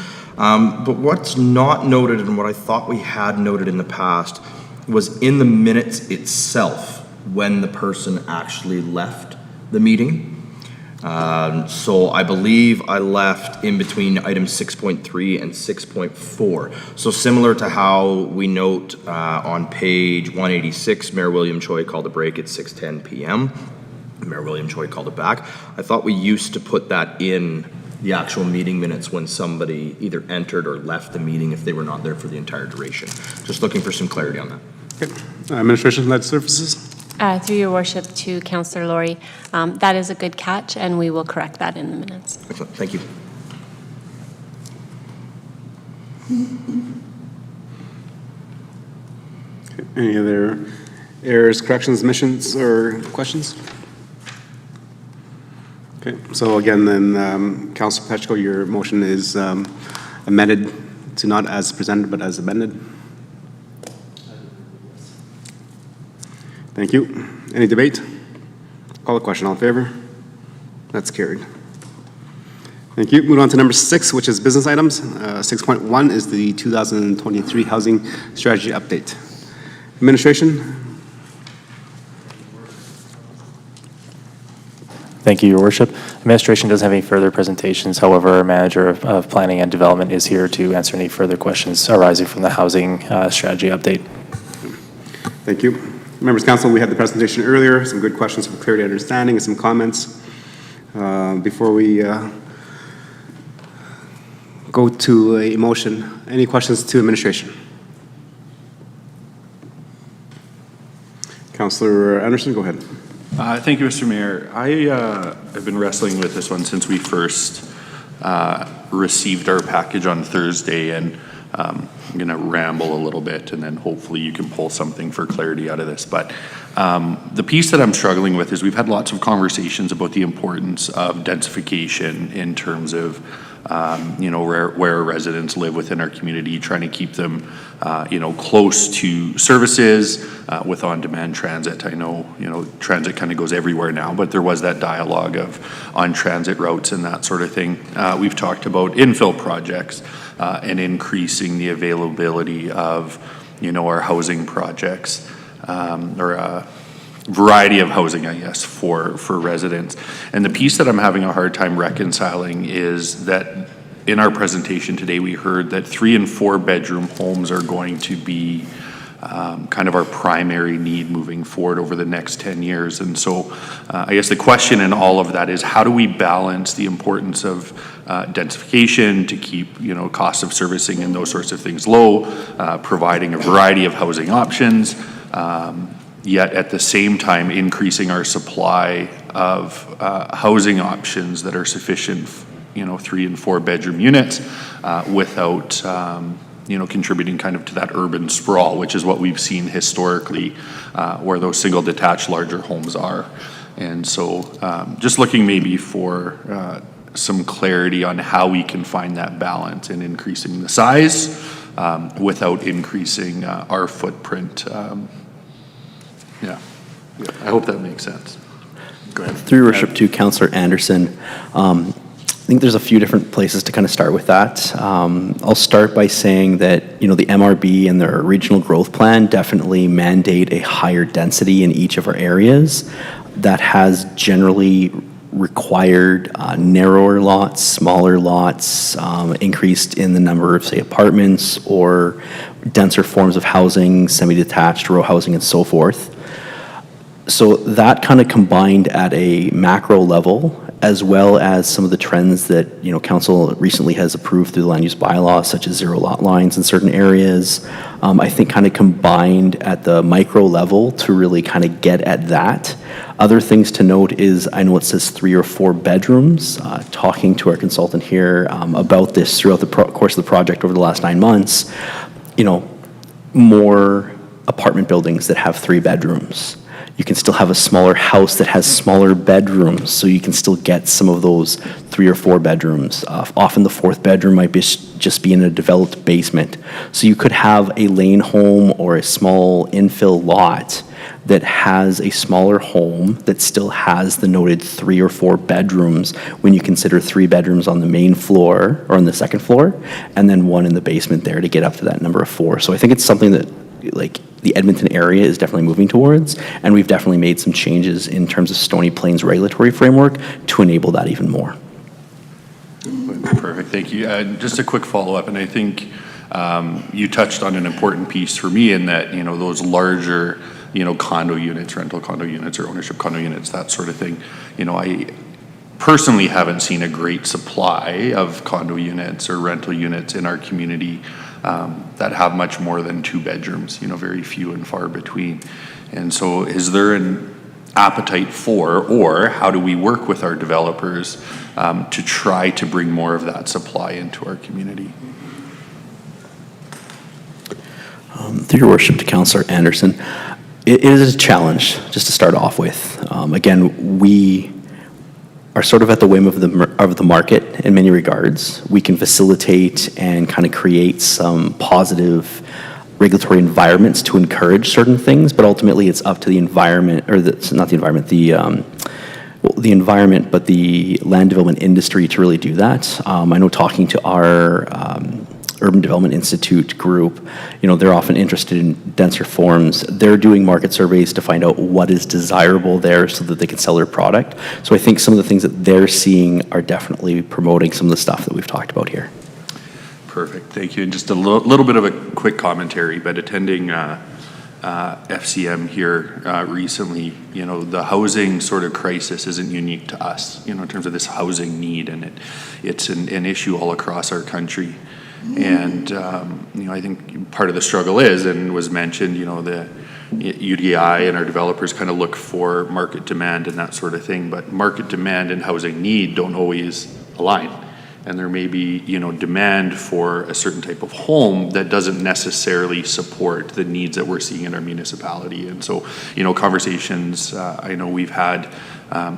But what's not noted, and what I thought we had noted in the past, was in the minutes itself when the person actually left the meeting. So I believe I left in between items 6.3 and 6.4. So similar to how we note on page 186, Mayor William Choi called a break at 6:10 p.m. Mayor William Choi called it back. I thought we used to put that in the actual meeting minutes when somebody either entered or left the meeting if they were not there for the entire duration. Just looking for some clarity on that. Okay. Administration-led services. Through your worship to Councillor Laurie, that is a good catch, and we will correct that in the minutes. Excellent. Thank you. Okay. Any other errors, corrections, omissions, or questions? Okay, so again, then, Councilor Pletchko, your motion is amended to not as presented, but as amended. Thank you. Any debate? Call the question. All in favor? That's carried. Thank you. Move on to number 6, which is business items. 6.1 is the 2023 Housing Strategy Update. Administration? Thank you, Your Worship. Administration doesn't have any further presentations. However, our Manager of Planning and Development is here to answer any further questions arising from the Housing Strategy Update. Thank you. Members of Council, we had the presentation earlier, some good questions for clarity and understanding and some comments. Before we go to a motion, any questions to administration? Councillor Anderson, go ahead. Thank you, Mr. Mayor. I have been wrestling with this one since we first received our package on Thursday, and I'm going to ramble a little bit, and then hopefully you can pull something for clarity out of this. But the piece that I'm struggling with is we've had lots of conversations about the importance of densification in terms of where residents live within our community, trying to keep them, close to services with on-demand transit. I know, transit kind of goes everywhere now, but there was that dialogue of on-transit routes and that sort of thing. We've talked about infill projects and increasing the availability of, our housing projects or a variety of housing, I guess, for residents. And the piece that I'm having a hard time reconciling is that in our presentation today, we heard that 3 and 4 bedroom homes are going to be kind of our primary need moving forward over the next 10 years. And so I guess the question in all of that is, how do we balance the importance of densification to keep, costs of servicing and those sorts of things low, providing a variety of housing options, yet at the same time increasing our supply of housing options that are sufficient, 3 and 4 bedroom units without, contributing kind of to that urban sprawl, which is what we've seen historically where those single detached larger homes are. And so just looking maybe for some clarity on how we can find that balance in increasing the size without increasing our footprint. Yeah, I hope that makes sense. Go ahead. Through your worship to Councillor Anderson, I think there's a few different places to kind of start with that. I'll start by saying that, the MRB and their regional growth plan definitely mandate a higher density in each of our areas. That has generally required narrower lots, smaller lots, increased in the number of, say, apartments or denser forms of housing, semi-detached, row housing, and so forth. So that kind of combined at a macro level as well as some of the trends that, council recently has approved through the land use bylaw, such as zero lot lines in certain areas, I think kind of combined at the micro level to really kind of get at that. Other things to note is, I know it says 3 or 4 bedrooms. Talking to our consultant here about this throughout the course of the project over the last 9 months, more apartment buildings that have 3 bedrooms. You can still have a smaller house that has smaller bedrooms, so you can still get some of those 3 or 4 bedrooms. Often the 4th bedroom might be just be in a developed basement. So you could have a lane home or a small infill lot that has a smaller home that still has the noted 3 or 4 bedrooms when you consider 3 bedrooms on the main floor or on the second floor, and then 1 in the basement there to get up to that number of 4. So I think it's something that, the Edmonton area is definitely moving towards, and we've definitely made some changes in terms of Stony Plains regulatory framework to enable that even more. Perfect, thank you. Just a quick follow-up, and I think you touched on an important piece for me in that, those larger, condo units, rental condo units or ownership condo units, that sort of thing. I personally haven't seen a great supply of condo units or rental units in our community that have much more than 2 bedrooms, very few and far between. And so is there an appetite for, or how do we work with our developers to try to bring more of that supply into our community? Through your worship to Councillor Anderson, it is a challenge just to start off with. Again, we are sort of at the whim of the market in many regards. We can facilitate and kind of create some positive regulatory environments to encourage certain things, but ultimately it's up to the environment, or not the environment, the environment, but the land development industry to really do that. I know talking to our Urban Development Institute group, they're often interested in denser forms. They're doing market surveys to find out what is desirable there so that they can sell their product. So I think some of the things that they're seeing are definitely promoting some of the stuff that we've talked about here. Perfect, thank you. And just a little bit of a quick commentary, but attending FCM here recently, the housing sort of crisis isn't unique to us, in terms of this housing need, and it's an issue all across our country. And, I think part of the struggle is, and was mentioned, the UDI and our developers kind of look for market demand and that sort of thing, but market demand and housing need don't always align. And there may be, demand for a certain type of home that doesn't necessarily support the needs that we're seeing in our municipality. And so, conversations I know we've had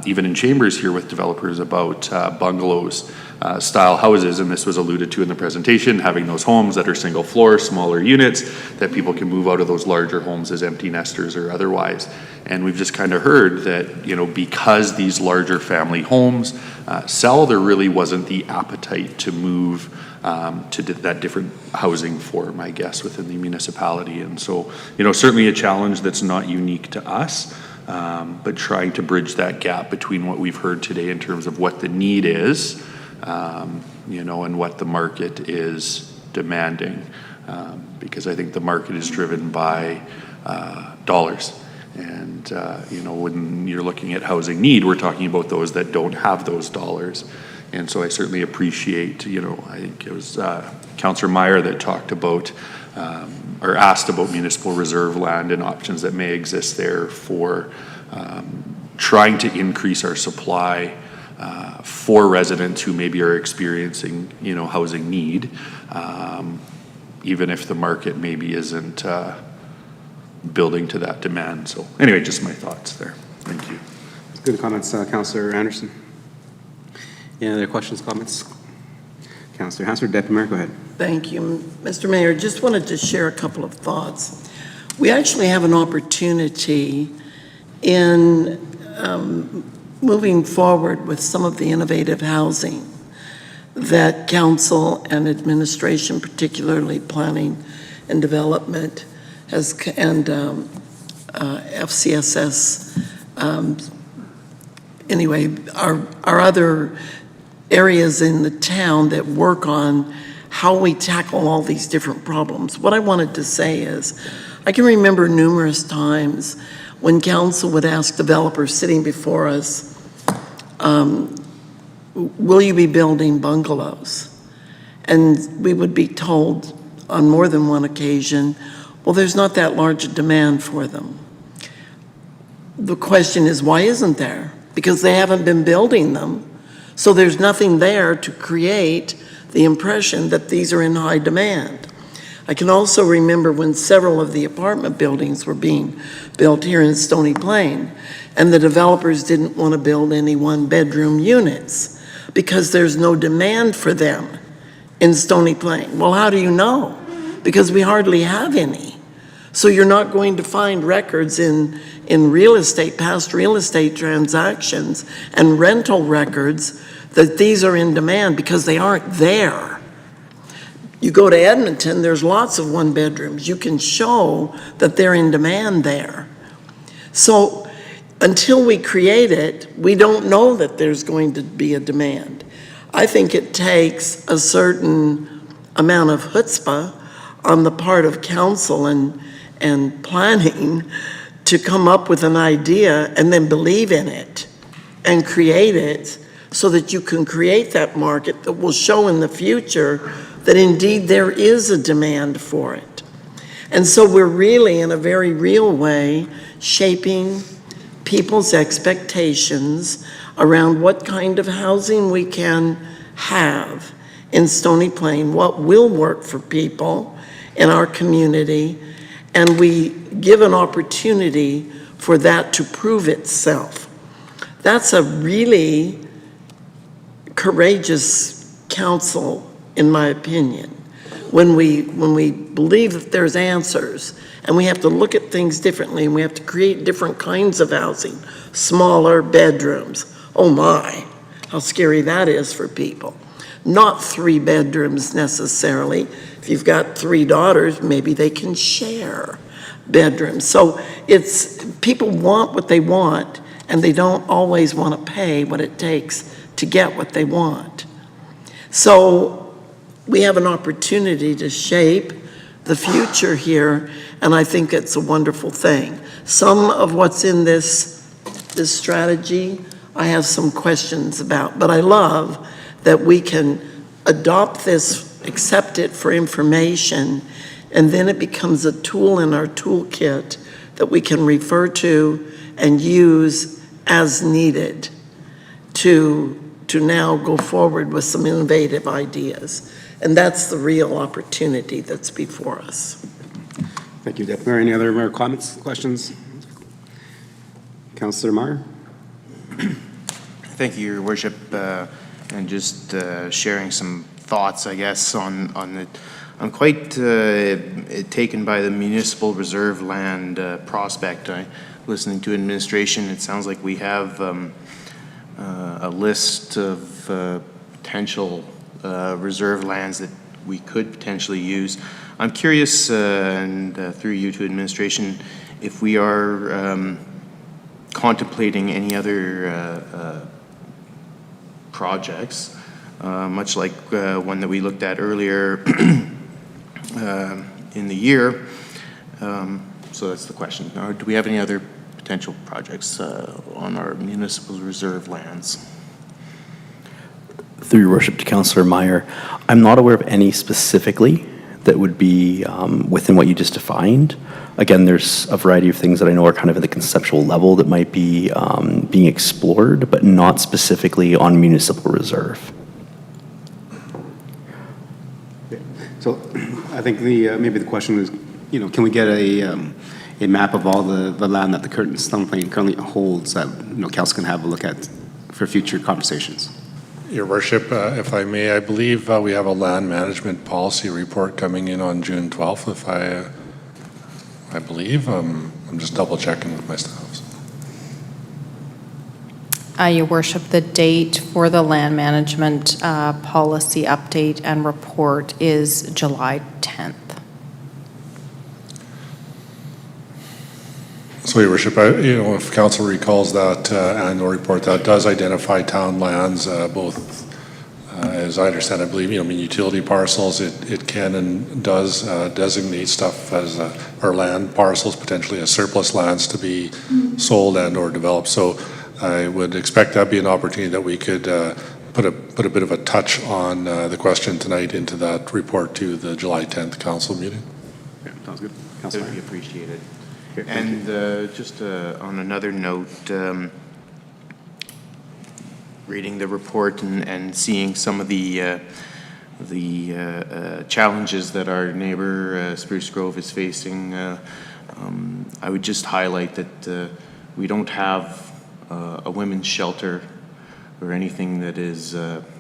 even in chambers here with developers about bungalows style houses, and this was alluded to in the presentation, having those homes that are single floor, smaller units, that people can move out of those larger homes as empty nesters or otherwise. And we've just kind of heard that, because these larger family homes sell, there really wasn't the appetite to move to that different housing form, I guess, within the municipality. And so, certainly a challenge that's not unique to us, but trying to bridge that gap between what we've heard today in terms of what the need is, and what the market is demanding, because I think the market is driven by dollars. And, when you're looking at housing need, we're talking about those that don't have those dollars. And so I certainly appreciate, I think it was Councillor Meyer that talked about or asked about municipal reserve land and options that may exist there for trying to increase our supply for residents who maybe are experiencing, housing need, even if the market maybe isn't building to that demand. So anyway, just my thoughts there. Thank you. Good comments, Councillor Anderson. Any other questions, comments? Councillor Hansford, Deputy Mayor, go ahead. Thank you, Mr. Mayor. Just wanted to share a couple of thoughts. We actually have an opportunity in moving forward with some of the innovative housing that council and administration, particularly planning and development, and FCSS, anyway, our other areas in the town that work on how we tackle all these different problems. What I wanted to say is, I can remember numerous times when council would ask developers sitting before us, will you be building bungalows? And we would be told on more than one occasion, well, there's not that large a demand for them. The question is, why isn't there? Because they haven't been building them. So there's nothing there to create the impression that these are in high demand. I can also remember when several of the apartment buildings were being built here in Stony Plain, and the developers didn't want to build any one-bedroom units because there's no demand for them in Stony Plain. Well, how do you know? Because we hardly have any. So you're not going to find records in real estate, past real estate transactions and rental records that these are in demand because they aren't there. You go to Edmonton, there's lots of one bedrooms. You can show that they're in demand there. So until we create it, we don't know that there's going to be a demand. I think it takes a certain amount of chutzpah on the part of council and planning to come up with an idea and then believe in it and create it so that you can create that market that will show in the future that indeed there is a demand for it. And so we're really, in a very real way, shaping people's expectations around what kind of housing we can have in Stony Plain, what will work for people in our community, and we give an opportunity for that to prove itself. That's a really courageous council, in my opinion, when we believe that there's answers and we have to look at things differently and we have to create different kinds of housing, smaller bedrooms. Oh my, how scary that is for people. Not 3 bedrooms necessarily. If you've got 3 daughters, maybe they can share bedrooms. So it's, people want what they want and they don't always want to pay what it takes to get what they want. So we have an opportunity to shape the future here, and I think it's a wonderful thing. Some of what's in this strategy, I have some questions about, but I love that we can adopt this, accept it for information, and then it becomes a tool in our toolkit that we can refer to and use as needed to now go forward with some innovative ideas. And that's the real opportunity that's before us. Thank you, Deputy Mayor. Any other mayor comments, questions? Councillor Meyer? Thank you, Your Worship, and just sharing some thoughts, I guess, on the. I'm quite taken by the municipal reserve land prospect. Listening to administration, it sounds like we have a list of potential reserve lands that we could potentially use. I'm curious, and through you to administration, if we are contemplating any other projects, much like one that we looked at earlier in the year. So that's the question. Do we have any other potential projects on our municipal reserve lands? Through your worship to Councillor Meyer, I'm not aware of any specifically that would be within what you just defined. Again, there's a variety of things that I know are kind of at the conceptual level that might be being explored, but not specifically on municipal reserve. So I think maybe the question is, can we get a map of all the land that the current Stony Plain currently holds that council can have a look at for future conversations? Your Worship, if I may, I believe we have a land management policy report coming in on June 12th, if I believe. I'm just double checking with my staff. Your Worship, the date for the land management policy update and report is July 10th. So, Your Worship, if Council recalls that annual report, that does identify town lands, both, as I understand, I believe, utility parcels. It can and does designate stuff as or land parcels potentially as surplus lands to be sold and or developed. So, I would expect that be an opportunity that we could put a bit of a touch on the question tonight into that report to the July 10th council meeting. Yeah, sounds good. That would be appreciated. Okay, thank And just on another note, reading the report and seeing some of the challenges that our neighbor Spruce Grove is facing, I would just highlight that we don't have a women's shelter or anything that is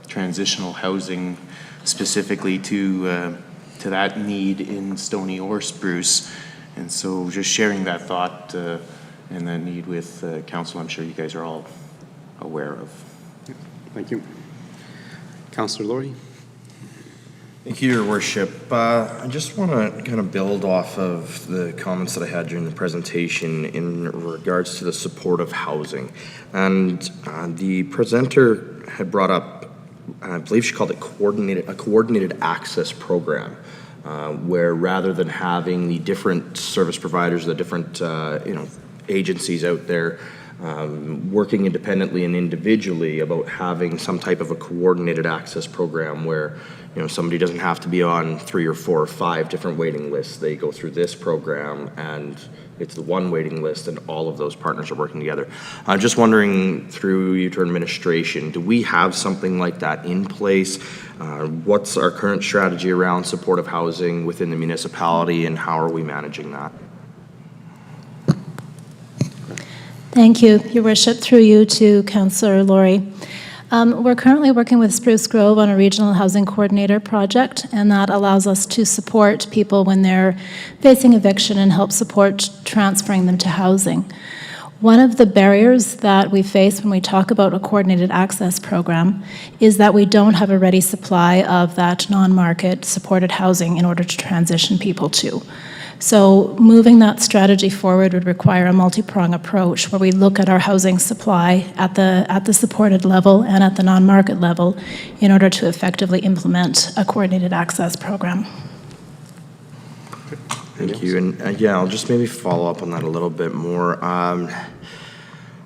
transitional housing specifically to that need in Stony or Spruce. And so just sharing that thought and that need with council, I'm sure you guys are all aware of. Thank you. Councillor Laurie. Thank you, Your Worship. I just want to kind of build off of the comments that I had during the presentation in regards to the supportive housing. And the presenter had brought up, I believe she called it a coordinated access program, where rather than having the different service providers, the different agencies out there working independently and individually, about having some type of a coordinated access program where somebody doesn't have to be on 3 or 4 or 5 different waiting lists. They go through this program and it's the one waiting list and all of those partners are working together. I'm just wondering, through you to administration, do we have something like that in place? What's our current strategy around supportive housing within the municipality, and how are we managing that? Thank you, Your Worship. Through you to Councillor Laurie. We're currently working with Spruce Grove on a regional housing coordinator project, and that allows us to support people when they're facing eviction and help support transferring them to housing. One of the barriers that we face when we talk about a coordinated access program is that we don't have a ready supply of that non-market supported housing in order to transition people to. So moving that strategy forward would require a multi-prong approach where we look at our housing supply at the supported level and at the non-market level in order to effectively implement a coordinated access program. Thank you. And yeah, I'll just maybe follow up on that a little bit more. I'm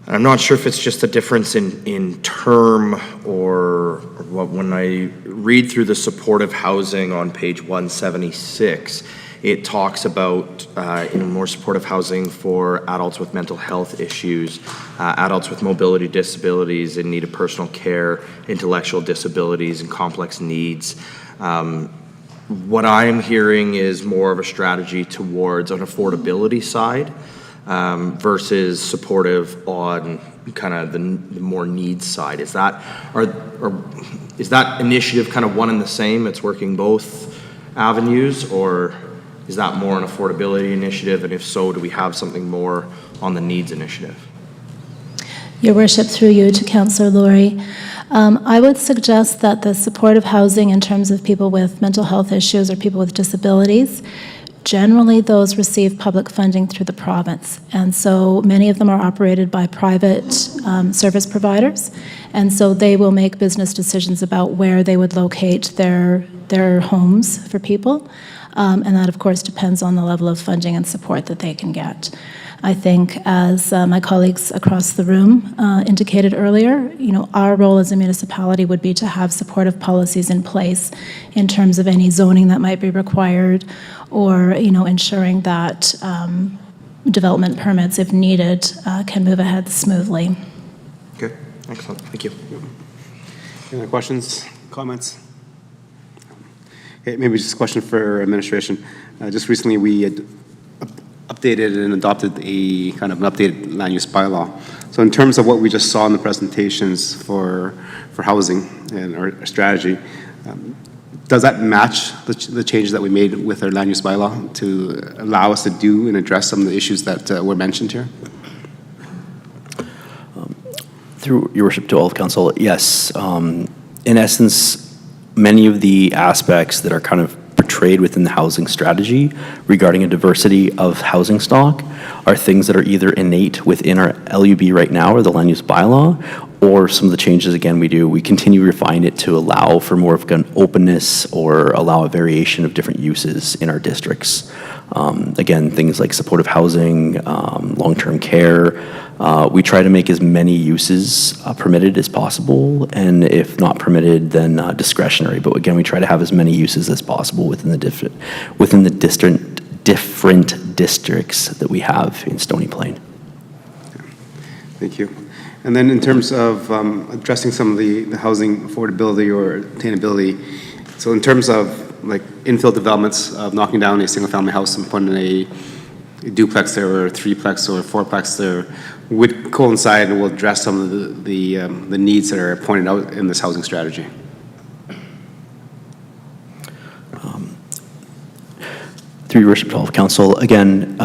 not sure if it's just a difference in term or what. When I read through the supportive housing on page 176, it talks about more supportive housing for adults with mental health issues, adults with mobility disabilities in need of personal care, intellectual disabilities, and complex needs. What I'm hearing is more of a strategy towards an affordability side versus supportive on kind of the more needs side. Is that initiative kind of one and the same? It's working both avenues, or is that more an affordability initiative? And if so, do we have something more on the needs initiative? Your Worship, through you to Councillor Laurie. I would suggest that the supportive housing in terms of people with mental health issues or people with disabilities, generally those receive public funding through the province. And so many of them are operated by private service providers. And so they will make business decisions about where they would locate their homes for people. And that, of course, depends on the level of funding and support that they can get. I think, as my colleagues across the room indicated earlier, our role as a municipality would be to have supportive policies in place in terms of any zoning that might be required, or ensuring that development permits, if needed, can move ahead smoothly. Okay, excellent. Thank you. Any other questions, comments? Okay, maybe just a question for administration. Just recently, we had updated and adopted a kind of an updated land use bylaw. So in terms of what we just saw in the presentations for housing and our strategy, does that match the changes that we made with our land use bylaw to allow us to do and address some of the issues that were mentioned here? Through your worship to all of council, yes. In essence, many of the aspects that are kind of portrayed within the housing strategy regarding a diversity of housing stock are things that are either innate within our LUB right now, or the land use bylaw, or some of the changes, again, we continue to refine it to allow for more of an openness or allow a variation of different uses in our districts. Again, things like supportive housing, long-term care, We try to make as many uses permitted as possible, and if not permitted, then discretionary. But again, we try to have as many uses as possible within the different districts that we have in Stony Plain. Thank you. And then in terms of addressing some of the housing affordability or attainability, so in terms of like infill developments of knocking down a single-family house and putting a duplex there or a threeplex or a fourplex there would coincide and will address some of the needs that are pointed out in this housing strategy. Through your worship, of council, again,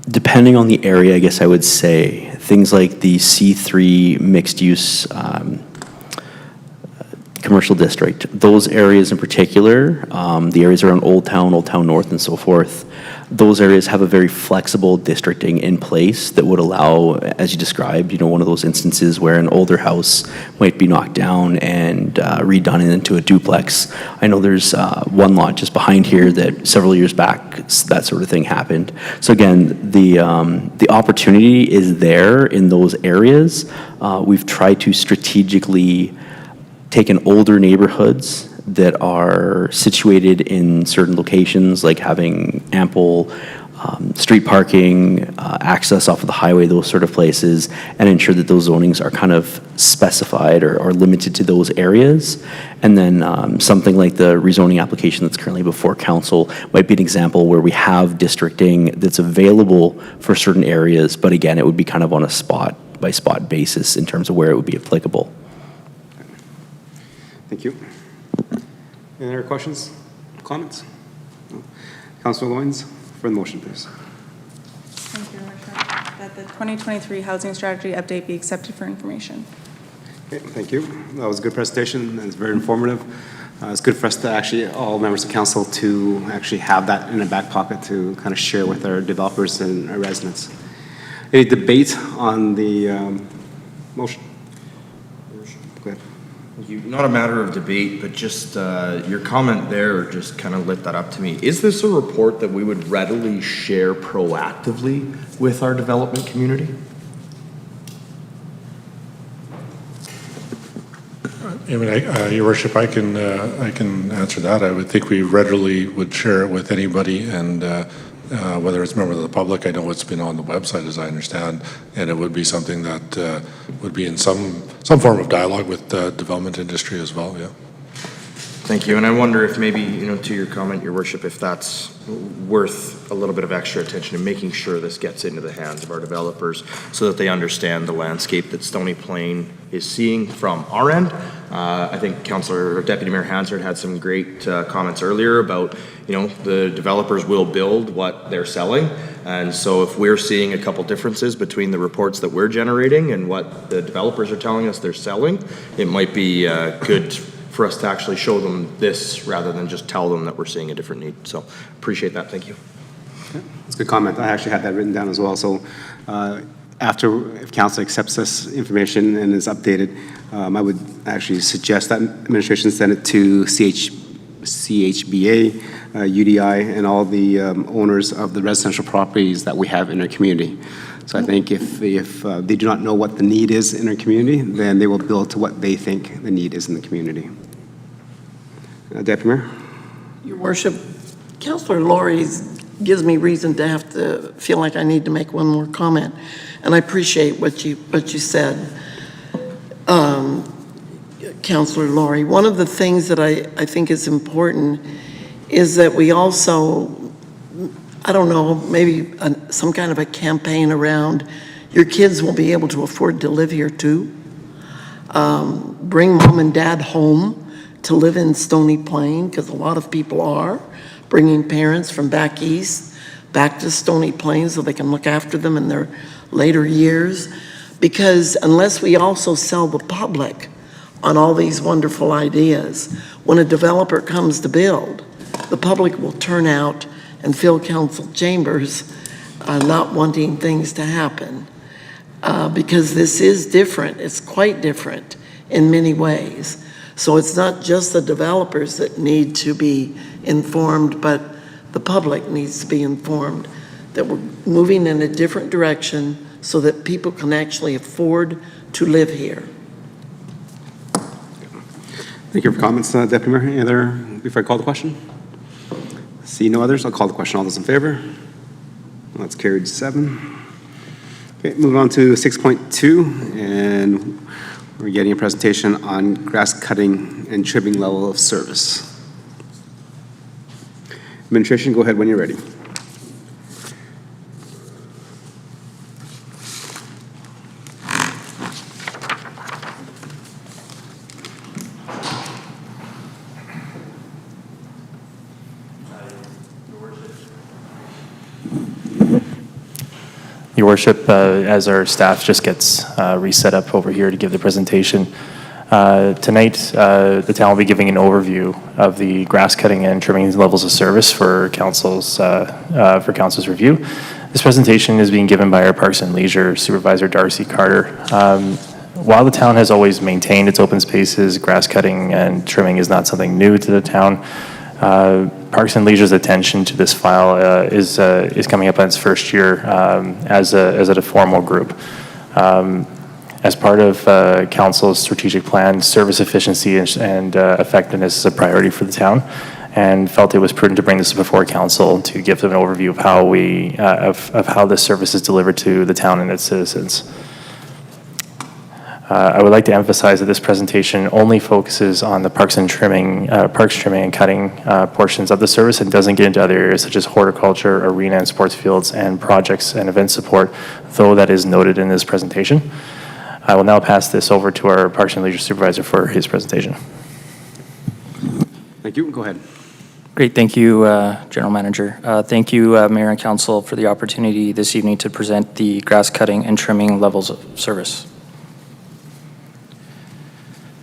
depending on the area, I guess I would say things like the C3 mixed-use commercial district, those areas in particular, the areas around Old Town North, and so forth, those areas have a very flexible districting in place that would allow, as you described, one of those instances where an older house might be knocked down and redone into a duplex. I know there's one lot just behind here that several years back, that sort of thing happened. So again, the opportunity is there in those areas. We've tried to strategically taken older neighborhoods that are situated in certain locations, like having ample street parking, access off of the highway, those sort of places, and ensure that those zonings are kind of specified or limited to those areas. And then something like the rezoning application that's currently before council might be an example where we have districting that's available for certain areas, but again, it would be kind of on a spot-by-spot basis in terms of where it would be applicable. Thank you. Any other questions, comments? No. Councilor Loynes, for the motion, please. Thank you, Your Worship. That the 2023 housing strategy update be accepted for information. Okay, thank you. That was a good presentation. It's very informative. It's good for us to actually, all members of council, to actually have that in the back pocket to kind of share with our developers and our residents. Any debate on the motion? Go ahead. Not a matter of debate, but just your comment there just kind of lit that up to me. Is this a report that we would readily share proactively with our development community? Your Worship, I can answer that. I would think we readily would share it with anybody, and whether it's members of the public. I know it's been on the website, as I understand, and it would be something that would be in some form of dialogue with the development industry as well, yeah. Thank you, and I wonder if maybe, to your comment, Your Worship, if that's worth a little bit of extra attention in making sure this gets into the hands of our developers so that they understand the landscape that Stony Plain is seeing from our end. I think Deputy Mayor Hansard had some great comments earlier about, the developers will build what they're selling. And so if we're seeing a couple differences between the reports that we're generating and what the developers are telling us they're selling, it might be good for us to actually show them this rather than just tell them that we're seeing a different need. So appreciate that. Thank you. Okay. That's a good comment. I actually had that written down as well. So if council accepts this information and is updated, I would actually suggest that administration send it to CHBA, UDI, and all the owners of the residential properties that we have in our community. So I think if they do not know what the need is in our community, then they will build to what they think the need is in the community. Deputy Mayor? Your Worship, Councillor Laurie gives me reason to have to feel like I need to make one more comment, and I appreciate what you said, Councillor Laurie. One of the things that I think is important is that we also, I don't know, maybe some kind of a campaign around your kids will be able to afford to live here too. Bring mom and dad home to live in Stony Plain, because a lot of people are bringing parents from back east back to Stony Plain so they can look after them in their later years. Because unless we also sell the public on all these wonderful ideas, when a developer comes to build, the public will turn out and fill council chambers not wanting things to happen. Because this is different. It's quite different in many ways. So it's not just the developers that need to be informed, but the public needs to be informed that we're moving in a different direction so that people can actually afford to live here. Thank you for comments, Deputy Mayor. Any other, before I call the question? See no others, I'll call the question. All those in favor? That's carried 7. Okay, move on to 6.2, and we're getting a presentation on grass cutting and trimming level of service. Administration, go ahead when you're ready. Your Worship, as our staff just gets reset up over here to give the presentation, tonight the town will be giving an overview of the grass cutting and trimming levels of service for council's review. This presentation is being given by our Parks and Leisure Supervisor Darcy Carter. While the town has always maintained its open spaces, grass cutting and trimming is not something new to the town. Parks and Leisure's attention to this file is coming up on its first year as a formal group. As part of Council's strategic plan, service efficiency and effectiveness is a priority for the town, and felt it was prudent to bring this before Council to give them an overview of how this service is delivered to the town and its citizens. I would like to emphasize that this presentation only focuses on the parks trimming and cutting portions of the service and doesn't get into other areas such as horticulture, arena and sports fields, and projects and event support, though that is noted in this presentation. I will now pass this over to our Parks and Leisure Supervisor for his presentation. Thank you. Go ahead. Great. Thank you, General Manager. Thank you, Mayor and Council, for the opportunity this evening to present the grass cutting and trimming levels of service.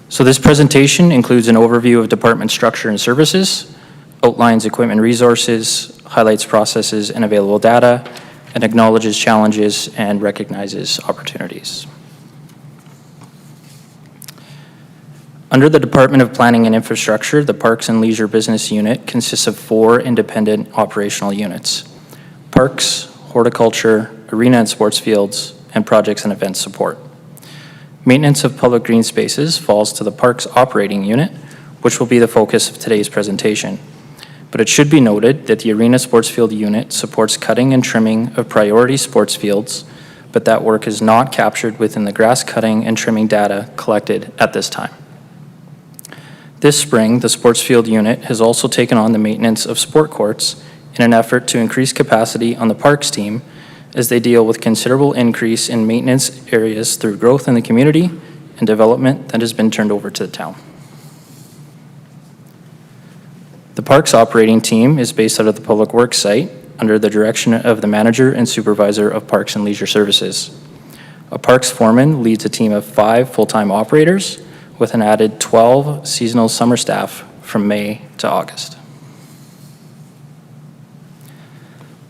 So this presentation includes an overview of department structure and services, outlines equipment resources, highlights processes and available data, and acknowledges challenges and recognizes opportunities. Under the Department of Planning and Infrastructure, the Parks and Leisure Business Unit consists of 4 independent operational units: parks, horticulture, arena and sports fields, and projects and event support. Maintenance of public green spaces falls to the Parks Operating Unit, which will be the focus of today's presentation. But it should be noted that the Arena Sports Field Unit supports cutting and trimming of priority sports fields, but that work is not captured within the grass cutting and trimming data collected at this time. This spring, the Sports Field Unit has also taken on the maintenance of sport courts in an effort to increase capacity on the Parks team as they deal with considerable increase in maintenance areas through growth in the community and development that has been turned over to the town. The Parks operating team is based out of the Public Works site under the direction of the Manager and Supervisor of Parks and Leisure Services. A Parks foreman leads a team of 5 full-time operators with an added 12 seasonal summer staff from May to August.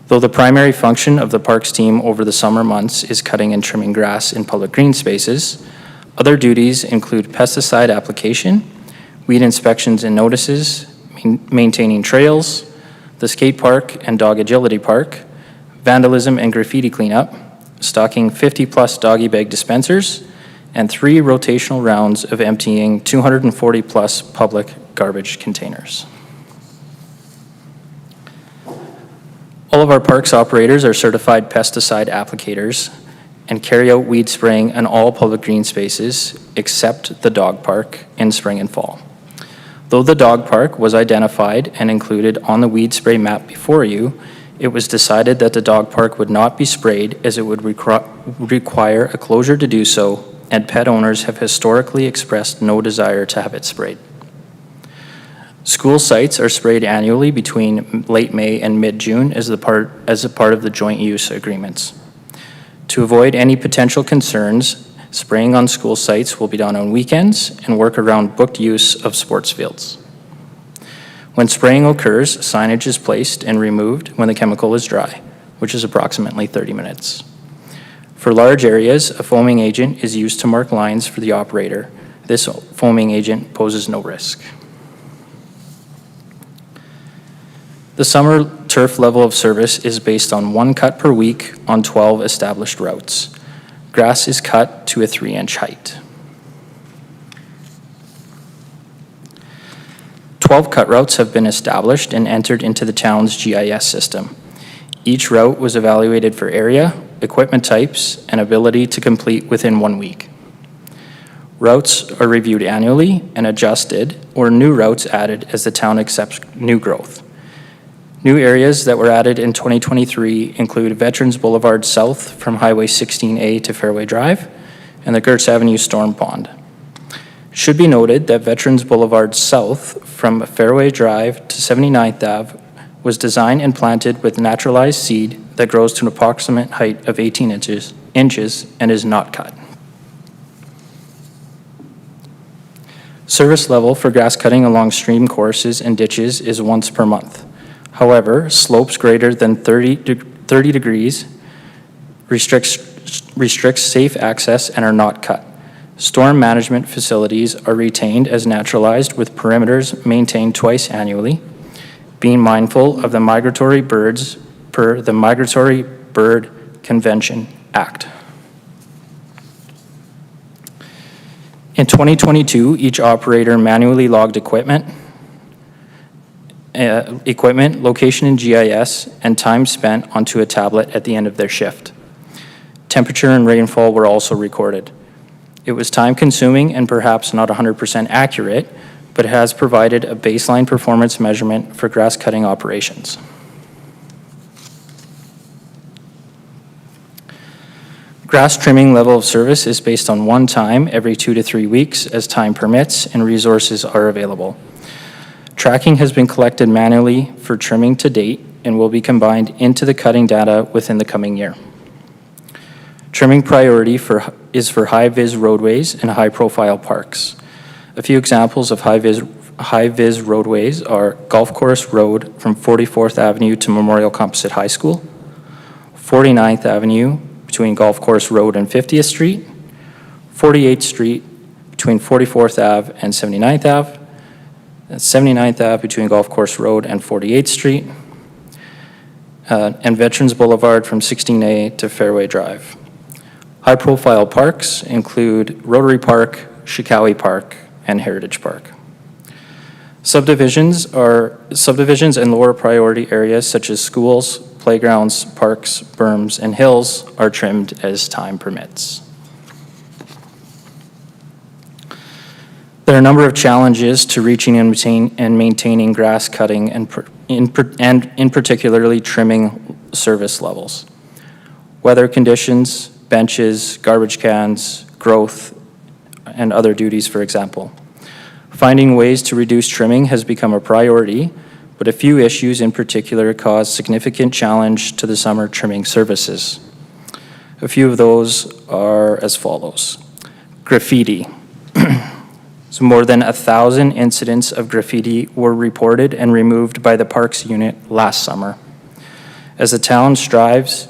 Though the primary function of the Parks team over the summer months is cutting and trimming grass in public green spaces, other duties include pesticide application, weed inspections and notices, maintaining trails, the skate park and dog agility park, vandalism and graffiti cleanup, stocking 50-plus doggy bag dispensers, and 3 rotational rounds of emptying 240-plus public garbage containers. All of our parks operators are certified pesticide applicators and carry out weed spraying on all public green spaces except the dog park in spring and fall. Though the dog park was identified and included on the weed spray map before you, it was decided that the dog park would not be sprayed as it would require a closure to do so, and pet owners have historically expressed no desire to have it sprayed. School sites are sprayed annually between late May and mid-June as a part of the joint use agreements. To avoid any potential concerns, spraying on school sites will be done on weekends and work around booked use of sports fields. When spraying occurs, signage is placed and removed when the chemical is dry, which is approximately 30 minutes. For large areas, a foaming agent is used to mark lines for the operator. This foaming agent poses no risk. The summer turf level of service is based on 1 cut per week on 12 established routes. grass is cut to a 3-inch height. 12 cut routes have been established and entered into the town's GIS system. Each route was evaluated for area, equipment types, and ability to complete within 1 week. Routes are reviewed annually and adjusted, or new routes added as the town accepts new growth. New areas that were added in 2023 include Veterans Boulevard South from Highway 16A to Fairway Drive and the Gertz Avenue Storm Pond. Should be noted that Veterans Boulevard South from Fairway Drive to 79th Ave was designed and planted with naturalized seed that grows to an approximate height of 18 inches and is not cut. Service level for grass cutting along stream courses and ditches is once per month. However, slopes greater than 30 degrees restricts safe access and are not cut. Storm management facilities are retained as naturalized with perimeters maintained twice annually, being mindful of the migratory birds per the Migratory Bird Convention Act. In 2022, each operator manually logged equipment, location in GIS, and time spent onto a tablet at the end of their shift. Temperature and rainfall were also recorded. It was time-consuming and perhaps not 100% accurate, but it has provided a baseline performance measurement for grass cutting operations. Grass trimming level of service is based on one time every 2 to 3 weeks as time permits and resources are available. Tracking has been collected manually for trimming to date and will be combined into the cutting data within the coming year. Trimming priority is for high-vis roadways and high-profile parks. A few examples of high-vis roadways are Golf Course Road from 44th Avenue to Memorial Composite High School, 49th Avenue between Golf Course Road and 50th Street, 48th Street between 44th Ave and 79th Ave, and 79th Ave between Golf Course Road and 48th Street, and Veterans Boulevard from 16A to Fairway Drive. High-profile parks include Rotary Park, Shikawi Park, and Heritage Park. Subdivisions and lower priority areas such as schools, playgrounds, parks, berms, and hills are trimmed as time permits. There are a number of challenges to reaching and maintaining grass cutting and in particularly trimming service levels. Weather conditions, benches, garbage cans, growth, and other duties, for example. Finding ways to reduce trimming has become a priority, but a few issues in particular cause significant challenge to the summer trimming services. A few of those are as follows. Graffiti. So more than 1,000 incidents of graffiti were reported and removed by the Parks Unit last summer. As the town strives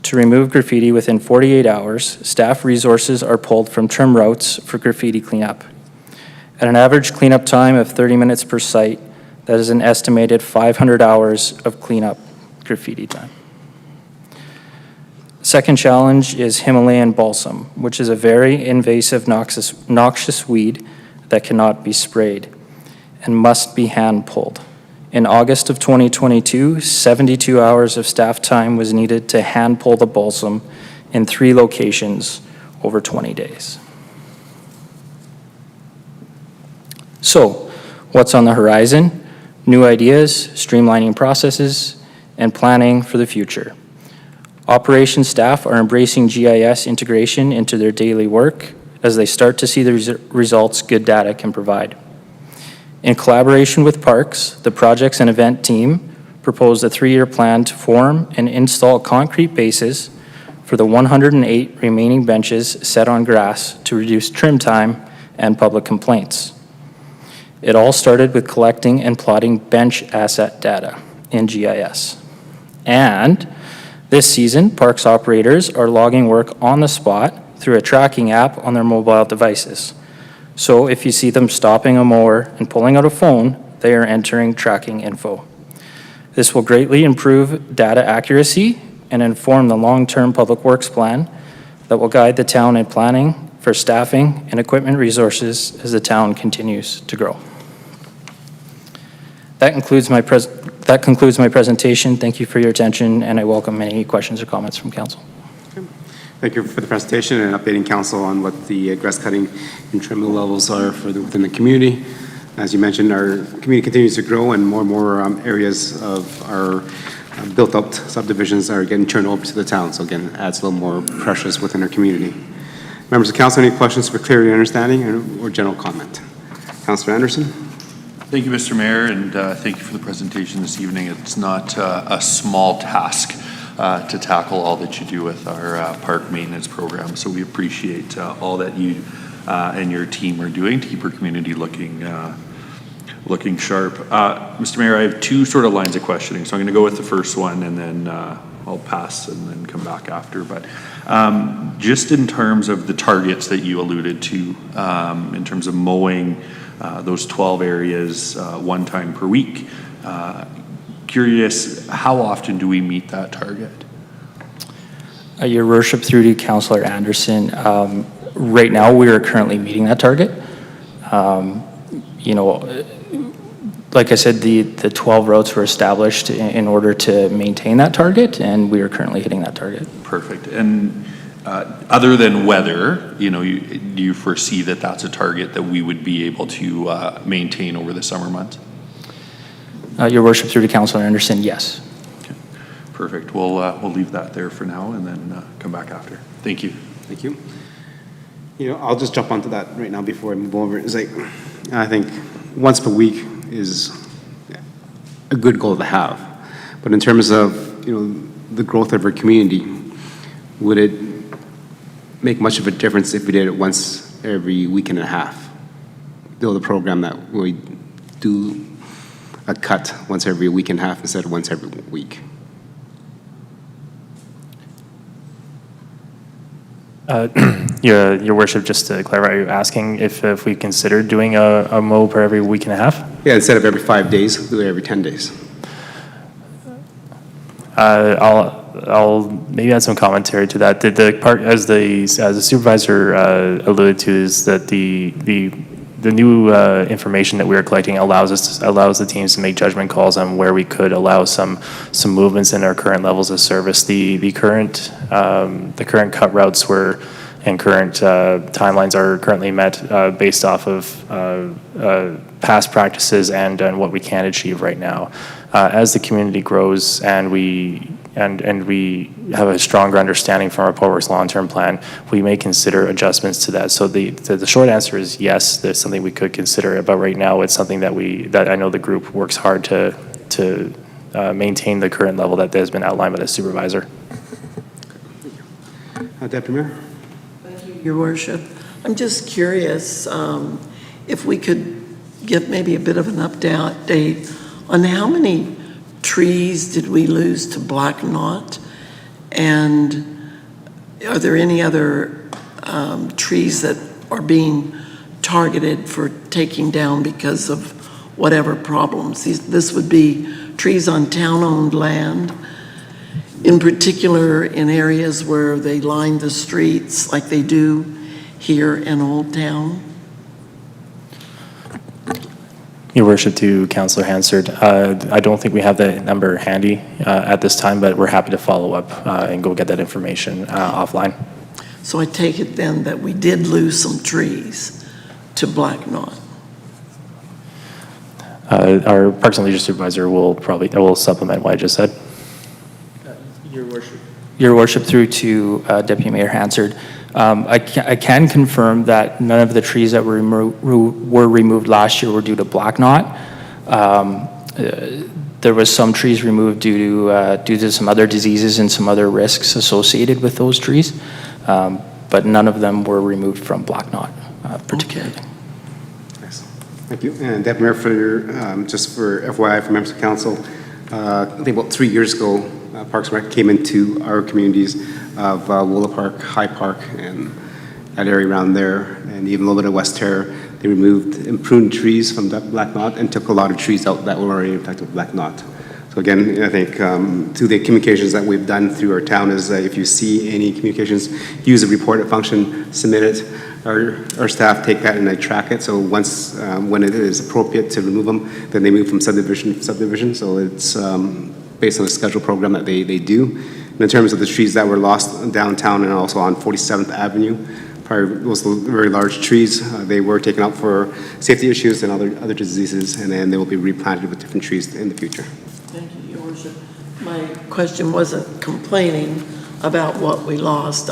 to remove graffiti within 48 hours, staff resources are pulled from trim routes for graffiti cleanup. At an average cleanup time of 30 minutes per site, that is an estimated 500 hours of cleanup graffiti time. Second challenge is Himalayan balsam, which is a very invasive noxious weed that cannot be sprayed and must be hand pulled. In August of 2022, 72 hours of staff time was needed to hand pull the balsam in 3 locations over 20 days. So, what's on the horizon? New ideas, streamlining processes, and planning for the future. Operations staff are embracing GIS integration into their daily work as they start to see the results good data can provide. In collaboration with Parks, the projects and event team proposed a 3-year plan to form and install concrete bases for the 108 remaining benches set on grass to reduce trim time and public complaints. It all started with collecting and plotting bench asset data in GIS. And this season, Parks operators are logging work on the spot through a tracking app on their mobile devices. So if you see them stopping a mower and pulling out a phone, they are entering tracking info. This will greatly improve data accuracy and inform the long-term public works plan that will guide the town in planning for staffing and equipment resources as the town continues to grow. That concludes my presentation. Thank you for your attention, and I welcome any questions or comments from council. Thank you for the presentation and updating council on what the grass cutting and trimming levels are within the community. As you mentioned, our community continues to grow, and more areas of our built-up subdivisions are getting turned over to the town. So again, it adds a little more pressures within our community. Members of council, any questions for clarity and understanding or general comment? Councilor Anderson? Thank you, Mr. Mayor, and thank you for the presentation this evening. It's not a small task to tackle all that you do with our park maintenance program, so we appreciate all that you and your team are doing to keep our community looking sharp. Mr. Mayor, I have two sort of lines of questioning, so I'm going to go with the first one, and then I'll pass and then come back after. But just in terms of the targets that you alluded to, in terms of mowing those 12 areas one time per week, curious, how often do we meet that target? Your worship, through to Councillor Anderson, right now we are currently meeting that target. You know, like I said, the 12 routes were established in order to maintain that target, and we are currently hitting that target. Perfect. And other than weather, you know, do you foresee that that's a target that we would be able to maintain over the summer months? Your worship, through to Councillor Anderson, yes. Okay. Perfect. We'll leave that there for now and then come back after. Thank you. Thank you. You know, I'll just jump onto that right now before I move over. It's like, I think once per week is a good goal to have. But in terms of, you know, the growth of our community, would it make much of a difference if we did it once every week and a half? Build a program that we do a cut once every week and a half instead of once every week. Your worship, just to clarify, are you asking if we considered doing a mow per every week and a half? Yeah, instead of every 5 days, do it every 10 days. I'll maybe add some commentary to that. The part, as the supervisor alluded to, is that the new information that we are collecting allows the teams to make judgment calls on where we could allow some movements in our current levels of service. The current cut routes and current timelines are currently met based off of past practices and what we can achieve right now. As the community grows and we have a stronger understanding from our Port Works long-term plan, we may consider adjustments to that. So the short answer is yes, there's something we could consider, but right now it's something that I know the group works hard to maintain the current level that has been outlined by the supervisor. Deputy Mayor? Thank you, Your Worship. I'm just curious if we could give maybe a bit of an update on how many trees did we lose to black knot, and are there any other trees that are being targeted for taking down because of whatever problems? This would be trees on town-owned land, in particular in areas where they line the streets like they do here in Old Town. Your worship, to Councillor Hansard, I don't think we have that number handy at this time, but we're happy to follow up and go get that information offline. So I take it then that we did lose some trees to black knot. Our Parks and Leisure supervisor will supplement what I just said. Your worship. Your worship, through to Deputy Mayor Hansard. I can confirm that none of the trees that were removed last year were due to black knot. There was some trees removed due to some other diseases and some other risks associated with those trees, but none of them were removed from black knot particularly. Okay. Yes. Thank you. And Deputy Mayor, for your, just for FYI for members of council, I think about 3 years ago, Parks and Rec came into our communities of Wola Park, High Park, and that area around there, and even a little bit of West Terre. They removed and pruned trees from that black knot and took a lot of trees out that were already infected with black knot. So again, I think to the communications that we've done through our town is that if you see any communications, use the report function, submit it. Our staff take that and they track it. So once, when it is appropriate to remove them, then they move from subdivision to subdivision. So it's based on a scheduled program that they do. And in terms of the trees that were lost downtown and also on 47th Avenue, probably those very large trees, they were taken out for safety issues and other diseases, and then they will be replanted with different trees in the future. Thank you, Your Worship. My question wasn't complaining about what we lost.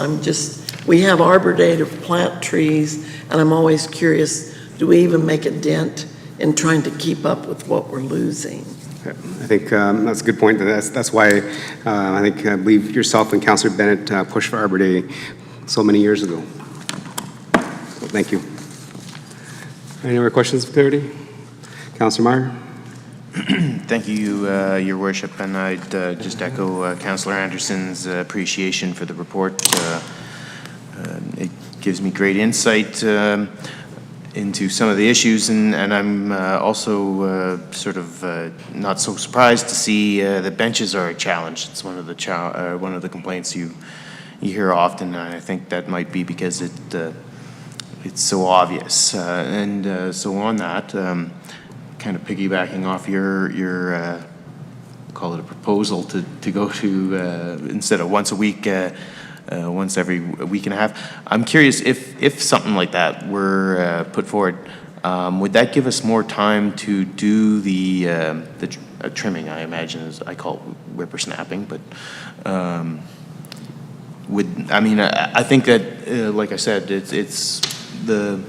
We have Arbor Day to plant trees, and I'm always curious, do we even make a dent in trying to keep up with what we're losing? I think that's a good point. That's why I believe yourself and Councillor Bennett pushed for Arbor Day so many years ago. So thank you. Any other questions for clarity? Councillor Meyer? Thank you, Your Worship, and I'd just echo Councillor Anderson's appreciation for the report. It gives me great insight into some of the issues, and I'm also sort of not so surprised to see that benches are a challenge. It's one of the complaints you hear often, and I think that might be because it's so obvious. So on that, kind of piggybacking off your call it a proposal to go to instead of once a week, once every week and a half. I'm curious if something like that were put forward, would that give us more time to do the trimming? I imagine, as I call it, whippersnapping, but I think that like I said, it's the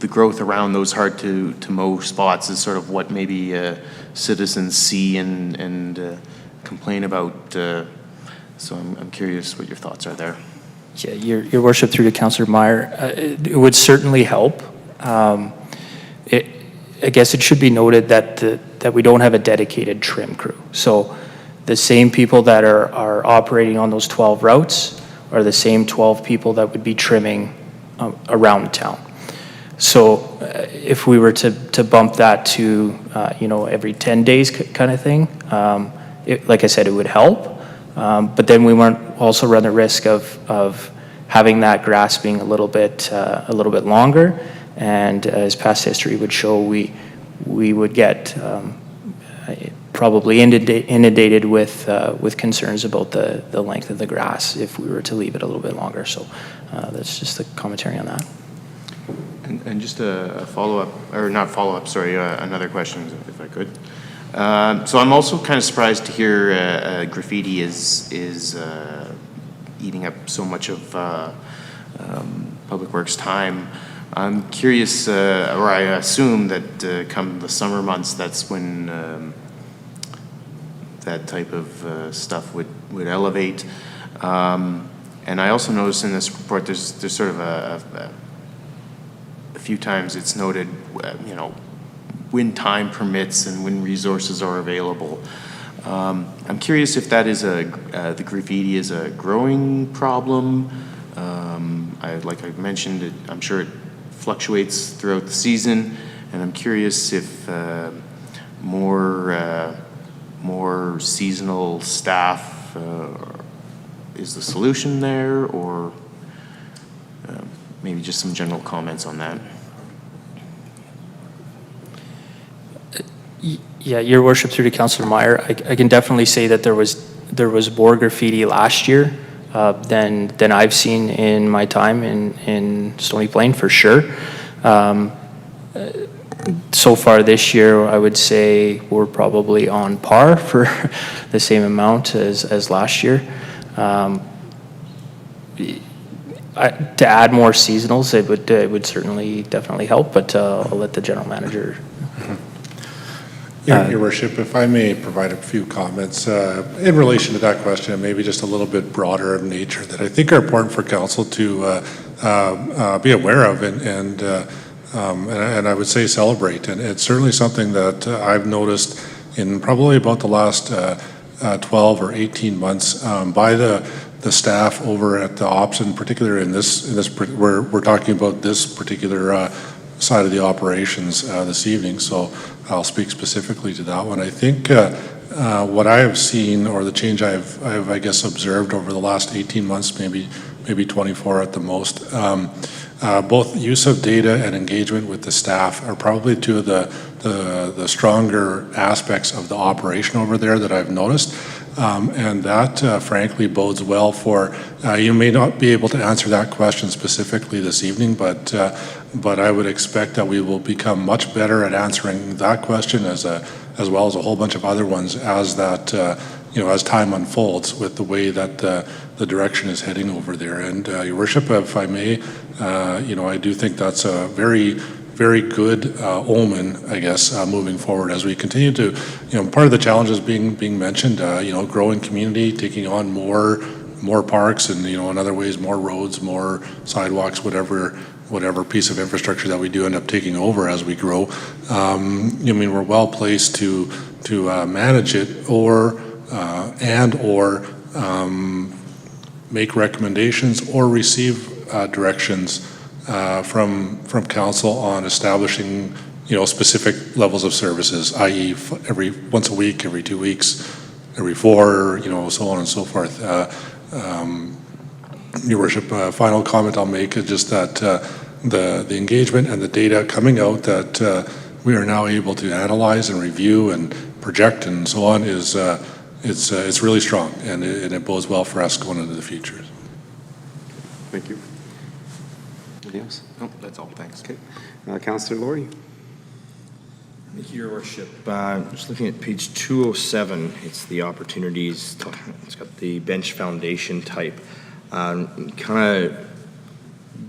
growth around those hard to mow spots is sort of what maybe citizens see and complain about. So I'm curious what your thoughts are there. Yeah, Your Worship, through to Councillor Meyer, it would certainly help. I guess it should be noted that we don't have a dedicated trim crew. So the same people that are operating on those 12 routes are the same 12 people that would be trimming around town. So if we were to bump that to every 10 days kind of thing, like I said, it would help. But then we won't also run the risk of having that grass being a little bit longer, and as past history would show, we would get probably inundated with concerns about the length of the grass if we were to leave it a little bit longer. So that's just the commentary on that. And just a follow-up, or not follow-up, sorry, another question, if I could. So I'm also kind of surprised to hear graffiti is eating up so much of Public Works time. I'm curious, or I assume that come the summer months, that's when that type of stuff would elevate. And I also noticed in this report, there's sort of a few times it's noted, when time permits and when resources are available. I'm curious if that is the graffiti is a growing problem. Like I mentioned, I'm sure it fluctuates throughout the season, and I'm curious if more seasonal staff is the solution there, or maybe just some general comments on that. Yeah, Your Worship, through to Councillor Meyer, I can definitely say that there was more graffiti last year than I've seen in my time in Stony Plain, for sure. So far this year, I would say we're probably on par for the same amount as last year. To add more seasonals, it would certainly definitely help, but I'll let the general manager. Your Worship, if I may provide a few comments in relation to that question, and maybe just a little bit broader in nature, that I think are important for council to be aware of and I would say celebrate. And it's certainly something that I've noticed in probably about the last 12 or 18 months by the staff over at the ops, in particular in this we're talking about this particular side of the operations this evening. So I'll speak specifically to that one. I think what I have seen, or the change I've I guess observed over the last 18 months, maybe 24 at the most, both use of data and engagement with the staff are probably two of the stronger aspects of the operation over there that I've noticed. And that, frankly, bodes well for, you may not be able to answer that question specifically this evening, but I would expect that we will become much better at answering that question as well as a whole bunch of other ones as that, as time unfolds with the way that the direction is heading over there. And Your Worship, if I may, I do think that's a very good omen, I guess, moving forward as we continue to, part of the challenges being mentioned, growing community, taking on more parks and, in other ways, more roads, more sidewalks, whatever piece of infrastructure that we do end up taking over as we grow. We're well placed to manage it or make recommendations or receive directions from council on establishing, specific levels of services, i.e. every once a week, every 2 weeks, every 4, so on and so forth. Your Worship, final comment I'll make is just that the engagement and the data coming out that we are now able to analyze and review and project and so on is it's really strong, and it bodes well for us going into the future. Thank you. Anything else? No, that's all. Thanks. Okay. Councillor Laurie. Thank you, Your Worship. Just looking at page 207, it's the opportunities. It's got the bench foundation type. Kind of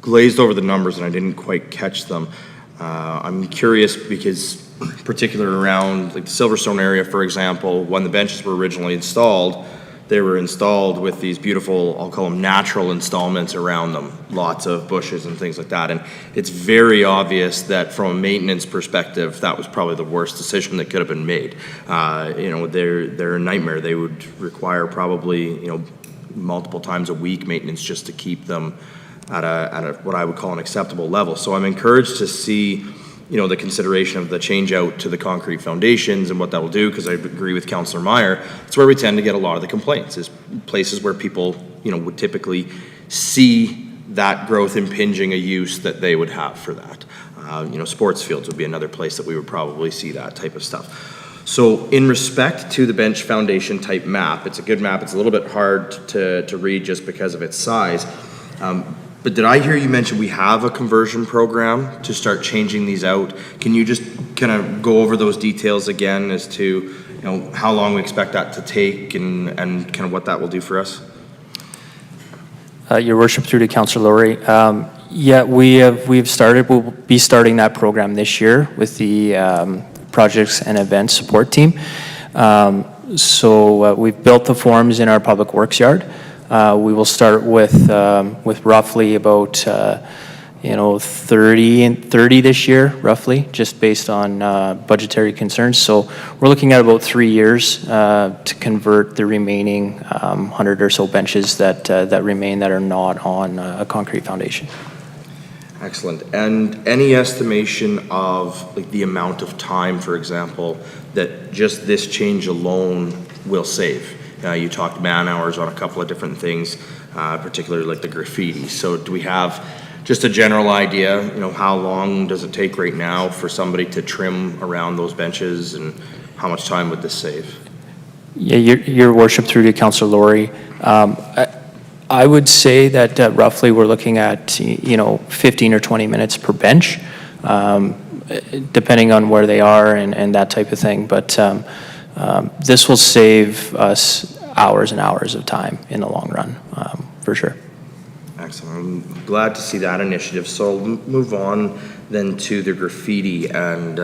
glazed over the numbers, and I didn't quite catch them. I'm curious because, particular around like the Silverstone area, for example, when the benches were originally installed, they were installed with these beautiful, I'll call them natural installments around them, lots of bushes and things like that. And it's very obvious that from a maintenance perspective, that was probably the worst decision that could have been made. They're a nightmare. They would require probably, multiple times a week maintenance just to keep them at a what I would call an acceptable level. So I'm encouraged to see, the consideration of the change out to the concrete foundations and what that will do, because I agree with Councillor Meyer. It's where we tend to get a lot of the complaints, is places where people, would typically see that growth impinging a use that they would have for that. Sports fields would be another place that we would probably see that type of stuff. So in respect to the bench foundation type map, it's a good map. It's a little bit hard to read just because of its size. But did I hear you mention we have a conversion program to start changing these out? Can you just kind of go over those details again as to, how long we expect that to take and kind of what that will do for us? Your Worship, through to Councillor Laurie. We've started. We'll be starting that program this year with the projects and events support team. We've built the forms in our public works yard. We will start with roughly about 30 this year, roughly, just based on budgetary concerns. So we're looking at about 3 years to convert the remaining 100 or so benches that remain that are not on a concrete foundation. Excellent. And any estimation of the amount of time, for example, that just this change alone will save? You talked man hours on a couple of different things, particularly like the graffiti. So do we have just a general idea, how long does it take right now for somebody to trim around those benches, and how much time would this save? Yeah, Your Worship, through to Councillor Laurie. I would say that roughly we're looking at 15 or 20 minutes per bench, depending on where they are and that type of thing. But this will save us hours and hours of time in the long run, for sure. Excellent. I'm glad to see that initiative. So I'll move on then to the graffiti and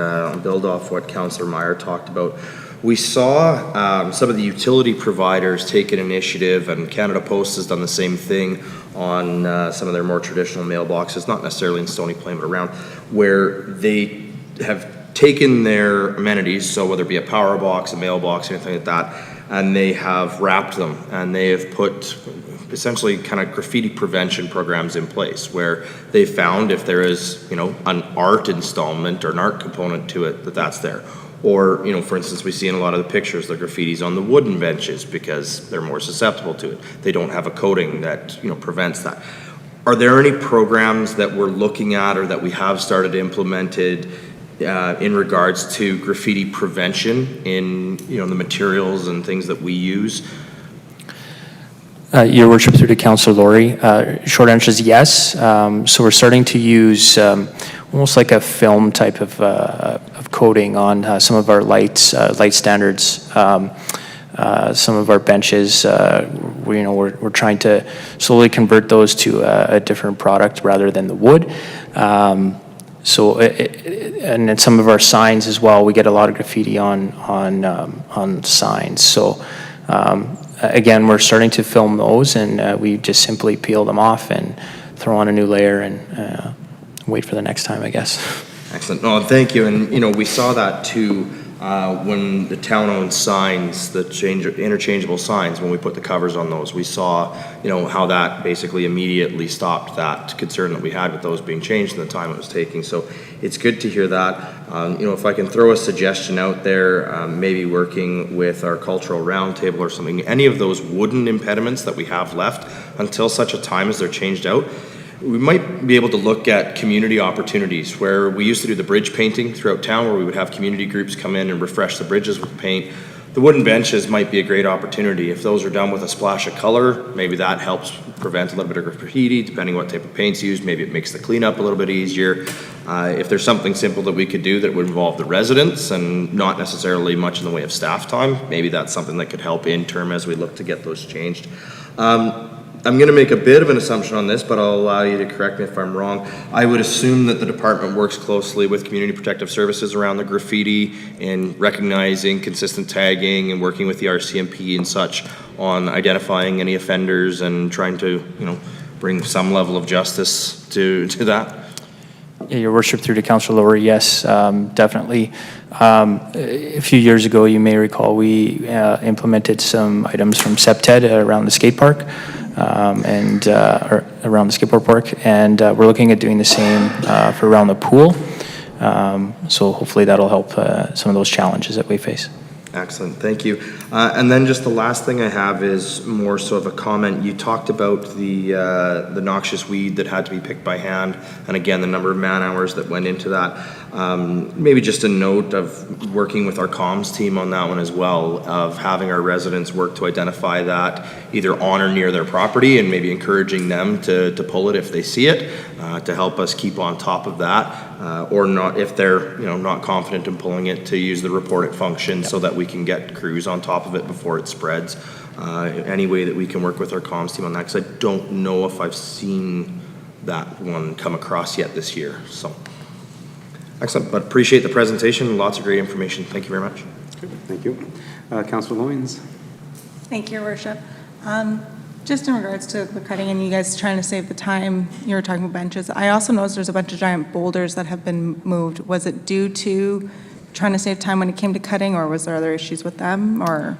build off what Councillor Meyer talked about. We saw some of the utility providers take an initiative, and Canada Post has done the same thing on some of their more traditional mailboxes, not necessarily in Stony Plain, but around, where they have taken their amenities, so whether it be a power box, a mailbox, anything like that, and they have wrapped them, and they have put essentially kind of graffiti prevention programs in place where they found if there is, you know, an art installment or an art component to it, that's there. Or, you know, for instance, we see in a lot of the pictures the graffitis on the wooden benches because they're more susceptible to it. They don't have a coating that, you know, prevents that. Are there any programs that we're looking at or that we have started implemented in regards to graffiti prevention in, you know, the materials and things that we use? Your worship, through to Councillor Laurie, short answer is yes. So we're starting to use almost like a film type of coating on some of our light standards. Some of our benches, we're trying to slowly convert those to a different product rather than the wood. And then some of our signs as well, we get a lot of graffiti on signs. So again, we're starting to film those, and we just simply peel them off and throw on a new layer and wait for the next time, I guess. Excellent. No, thank you. And, you know, we saw that too when the town-owned signs, the interchangeable signs, when we put the covers on those, we saw, you know, how that basically immediately stopped that concern that we had with those being changed and the time it was taking. So it's good to hear that. You know, if I can throw a suggestion out there, maybe working with our cultural roundtable or something, any of those wooden impediments that we have left until such a time as they're changed out, we might be able to look at community opportunities where we used to do the bridge painting throughout town, where we would have community groups come in and refresh the bridges with paint. The wooden benches might be a great opportunity. If those are done with a splash of color, maybe that helps prevent a little bit of graffiti, depending what type of paint's used. Maybe it makes the cleanup a little bit easier. If there's something simple that we could do that would involve the residents and not necessarily much in the way of staff time, maybe that's something that could help in term as we look to get those changed. I'm going to make a bit of an assumption on this, but I'll allow you to correct me if I'm wrong. I would assume that the department works closely with Community Protective Services around the graffiti and recognizing consistent tagging and working with the RCMP and such on identifying any offenders and trying to, you know, bring some level of justice to that. Yeah, Your Worship, through to Councillor Laurie, yes, definitely. A few years ago, you may recall, we implemented some items from SEPTED around the skate park. And around the skateboard park, and we're looking at doing the same for around the pool. So hopefully that'll help some of those challenges that we face. Excellent, thank you. And then just the last thing I have is more so of a comment. You talked about the noxious weed that had to be picked by hand, and again, the number of man hours that went into that. Maybe just a note of working with our comms team on that one as well, of having our residents work to identify that either on or near their property, and maybe encouraging them to pull it if they see it, to help us keep on top of that, or not if they're, you know, not confident in pulling it, to use the report it function so that we can get crews on top of it before it spreads. Any way that we can work with our comms team on that, because I don't know if I've seen that one come across yet this year. So excellent, but appreciate the presentation. Lots of great information. Thank you very much. Thank you. Councillor Loyens. Thank you, Your Worship. Just in regards to the cutting and you guys trying to save the time, you were talking about benches. I also noticed there's a bunch of giant boulders that have been moved. Was it due to trying to save time when it came to cutting, or was there other issues with them, or?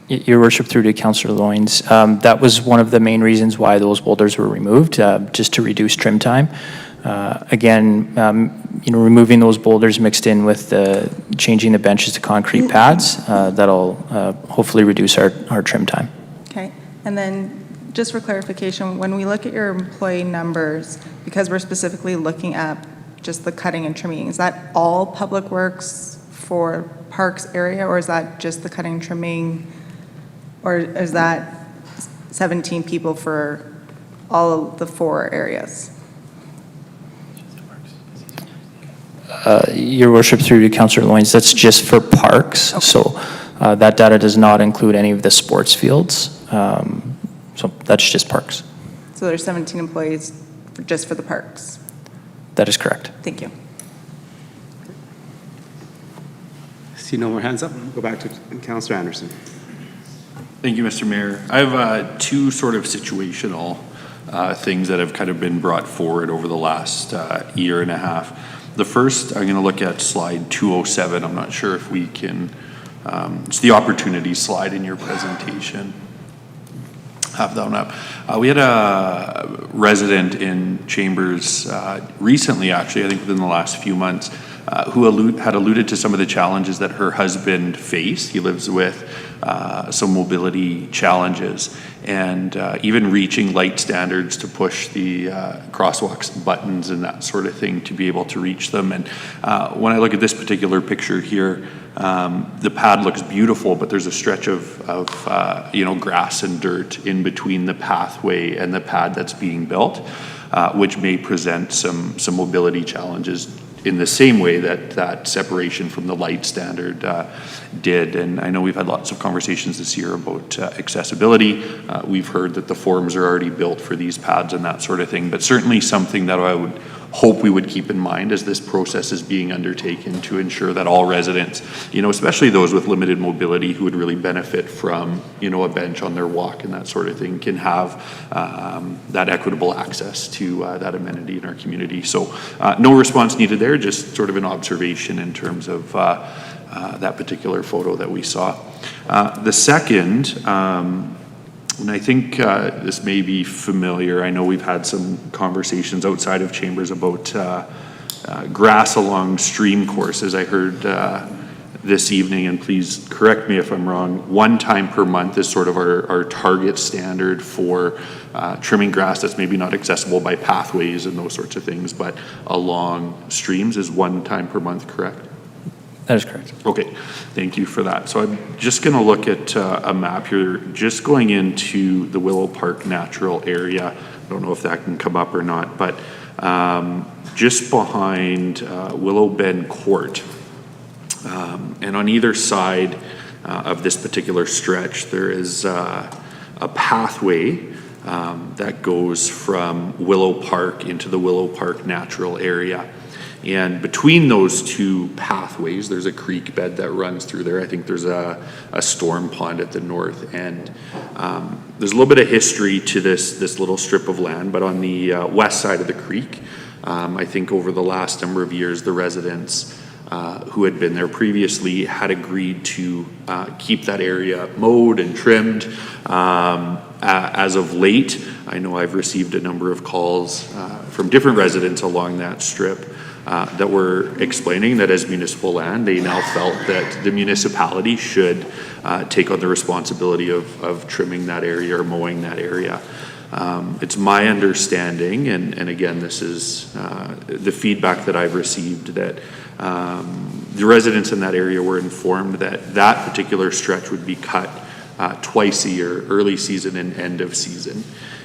Your Worship, through to Councillor Loyens, that was one of the main reasons why those boulders were removed, just to reduce trim time. Again, you know, removing those boulders mixed in with changing the benches to concrete pads, that'll hopefully reduce our trim time. Okay, and then just for clarification, when we look at your employee numbers, because we're specifically looking at just the cutting and trimming, is that all Public Works for Parks area, or is that just the cutting and trimming, or is that 17 people for all of the 4 areas? Your Worship, through to Councillor Loyens, that's just for parks. Okay. So that data does not include any of the sports fields. So that's just parks. So there's 17 employees just for the parks? That is correct. Thank you. See no more hands up. Go back to Councillor Anderson. Thank you, Mr. Mayor. I have 2 sort of situational things that have kind of been brought forward over the last year and a half. The first, I'm going to look at slide 207. I'm not sure if we can, it's the opportunity slide in your presentation. have that one up. We had a resident in Chambers recently, actually, I think within the last few months, who had alluded to some of the challenges that her husband faced. He lives with some mobility challenges, and even reaching light standards to push the crosswalks buttons and that sort of thing to be able to reach them. And when I look at this particular picture here, the pad looks beautiful, but there's a stretch of grass and dirt in between the pathway and the pad that's being built, which may present some mobility challenges in the same way that separation from the light standard did. And I know we've had lots of conversations this year about accessibility. We've heard that the forms are already built for these pads and that sort of thing, but certainly something that I would hope we would keep in mind as this process is being undertaken to ensure that all residents, especially those with limited mobility who would really benefit from, a bench on their walk and that sort of thing, can have that equitable access to that amenity in our community. So no response needed there, just sort of an observation in terms of that particular photo that we saw. The second, and I think this may be familiar. I know we've had some conversations outside of Chambers about grass along stream courses. I heard this evening, and please correct me if I'm wrong, 1 time per month is sort of our target standard for trimming grass that's maybe not accessible by pathways and those sorts of things, but along streams is 1 time per month, correct? That is correct. Okay, thank you for that. So I'm just going to look at a map here, just going into the Willow Park natural area. I don't know if that can come up or not, but just behind Willow Bend Court, and on either side of this particular stretch, there is a pathway that goes from Willow Park into the Willow Park natural area. And between those two pathways, there's a creek bed that runs through there. I think there's a storm pond at the north end. There's a little bit of history to this little strip of land, but on the west side of the creek, I think over the last number of years, the residents who had been there previously had agreed to keep that area mowed and trimmed. As of late, I know I've received a number of calls from different residents along that strip that were explaining that as municipal land, they now felt that the municipality should take on the responsibility of trimming that area or mowing that area. It's my understanding, and again, this is the feedback that I've received, that the residents in that area were informed that that particular stretch would be cut twice a year, early season and end of season.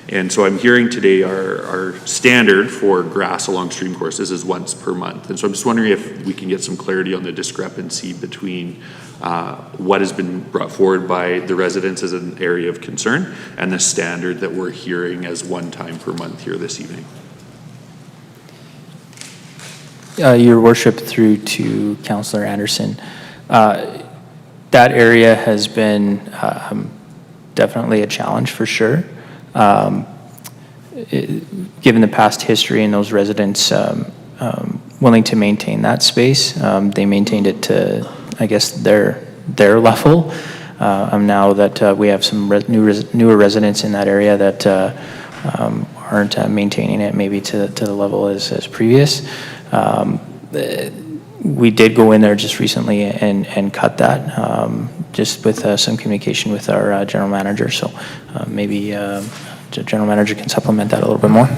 And so I'm hearing today our standard for grass along stream courses is once per month. And so I'm just wondering if we can get some clarity on the discrepancy between what has been brought forward by the residents as an area of concern and the standard that we're hearing as 1 time per month here this evening. Your worship, through to Councillor Anderson, that area has been definitely a challenge for sure. Given the past history and those residents willing to maintain that space, they maintained it to, I guess, their level. Now that we have some newer residents in that area that aren't maintaining it maybe to the level as previous. We did go in there just recently and cut that, just with some communication with our general manager. So maybe the general manager can supplement that a little bit more.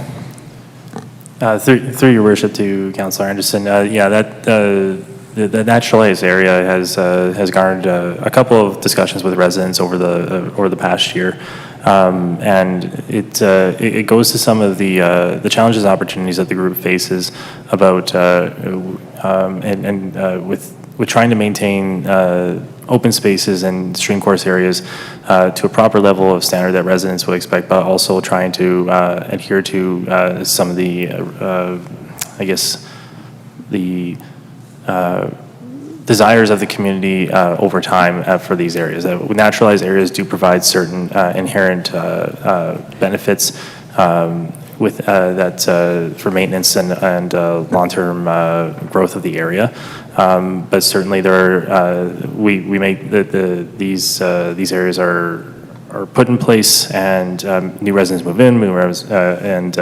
Through your worship to Councillor Anderson, the Natural Haze area has garnered a couple of discussions with residents over the past year, and it goes to some of the challenges and opportunities that the group faces about with trying to maintain open spaces and stream course areas to a proper level of standard that residents would expect, but also trying to adhere to some of the, I guess, the desires of the community over time for these areas. Naturalized areas do provide certain inherent benefits with that for maintenance and long-term growth of the area. But certainly there are, we make these areas are are put in place and new residents move in, and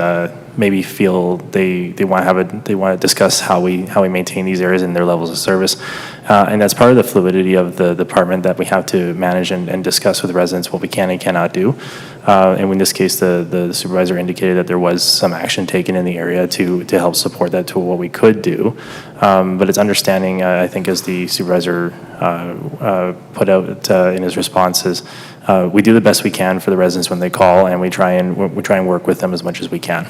maybe feel they want to discuss how we maintain these areas and their levels of service. And that's part of the fluidity of the department, that we have to manage and discuss with residents what we can and cannot do. And in this case, the supervisor indicated that there was some action taken in the area to help support that to what we could do. But it's understanding, I think, as the supervisor put out in his responses, we do the best we can for the residents when they call, and we try and work with them as much as we can.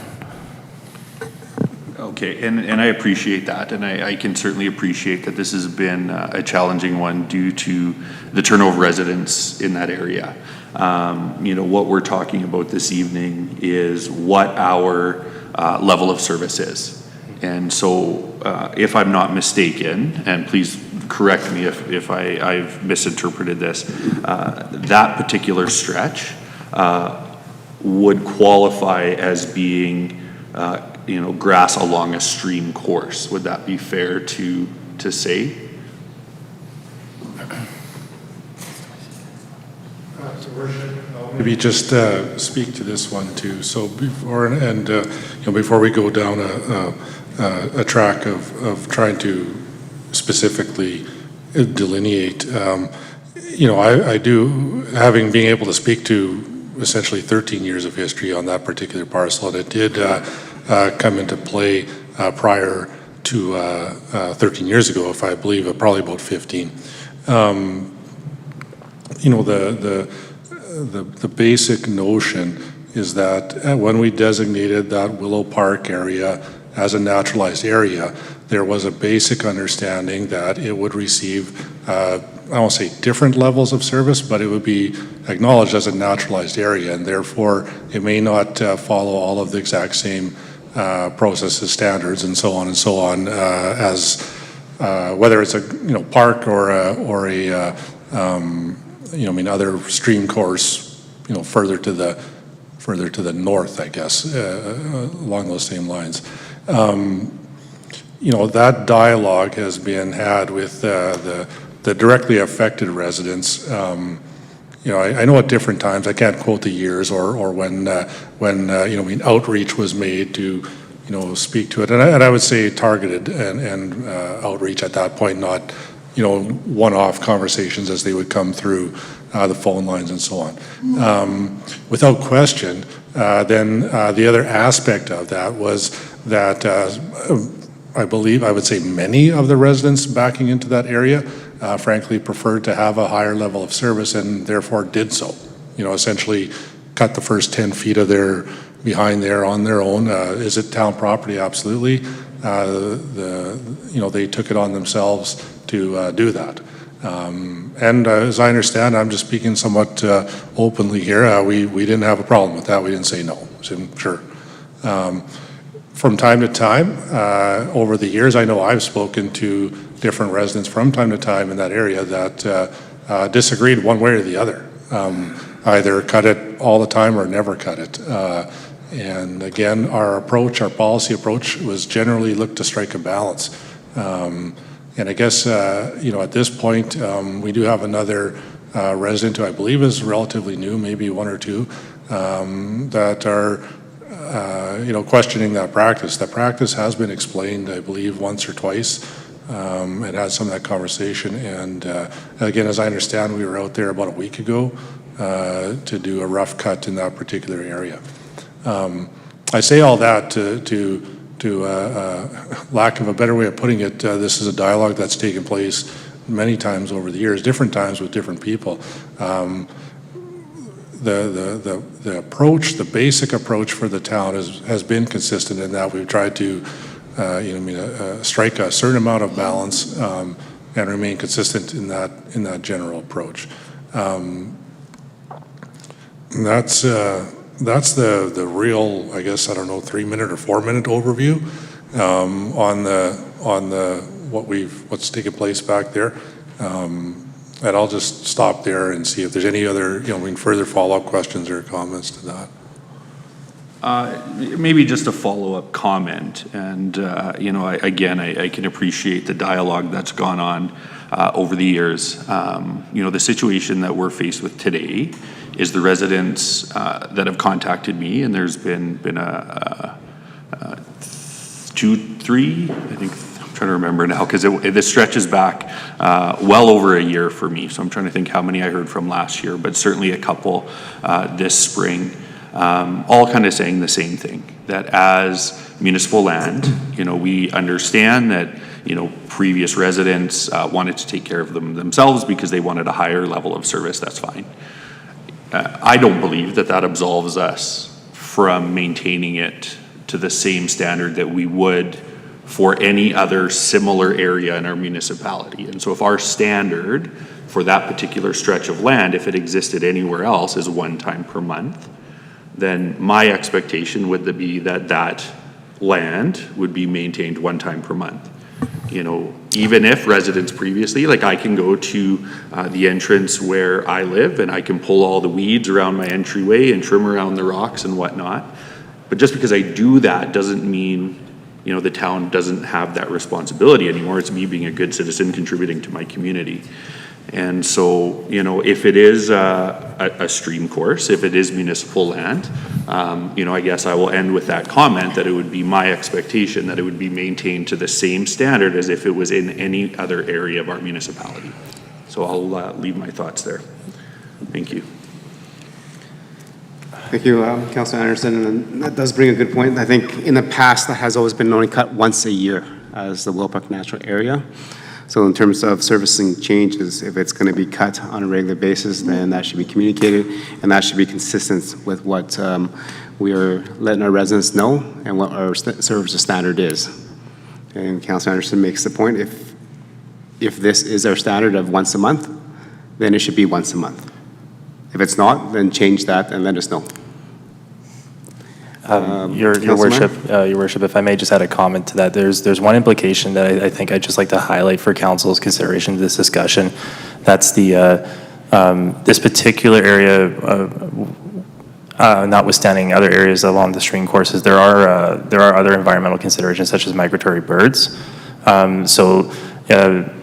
Okay, and I appreciate that, and I can certainly appreciate that this has been a challenging one due to the turnover of residents in that area. What we're talking about this evening is what our level of service is. And so if I'm not mistaken, and please correct me if I've misinterpreted this, that particular stretch would qualify as being grass along a stream course. Would that be fair to say? Maybe just speak to this one too. So before we go down a track of trying to specifically delineate, I do, having being able to speak to essentially 13 years of history on that particular parcel, and it did come into play prior to 13 years ago, if I believe, probably about 15. The basic notion is that when we designated that Willow Park area as a naturalized area, there was a basic understanding that it would receive, I won't say different levels of service, but it would be acknowledged as a naturalized area, and therefore it may not follow all of the exact same processes, standards, and so on as whether it's a park or a other stream course, further to the north, I guess, along those same lines. That dialogue has been had with the directly affected residents. I know at different times, I can't quote the years or when outreach was made to speak to it, and I would say targeted and outreach at that point, not one-off conversations as they would come through the phone lines and so on. Without question, then the other aspect of that was that I would say many of the residents backing into that area frankly preferred to have a higher level of service and therefore did so. Essentially cut the first 10 feet of their behind there on their own. Is it town property? Absolutely. They took it on themselves to do that. And as I understand, I'm just speaking somewhat openly here, we didn't have a problem with that. We didn't say no. Sure. From time to time, over the years, I know I've spoken to different residents from time to time in that area that disagreed one way or the other. Either cut it all the time or never cut it. And again, our policy approach was generally look to strike a balance. And I guess, at this point, we do have another resident who I believe is relatively new, maybe one or two, that are, questioning that practice. That practice has been explained, I believe, once or twice, and had some of that conversation. And again, as I understand, we were out there about a week ago to do a rough cut in that particular area. I say all that to lack of a better way of putting it, this is a dialogue that's taken place many times over the years, different times with different people. The approach, the basic approach for the town has been consistent in that we've tried to strike a certain amount of balance and remain consistent in that general approach. That's the real, I guess, 3-minute or 4-minute overview on what's taken place back there. And I'll just stop there and see if there's any other further follow-up questions or comments to that. Maybe just a follow-up comment, and I can appreciate the dialogue that's gone on over the years. The situation that we're faced with today is the residents that have contacted me, and there's been a 2, 3, I think, I'm trying to remember now, because this stretches back well over a year for me, so I'm trying to think how many I heard from last year, but certainly a couple this spring, all kind of saying the same thing, that as municipal land, we understand that previous residents wanted to take care of them themselves because they wanted a higher level of service. That's fine. I don't believe that absolves us from maintaining it to the same standard that we would for any other similar area in our municipality. And so if our standard for that particular stretch of land, if it existed anywhere else, is 1 time per month, then my expectation would be that land would be maintained 1 time per month. Even if residents previously, like I can go to the entrance where I live and I can pull all the weeds around my entryway and trim around the rocks and whatnot. But just because I do that doesn't mean, the town doesn't have that responsibility anymore. It's me being a good citizen contributing to my community. And so, if it is a stream course, if it is municipal land, I guess I will end with that comment that it would be my expectation that it would be maintained to the same standard as if it was in any other area of our municipality. So I'll leave my thoughts there. Thank you. Thank you, Councilor Anderson, and that does bring a good point. I think in the past, that has always been only cut once a year as the Willow Park Natural Area. So in terms of servicing changes, if it's going to be cut on a regular basis, then that should be communicated, and that should be consistent with what we are letting our residents know and what our service standard is. And Councilor Anderson makes the point, if this is our standard of once a month, then it should be once a month. If it's not, then change that and let us know. Your Worship, if I may just add a comment to that, there's one implication that I think I'd just like to highlight for Council's consideration to this discussion. That's this particular area, notwithstanding other areas along the stream courses, there are other environmental considerations such as migratory birds.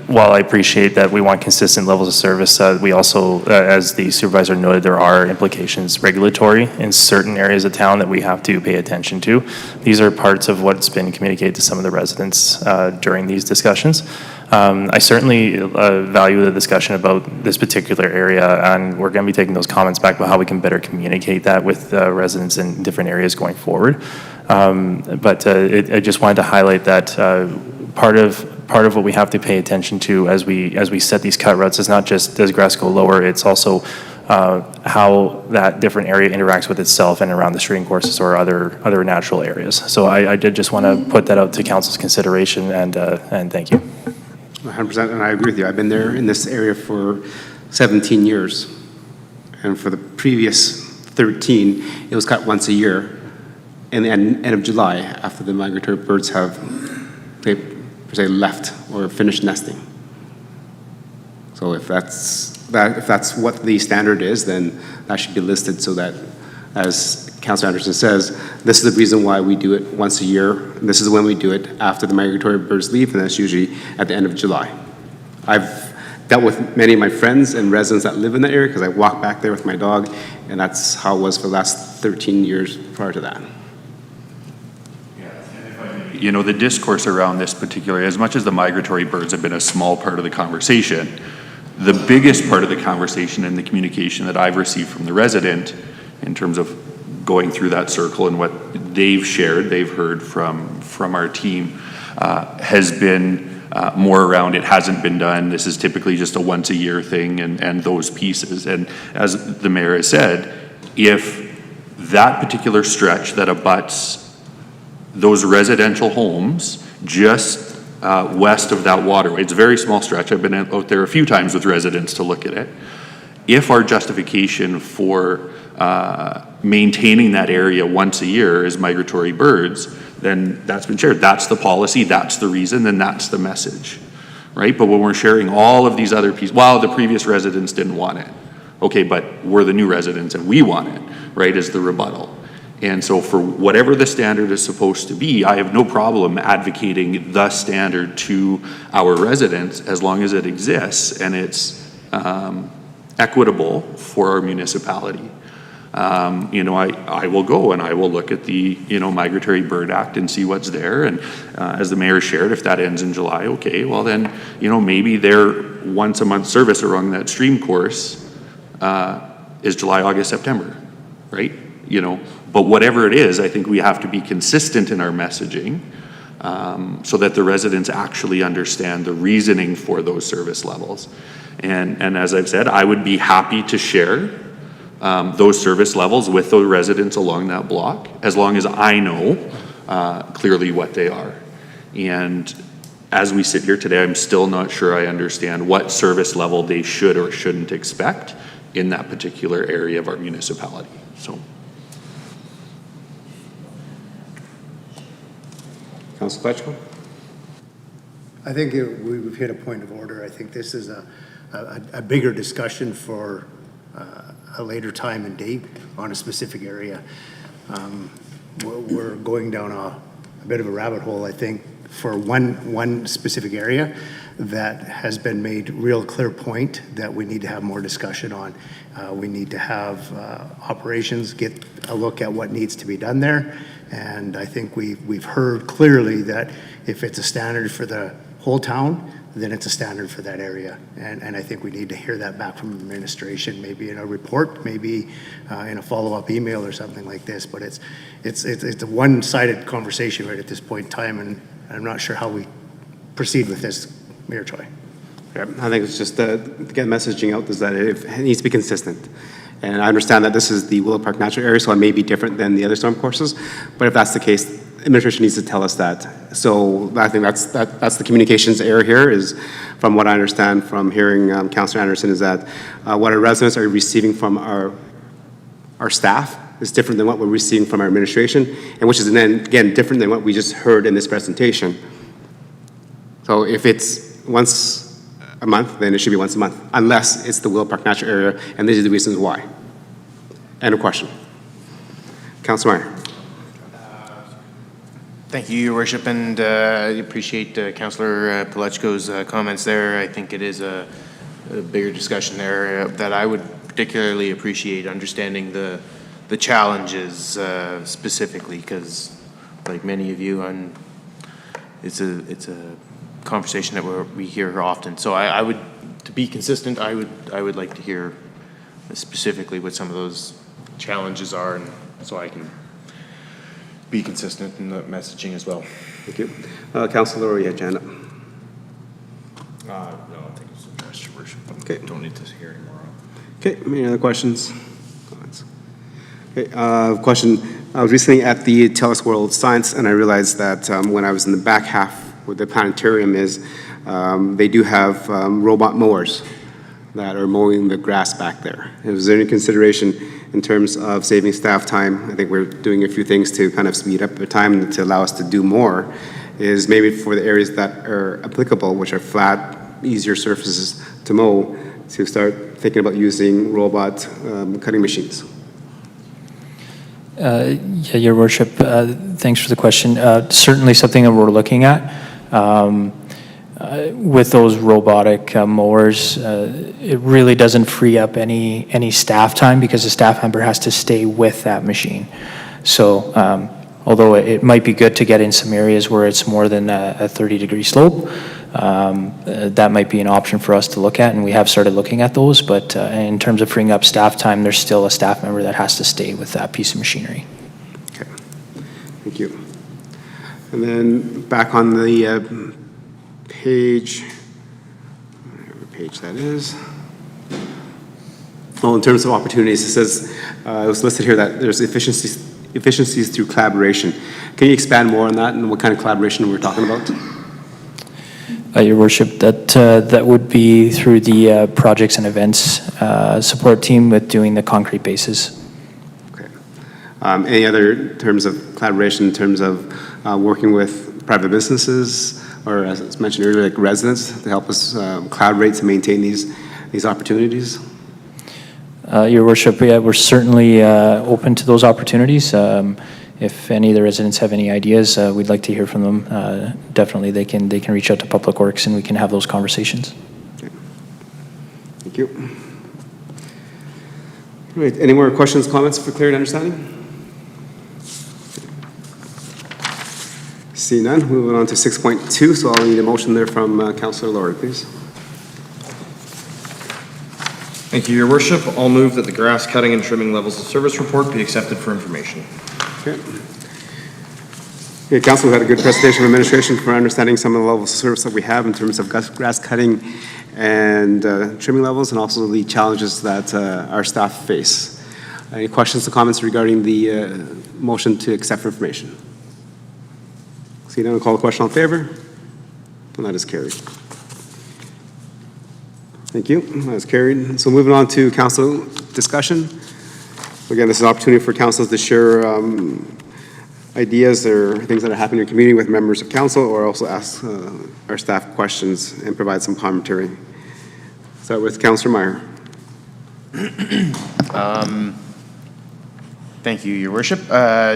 While I appreciate that we want consistent levels of service, we also, as the supervisor noted, there are implications regulatory in certain areas of town that we have to pay attention to. These are parts of what's been communicated to some of the residents during these discussions. I certainly value the discussion about this particular area, and we're going to be taking those comments back about how we can better communicate that with residents in different areas going forward. I just wanted to highlight that part of what we have to pay attention to as we set these cut routes is not just does grass go lower, it's also how that different area interacts with itself and around the stream courses or other natural areas. So I did just want to put that out to Council's consideration, and thank you. 100%, and I agree with you. I've been there in this area for 17 years, and for the previous 13, it was cut once a year in the end of July after the migratory birds have left or finished nesting. So if that's what the standard is, then that should be listed so that, as Councilor Anderson says, this is the reason why we do it once a year. This is when we do it after the migratory birds leave, and that's usually at the end of July. I've dealt with many of my friends and residents that live in that area because I walk back there with my dog, and that's how it was for the last 13 years prior to that. The discourse around this particular, as much as the migratory birds have been a small part of the conversation, the biggest part of the conversation and the communication that I've received from the resident in terms of going through that circle and what they've shared, they've heard from our team, has been more around it hasn't been done. This is typically just a once a year thing and those pieces. And as the mayor has said, if that particular stretch that abuts those residential homes just west of that waterway, it's a very small stretch. I've been out there a few times with residents to look at it. If our justification for maintaining that area once a year is migratory birds, then that's been shared. That's the policy, that's the reason, then that's the message, right? But when we're sharing all of these other pieces, well, the previous residents didn't want it. Okay, but we're the new residents and we want it, right, is the rebuttal. And so for whatever the standard is supposed to be, I have no problem advocating the standard to our residents as long as it exists and it's equitable for our municipality. I will go and I will look at the, Migratory Bird Act and see what's there. And as the mayor shared, if that ends in July, okay, well then, maybe their once a month service along that stream course is July, August, September, right? But whatever it is, I think we have to be consistent in our messaging so that the residents actually understand the reasoning for those service levels. And as I've said, I would be happy to share those service levels with those residents along that block, as long as I know clearly what they are. And as we sit here today, I'm still not sure I understand what service level they should or shouldn't expect in that particular area of our municipality. So. Councilor Pletchko? I think we've hit a point of order. I think this is a bigger discussion for a later time and date on a specific area. We're going down a bit of a rabbit hole, I think, for one specific area that has been made real clear point that we need to have more discussion on. We need to have operations get a look at what needs to be done there. And I think we've heard clearly that if it's a standard for the whole town, then it's a standard for that area. And I think we need to hear that back from administration, maybe in a report, maybe in a follow-up email or something like this. But it's a one-sided conversation right at this point in time, and I'm not sure how we proceed with this, Mayor Choi. Yeah, I think it's just to get messaging out is that it needs to be consistent. And I understand that this is the Willow Park Natural Area, so it may be different than the other storm courses. But if that's the case, administration needs to tell us that. So I think that's the communications error here is, from what I understand from hearing Councillor Anderson, is that what our residents are receiving from our staff is different than what we're receiving from our administration, and which is then, again, different than what we just heard in this presentation. So if it's once a month, then it should be once a month, unless it's the Willow Park Natural Area, and these are the reasons why. End of question. Councillor Meyer. Thank you, Your Worship, and I appreciate Councillor Pletchko's comments there. I think it is a bigger discussion there that I would particularly appreciate understanding the challenges specifically, because like many of you, it's a conversation that we hear often. So I would, to be consistent, I would like to hear specifically what some of those challenges are, and so I can be consistent in the messaging as well. Thank you. Councillor Laurie, you had Janet. No, I think it's addressed, Your Worship. Okay. Don't need to hear anymore. Okay, any other questions? Comments? Okay, question. I was recently at the TELUS World Science, and I realized that when I was in the back half where the planetarium is, they do have robot mowers that are mowing the grass back there. Is there any consideration in terms of saving staff time? I think we're doing a few things to kind of speed up the time to allow us to do more, is maybe for the areas that are applicable, which are flat, easier surfaces to mow, to start thinking about using robot cutting machines. Yeah, Your Worship, thanks for the question. Certainly something that we're looking at. With those robotic mowers, it really doesn't free up any staff time because the staff member has to stay with that machine. So although it might be good to get in some areas where it's more than a 30-degree slope, that might be an option for us to look at, and we have started looking at those. But in terms of freeing up staff time, there's still a staff member that has to stay with that piece of machinery. Okay, thank you. And then back on the page, whatever page that is. Well, in terms of opportunities, it says, it was listed here that there's efficiencies through collaboration. Can you expand more on that and what kind of collaboration we're talking about? Your Worship, that would be through the projects and events support team with doing the concrete bases. Okay. Any other terms of collaboration in terms of working with private businesses, or as mentioned earlier, like residents to help us collaborate to maintain these opportunities? Your worship, yeah, we're certainly open to those opportunities. If any of the residents have any ideas, we'd like to hear from them. Definitely, they can reach out to Public Works and we can have those conversations. Okay. Thank you. All right, any more questions, comments for clear understanding? See none, moving on to 6.2, so I'll need a motion there from Councillor Laurie, please. Thank you, Your Worship. I'll move that the grass cutting and trimming levels of service report be accepted for information. Okay. Okay, Council, we had a good presentation from administration for understanding some of the levels of service that we have in terms of grass cutting and trimming levels, and also the challenges that our staff face. Any questions or comments regarding the motion to accept for information? See none, I'll call the question in favor. And that is carried. Thank you. That is carried. So moving on to council discussion. Again, this is an opportunity for councils to share ideas or things that are happening in your community with members of council, or also ask our staff questions and provide some commentary. Start with Councillor Meyer. Thank you, Your Worship.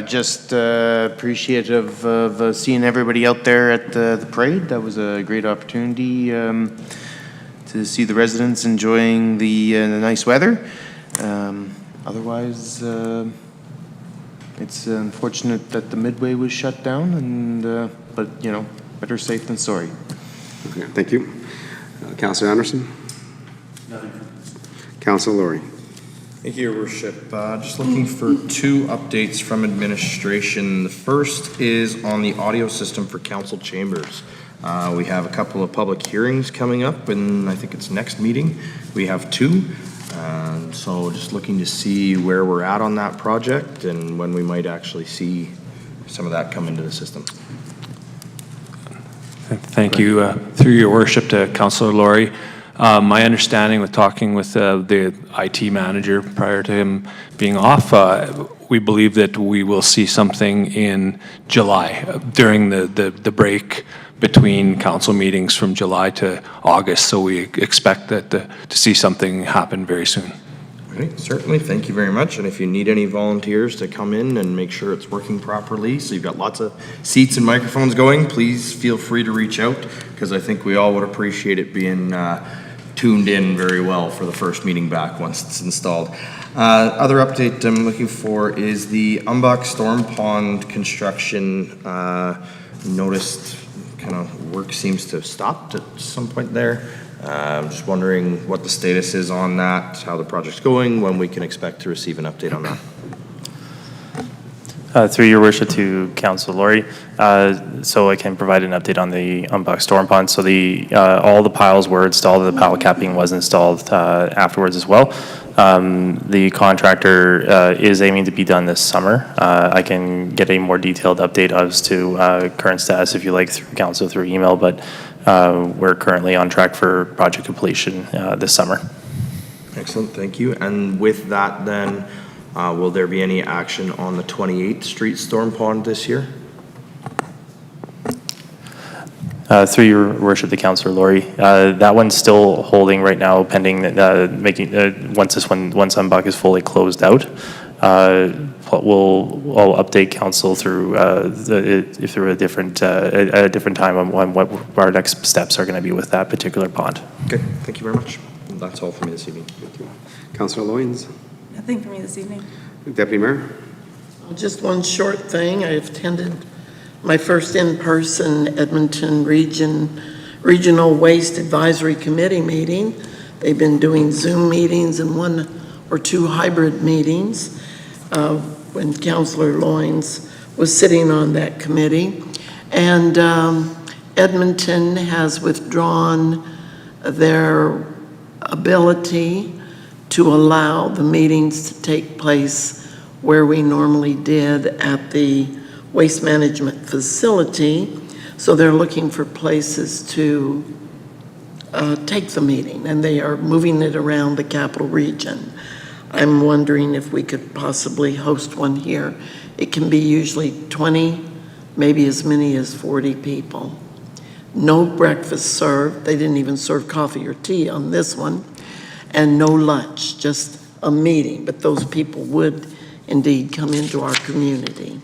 Just appreciative of seeing everybody out there at the parade. That was a great opportunity to see the residents enjoying the nice weather. Otherwise, it's unfortunate that the Midway was shut down, and but you know, better safe than sorry. Okay, thank you. Councillor Anderson. Councillor Laurie. Thank you, Your Worship. Just looking for two updates from administration. The first is on the audio system for council chambers. We have a couple of public hearings coming up, and I think it's next meeting. We have two. So just looking to see where we're at on that project and when we might actually see some of that come into the system. Thank you. Through Your Worship to Councillor Laurie. My understanding with talking with the IT manager prior to him being off, we believe that we will see something in July during the break between council meetings from July to August. So we expect that to see something happen very soon. Right, certainly. Thank you very much. And if you need any volunteers to come in and make sure it's working properly, so you've got lots of seats and microphones going, please feel free to reach out, because I think we all would appreciate it being tuned in very well for the first meeting back once it's installed. Other update I'm looking for is the Umbach Storm Pond construction. Noticed kind of work seems to have stopped at some point there. I'm just wondering what the status is on that, how the project's going, when we can expect to receive an update on that. Through Your Worship to Councillor Laurie, so I can provide an update on the Umbach Storm Pond. So all the piles were installed, the pile capping was installed afterwards as well. The contractor is aiming to be done this summer. I can get a more detailed update as to current status if you like through council through email, but we're currently on track for project completion this summer. Excellent, thank you. And with that then, will there be any action on the 28th Street Storm Pond this year? Through Your Worship, the Councillor Laurie, that one's still holding right now, pending once Umbach is fully closed out. I'll update council through if there were a different time on what our next steps are going to be with that particular pond. Okay, thank you very much. That's all for me this evening. Thank you. Councillor Loyens. Nothing for me this evening. Deputy Mayor. Just one short thing. I attended my first in-person Edmonton Regional Waste Advisory Committee meeting. They've been doing Zoom meetings and 1 or 2 hybrid meetings when Councillor Loyens was sitting on that committee. And Edmonton has withdrawn their ability to allow the meetings to take place where we normally did at the waste management facility. So they're looking for places to take the meeting, and they are moving it around the capital region. I'm wondering if we could possibly host one here. It can be usually 20, maybe as many as 40 people. No breakfast served. They didn't even serve coffee or tea on this one. And no lunch, just a meeting, but those people would indeed come into our community.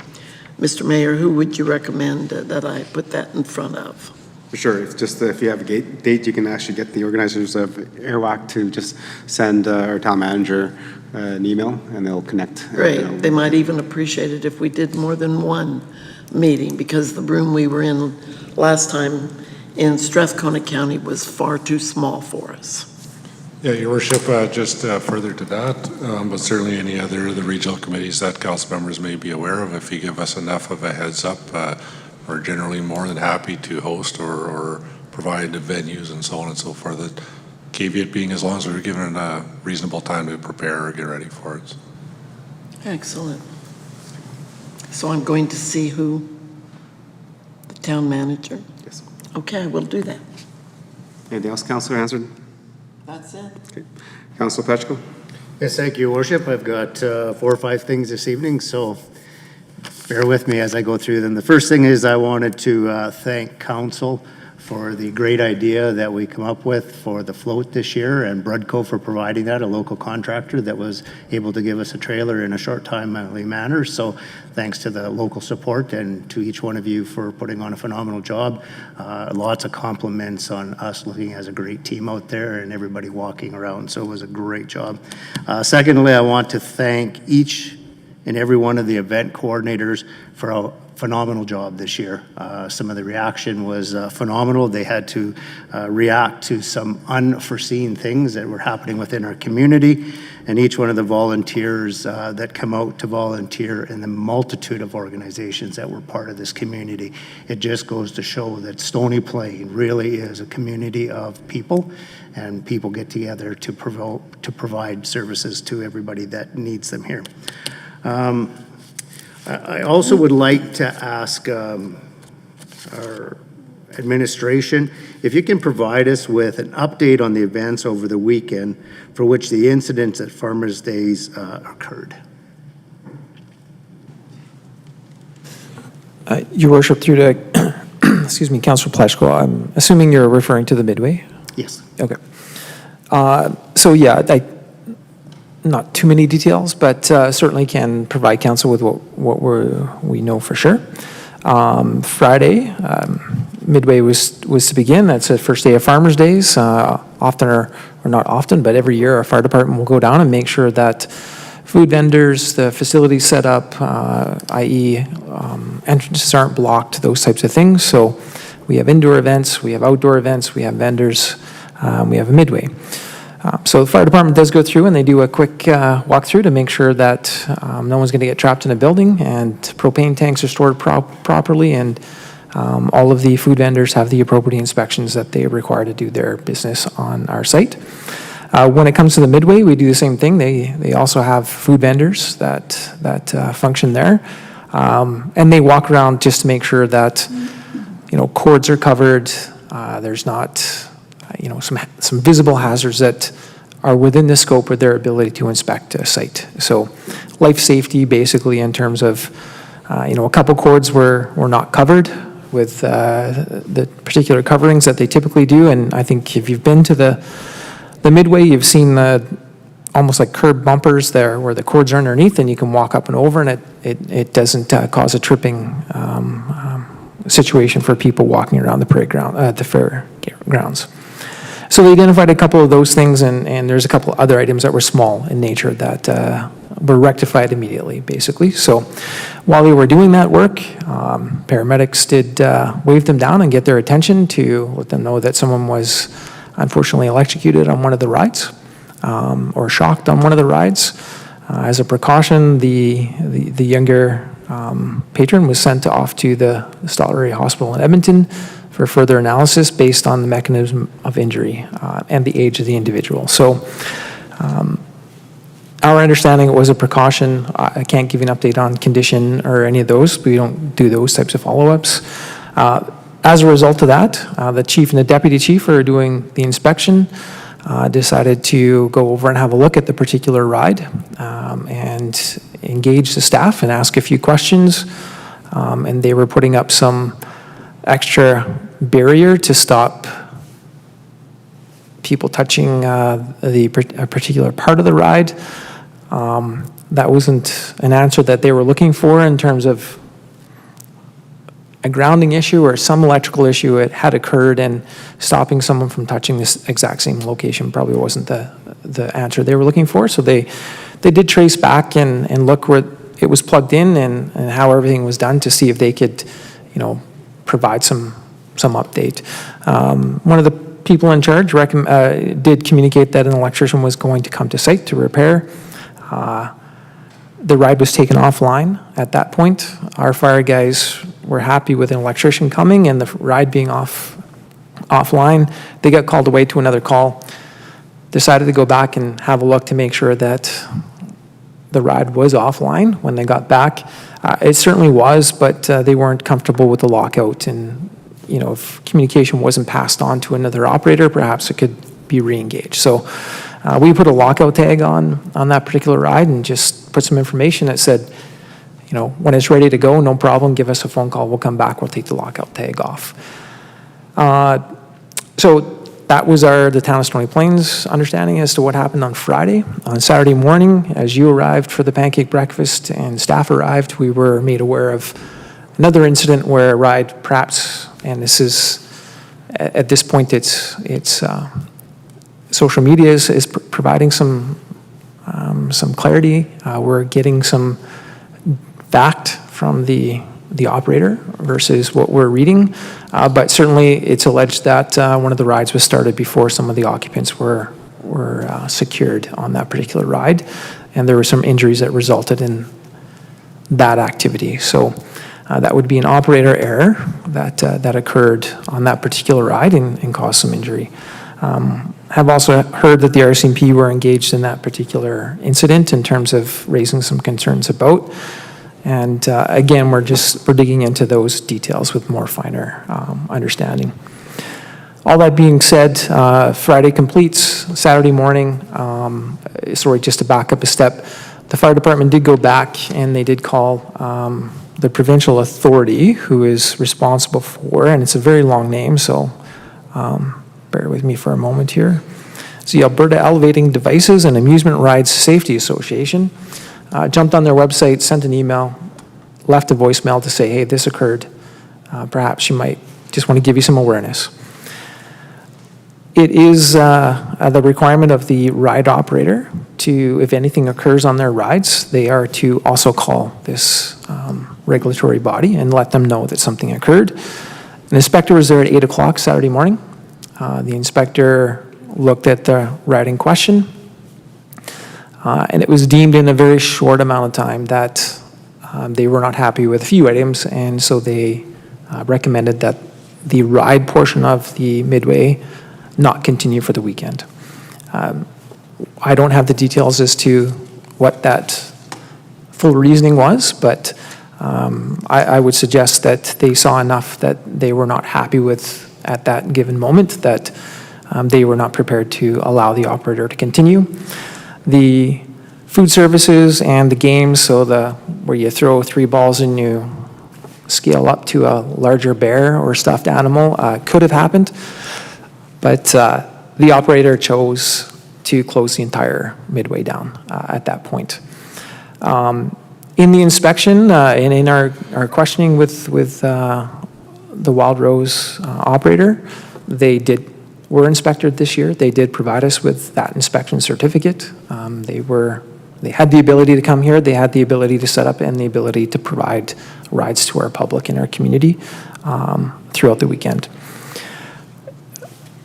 Mr. Mayor, who would you recommend that I put that in front of? For sure. It's just if you have a date, you can actually get the organizers of Airwalk to just send our town manager an email, and they'll connect. Great. They might even appreciate it if we did more than one meeting, because the room we were in last time in Strathcona County was far too small for us. Yeah, Your Worship, just further to that, but certainly any other of the regional committees that council members may be aware of, if you give us enough of a heads up, we're generally more than happy to host or provide the venues and so on and so forth. The caveat being as long as we're given a reasonable time to prepare or get ready for it. Excellent. So I'm going to see who? The town manager? Yes. Okay, we'll do that. Anything else, Councillor Hansard? That's it. Okay. Councillor Pechko? Yes, thank you, Your Worship. I've got 4 or 5 things this evening, so bear with me as I go through them. The first thing is I wanted to thank council for the great idea that we come up with for the float this year, and Brudco for providing that, a local contractor that was able to give us a trailer in a short timely manner. So thanks to the local support and to each one of you for putting on a phenomenal job. Lots of compliments on us looking as a great team out there and everybody walking around. So it was a great job. Secondly, I want to thank each and every one of the event coordinators for a phenomenal job this year. Some of the reaction was phenomenal. They had to react to some unforeseen things that were happening within our community, and each one of the volunteers that come out to volunteer in the multitude of organizations that were part of this community. It just goes to show that Stony Plain really is a community of people, and people get together to provide services to everybody that needs them here. I also would like to ask our administration if you can provide us with an update on the events over the weekend for which the incidents at Farmers Days occurred. Your Worship, through to, excuse me, Councillor Pleshko, I'm assuming you're referring to the Midway? Yes. Okay. So yeah, not too many details, but certainly can provide council with what we know for sure. Friday, Midway was to begin. That's the first day of Farmers Days. Often, or not often, but every year our fire department will go down and make sure that food vendors, the facilities set up, i.e. Entrances aren't blocked, those types of things. So we have indoor events, we have outdoor events, we have vendors, we have a Midway. So the fire department does go through and they do a quick walkthrough to make sure that no one's going to get trapped in a building, and propane tanks are stored properly, and all of the food vendors have the appropriate inspections that they require to do their business on our site. When it comes to the Midway, we do the same thing. They also have food vendors that function there, and they walk around just to make sure that cords are covered. There's not some visible hazards that are within the scope of their ability to inspect a site. So life safety, basically, in terms of, a couple cords were not covered with the particular coverings that they typically do. And I think if you've been to the Midway, you've seen almost like curb bumpers there where the cords are underneath and you can walk up and over, and it doesn't cause a tripping situation for people walking around the parade the fair grounds. So they identified a couple of those things, and there's a couple of other items that were small in nature that were rectified immediately, basically. So while they were doing that work, paramedics did wave them down and get their attention to let them know that someone was unfortunately electrocuted on one of the rides, or shocked on one of the rides. As a precaution, the younger patron was sent off to the Stollery Hospital in Edmonton for further analysis based on the mechanism of injury and the age of the individual. So our understanding, it was a precaution. I can't give you an update on condition or any of those. We don't do those types of follow-ups. As a result of that, the chief and the deputy chief are doing the inspection, decided to go over and have a look at the particular ride and engage the staff and ask a few questions. And they were putting up some extra barrier to stop people touching a particular part of the ride. That wasn't an answer that they were looking for in terms of a grounding issue or some electrical issue that had occurred, and stopping someone from touching this exact same location probably wasn't the answer they were looking for. So they did trace back and look where it was plugged in and how everything was done to see if they could, provide some update. One of the people in charge did communicate that an electrician was going to come to site to repair. The ride was taken offline at that point. Our fire guys were happy with an electrician coming and the ride being offline. They got called away to another call, decided to go back and have a look to make sure that the ride was offline when they got back. It certainly was, but they weren't comfortable with the lockout, and if communication wasn't passed on to another operator, perhaps it could be re-engaged. So we put a lockout tag on that particular ride and just put some information that said, when it's ready to go, no problem, give us a phone call, we'll come back, we'll take the lockout tag off. So that was the Town of Stony Plains understanding as to what happened on Friday. On Saturday morning, as you arrived for the pancake breakfast and staff arrived, we were made aware of another incident where a ride perhaps, and this is, at this point, it's social media is providing some clarity. We're getting some fact from the operator versus what we're reading. But certainly it's alleged that one of the rides was started before some of the occupants were secured on that particular ride. And there were some injuries that resulted in that activity. So that would be an operator error that occurred on that particular ride and caused some injury. Have also heard that the RCMP were engaged in that particular incident in terms of raising some concerns about. And again, we're digging into those details with more finer understanding. All that being said, Friday completes. Saturday morning, sorry, just to back up a step, the fire department did go back and they did call the provincial authority who is responsible for, and it's a very long name, so bear with me for a moment here. It's the Alberta Elevating Devices and Amusement Rides Safety Association. Jumped on their website, sent an email, left a voicemail to say, hey, this occurred. Perhaps you might just want to give you some awareness. It is the requirement of the ride operator to, if anything occurs on their rides, they are to also call this regulatory body and let them know that something occurred. An inspector was there at 8 o'clock Saturday morning. The inspector looked at the ride in question, and it was deemed in a very short amount of time that they were not happy with a few items, and so they recommended that the ride portion of the Midway not continue for the weekend. I don't have the details as to what that full reasoning was, but I would suggest that they saw enough that they were not happy with at that given moment that they were not prepared to allow the operator to continue. The food services and the games, so where you throw 3 balls and you scale up to a larger bear or stuffed animal, could have happened, but the operator chose to close the entire Midway down at that point. In the inspection and in our questioning with the Wild Rose operator, they were inspected this year. They did provide us with that inspection certificate. They had the ability to come here, they had the ability to set up, and the ability to provide rides to our public and our community throughout the weekend.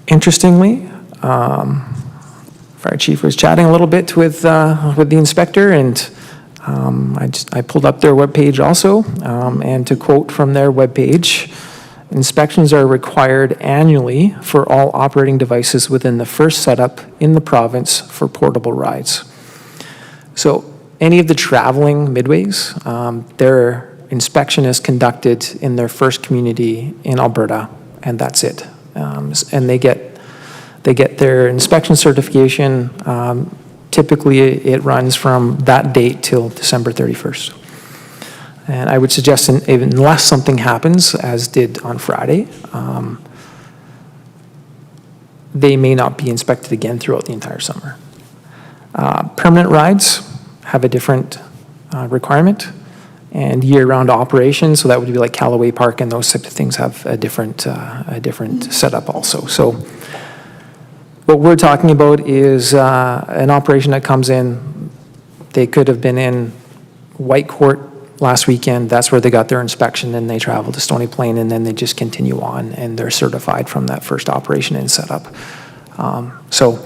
Interestingly, Fire Chief was chatting a little bit with the inspector, and I pulled up their webpage also, and to quote from their webpage, inspections are required annually for all operating devices within the first setup in the province for portable rides. So any of the traveling Midways, their inspection is conducted in their first community in Alberta, and that's it. And they get their inspection certification. Typically, it runs from that date till December 31st. And I would suggest, unless something happens, as did on Friday, they may not be inspected again throughout the entire summer. Permanent rides, have a different requirement, and year-round operations, so that would be like Callaway Park and those types of things have a different setup also. So what we're talking about is an operation that comes in, they could have been in Whitecourt last weekend, that's where they got their inspection, and they travel to Stony Plain, and then they just continue on, and they're certified from that first operation and setup. So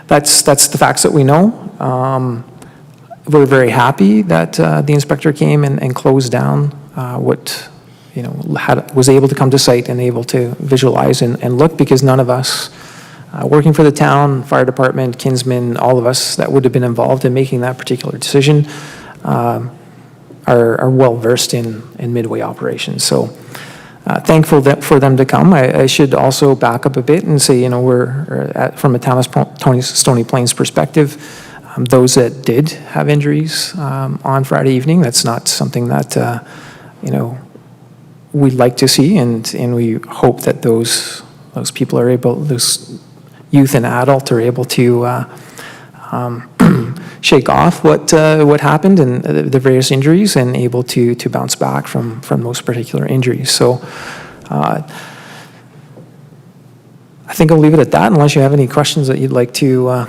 that's the facts that we know. We're very happy that the inspector came and closed down what, was able to come to site and able to visualize and look, because none of us working for the town, fire department, Kinsman, all of us that would have been involved in making that particular decision are well versed in midway operations. So thankful for them to come. I should also back up a bit and say, from a town of Stony Plains perspective, those that did have injuries on Friday evening, that's not something that we'd like to see, and we hope that those people are able, those youth and adult are able to shake off what happened and the various injuries, and able to bounce back from those particular injuries. So I think I'll leave it at that, unless you have any questions that you'd like to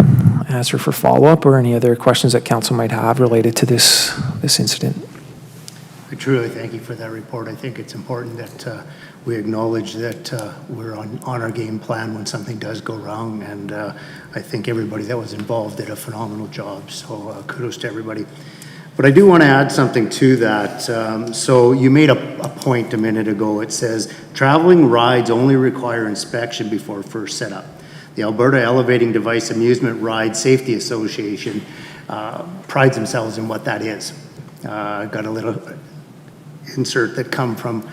answer for follow-up, or any other questions that council might have related to this incident. I truly thank you for that report. I think it's important that we acknowledge that we're on our game plan when something does go wrong, and I think everybody that was involved did a phenomenal job, so kudos to everybody. But I do want to add something to that. So you made a point a minute ago. It says, traveling rides only require inspection before first setup. The Alberta Elevating Device Amusement Ride Safety Association prides themselves in what that is. Got a little insert that come from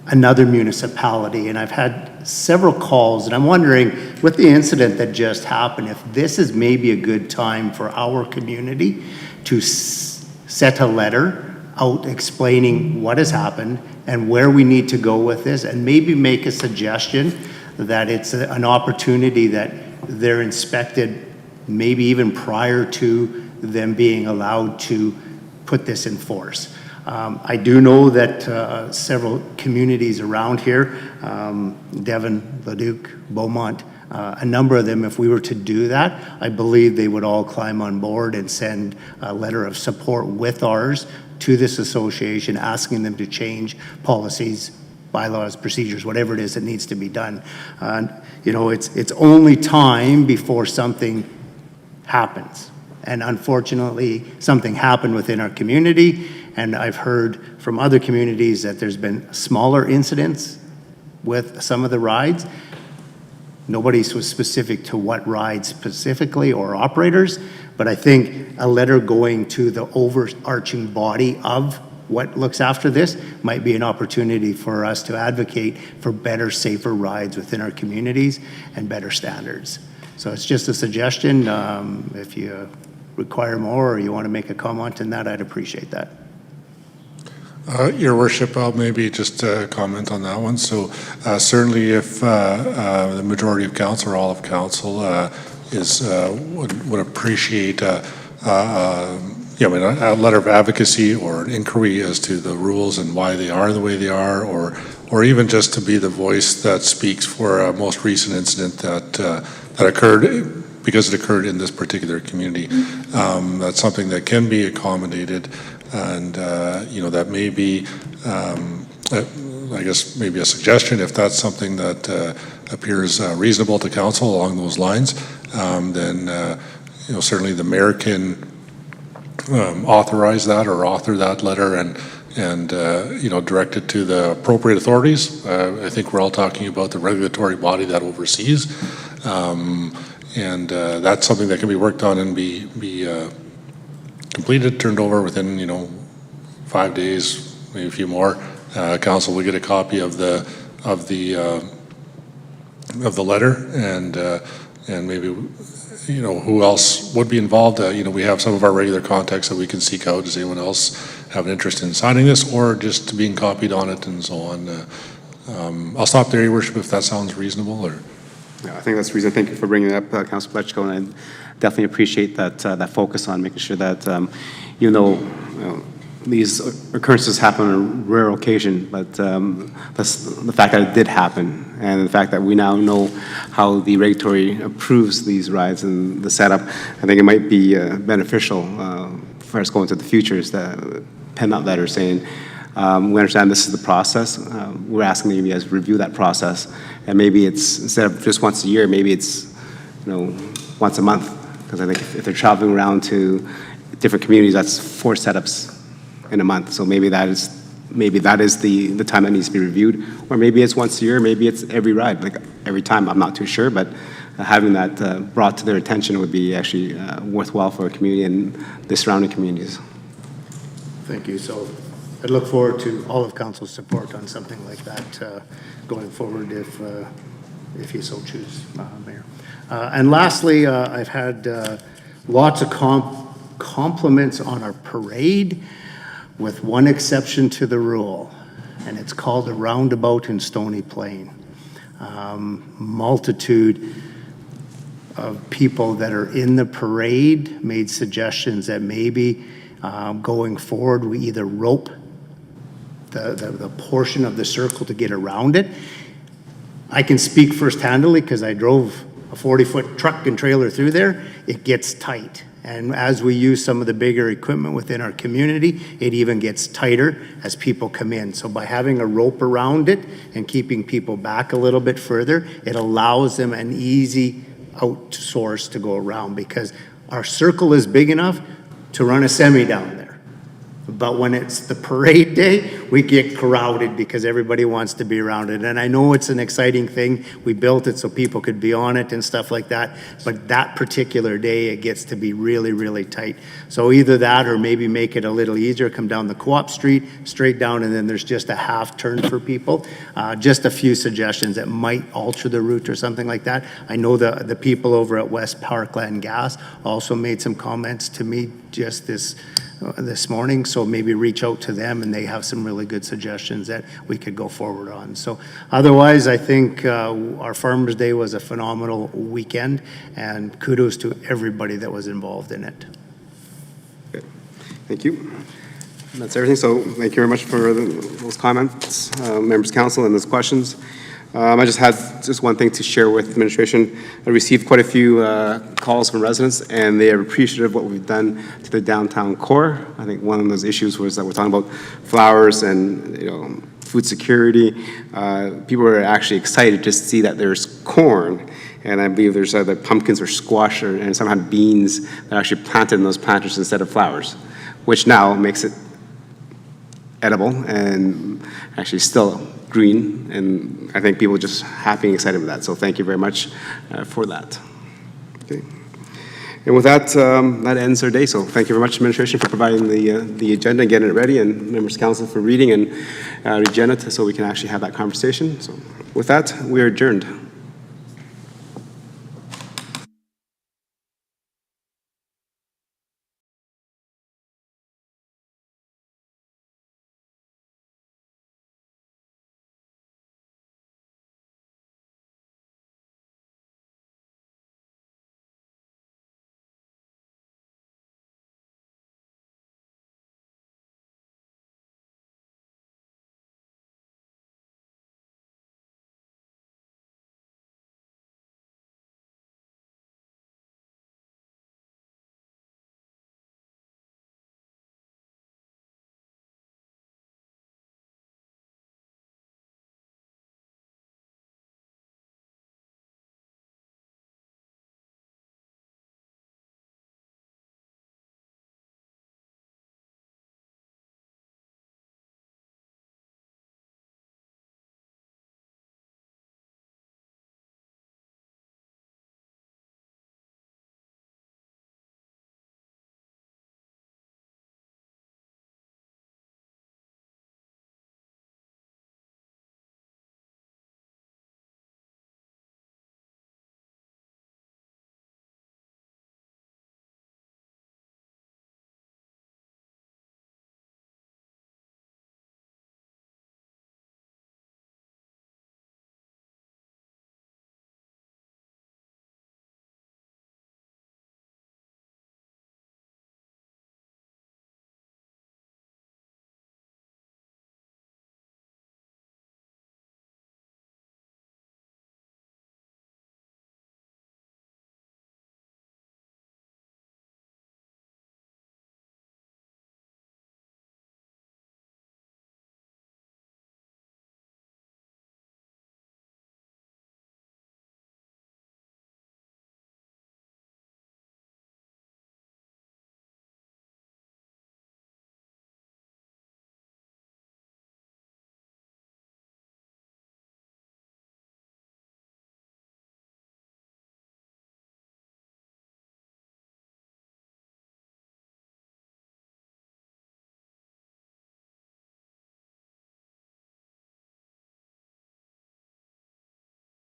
another municipality, and I've had several calls, and I'm wondering, with the incident that just happened, if this is maybe a good time for our community to set a letter out explaining what has happened and where we need to go with this, and maybe make a suggestion that it's an opportunity that they're inspected maybe even prior to them being allowed to put this in force. I do know that several communities around here, Devon, Leduc, Beaumont, a number of them, if we were to do that, I believe they would all climb on board and send a letter of support with ours to this association, asking them to change policies, bylaws, procedures, whatever it is that needs to be done. It's only time before something happens. And unfortunately, something happened within our community, and I've heard from other communities that there's been smaller incidents with some of the rides. Nobody was specific to what rides specifically or operators, but I think a letter going to the overarching body of what looks after this might be an opportunity for us to advocate for better, safer rides within our communities and better standards. So it's just a suggestion. If you require more or you want to make a comment on that, I'd appreciate that. Your Worship, I'll maybe just comment on that one. So certainly if the majority of council or all of council would appreciate a letter of advocacy or an inquiry as to the rules and why they are the way they are, or even just to be the voice that speaks for a most recent incident that occurred because it occurred in this particular community. That's something that can be accommodated, and that may be, I guess, maybe a suggestion. If that's something that appears reasonable to council along those lines, then certainly the mayor can authorize that or author that letter and direct it to the appropriate authorities. I think we're all talking about the regulatory body that oversees, and that's something that can be worked on and be completed, turned over within 5 days, maybe a few more. Council will get a copy of the letter, and maybe who else would be involved. We have some of our regular contacts that we can seek out. Does anyone else have an interest in signing this, or just being copied on it and so on? I'll stop there, Your Worship, if that sounds reasonable. Or Yeah, I think that's the reason. Thank you for bringing it up, Councilor Pletchko. And definitely appreciate that focus on making sure that, even though these occurrences happen on a rare occasion, but the fact that it did happen, and the fact that we now know how the regulatory approves these rides and the setup, I think it might be beneficial for us going to the future, is to pen that letter saying, we understand this is the process. We're asking that you guys review that process, and maybe it's, instead of just once a year, maybe it's, once a month. Because I think if they're traveling around to different communities, that's 4 setups in a month. So maybe that is the time that needs to be reviewed, or maybe it's once a year, maybe it's every ride, like every time. I'm not too sure, but having that brought to their attention would be actually worthwhile for our community and the surrounding communities. Thank you. So I look forward to all of council's support on something like that going forward if you so choose, Mayor. And lastly, I've had lots of compliments on our parade, with one exception to the rule, and it's called the Roundabout in Stony Plain. Multitude of people that are in the parade made suggestions that maybe going forward, we either rope the portion of the circle to get around it. I can speak first-handedly because I drove a 40-foot truck and trailer through there. It gets tight. And as we use some of the bigger equipment within our community, it even gets tighter as people come in. So by having a rope around it and keeping people back a little bit further, it allows them an easy out source to go around, because our circle is big enough to run a semi down there. But when it's the parade day, we get crowded because everybody wants to be around it. And I know it's an exciting thing. We built it so people could be on it and stuff like that. But that particular day, it gets to be really, really tight. So either that, or maybe make it a little easier, come down the Co-op Street, straight down, and then there's just a half turn for people. Just a few suggestions that might alter the route or something like that. I know the people over at West Parkland Gas also made some comments to me just this morning, so maybe reach out to them, and they have some really good suggestions that we could go forward on. So otherwise, I think our Farmers Day was a phenomenal weekend, and kudos to everybody that was involved in it. Okay. Thank you. And that's everything. So thank you very much for those comments, members council, and those questions. I just had one thing to share with administration. I received quite a few calls from residents, and they are appreciative of what we've done to the downtown core. I think one of those issues was that we're talking about flowers and food security. People are actually excited to see that there's corn, and I believe there's either pumpkins or squash and some kind of beans that are actually planted in those planters instead of flowers, which now makes it edible and actually still green, and I think people are just happy and excited with that. So thank you very much for that. Okay. And with that, that ends our day. So thank you very much, administration, for providing the agenda and getting it ready, and members council for reading and reading it so we can actually have that conversation. So with that, we are adjourned.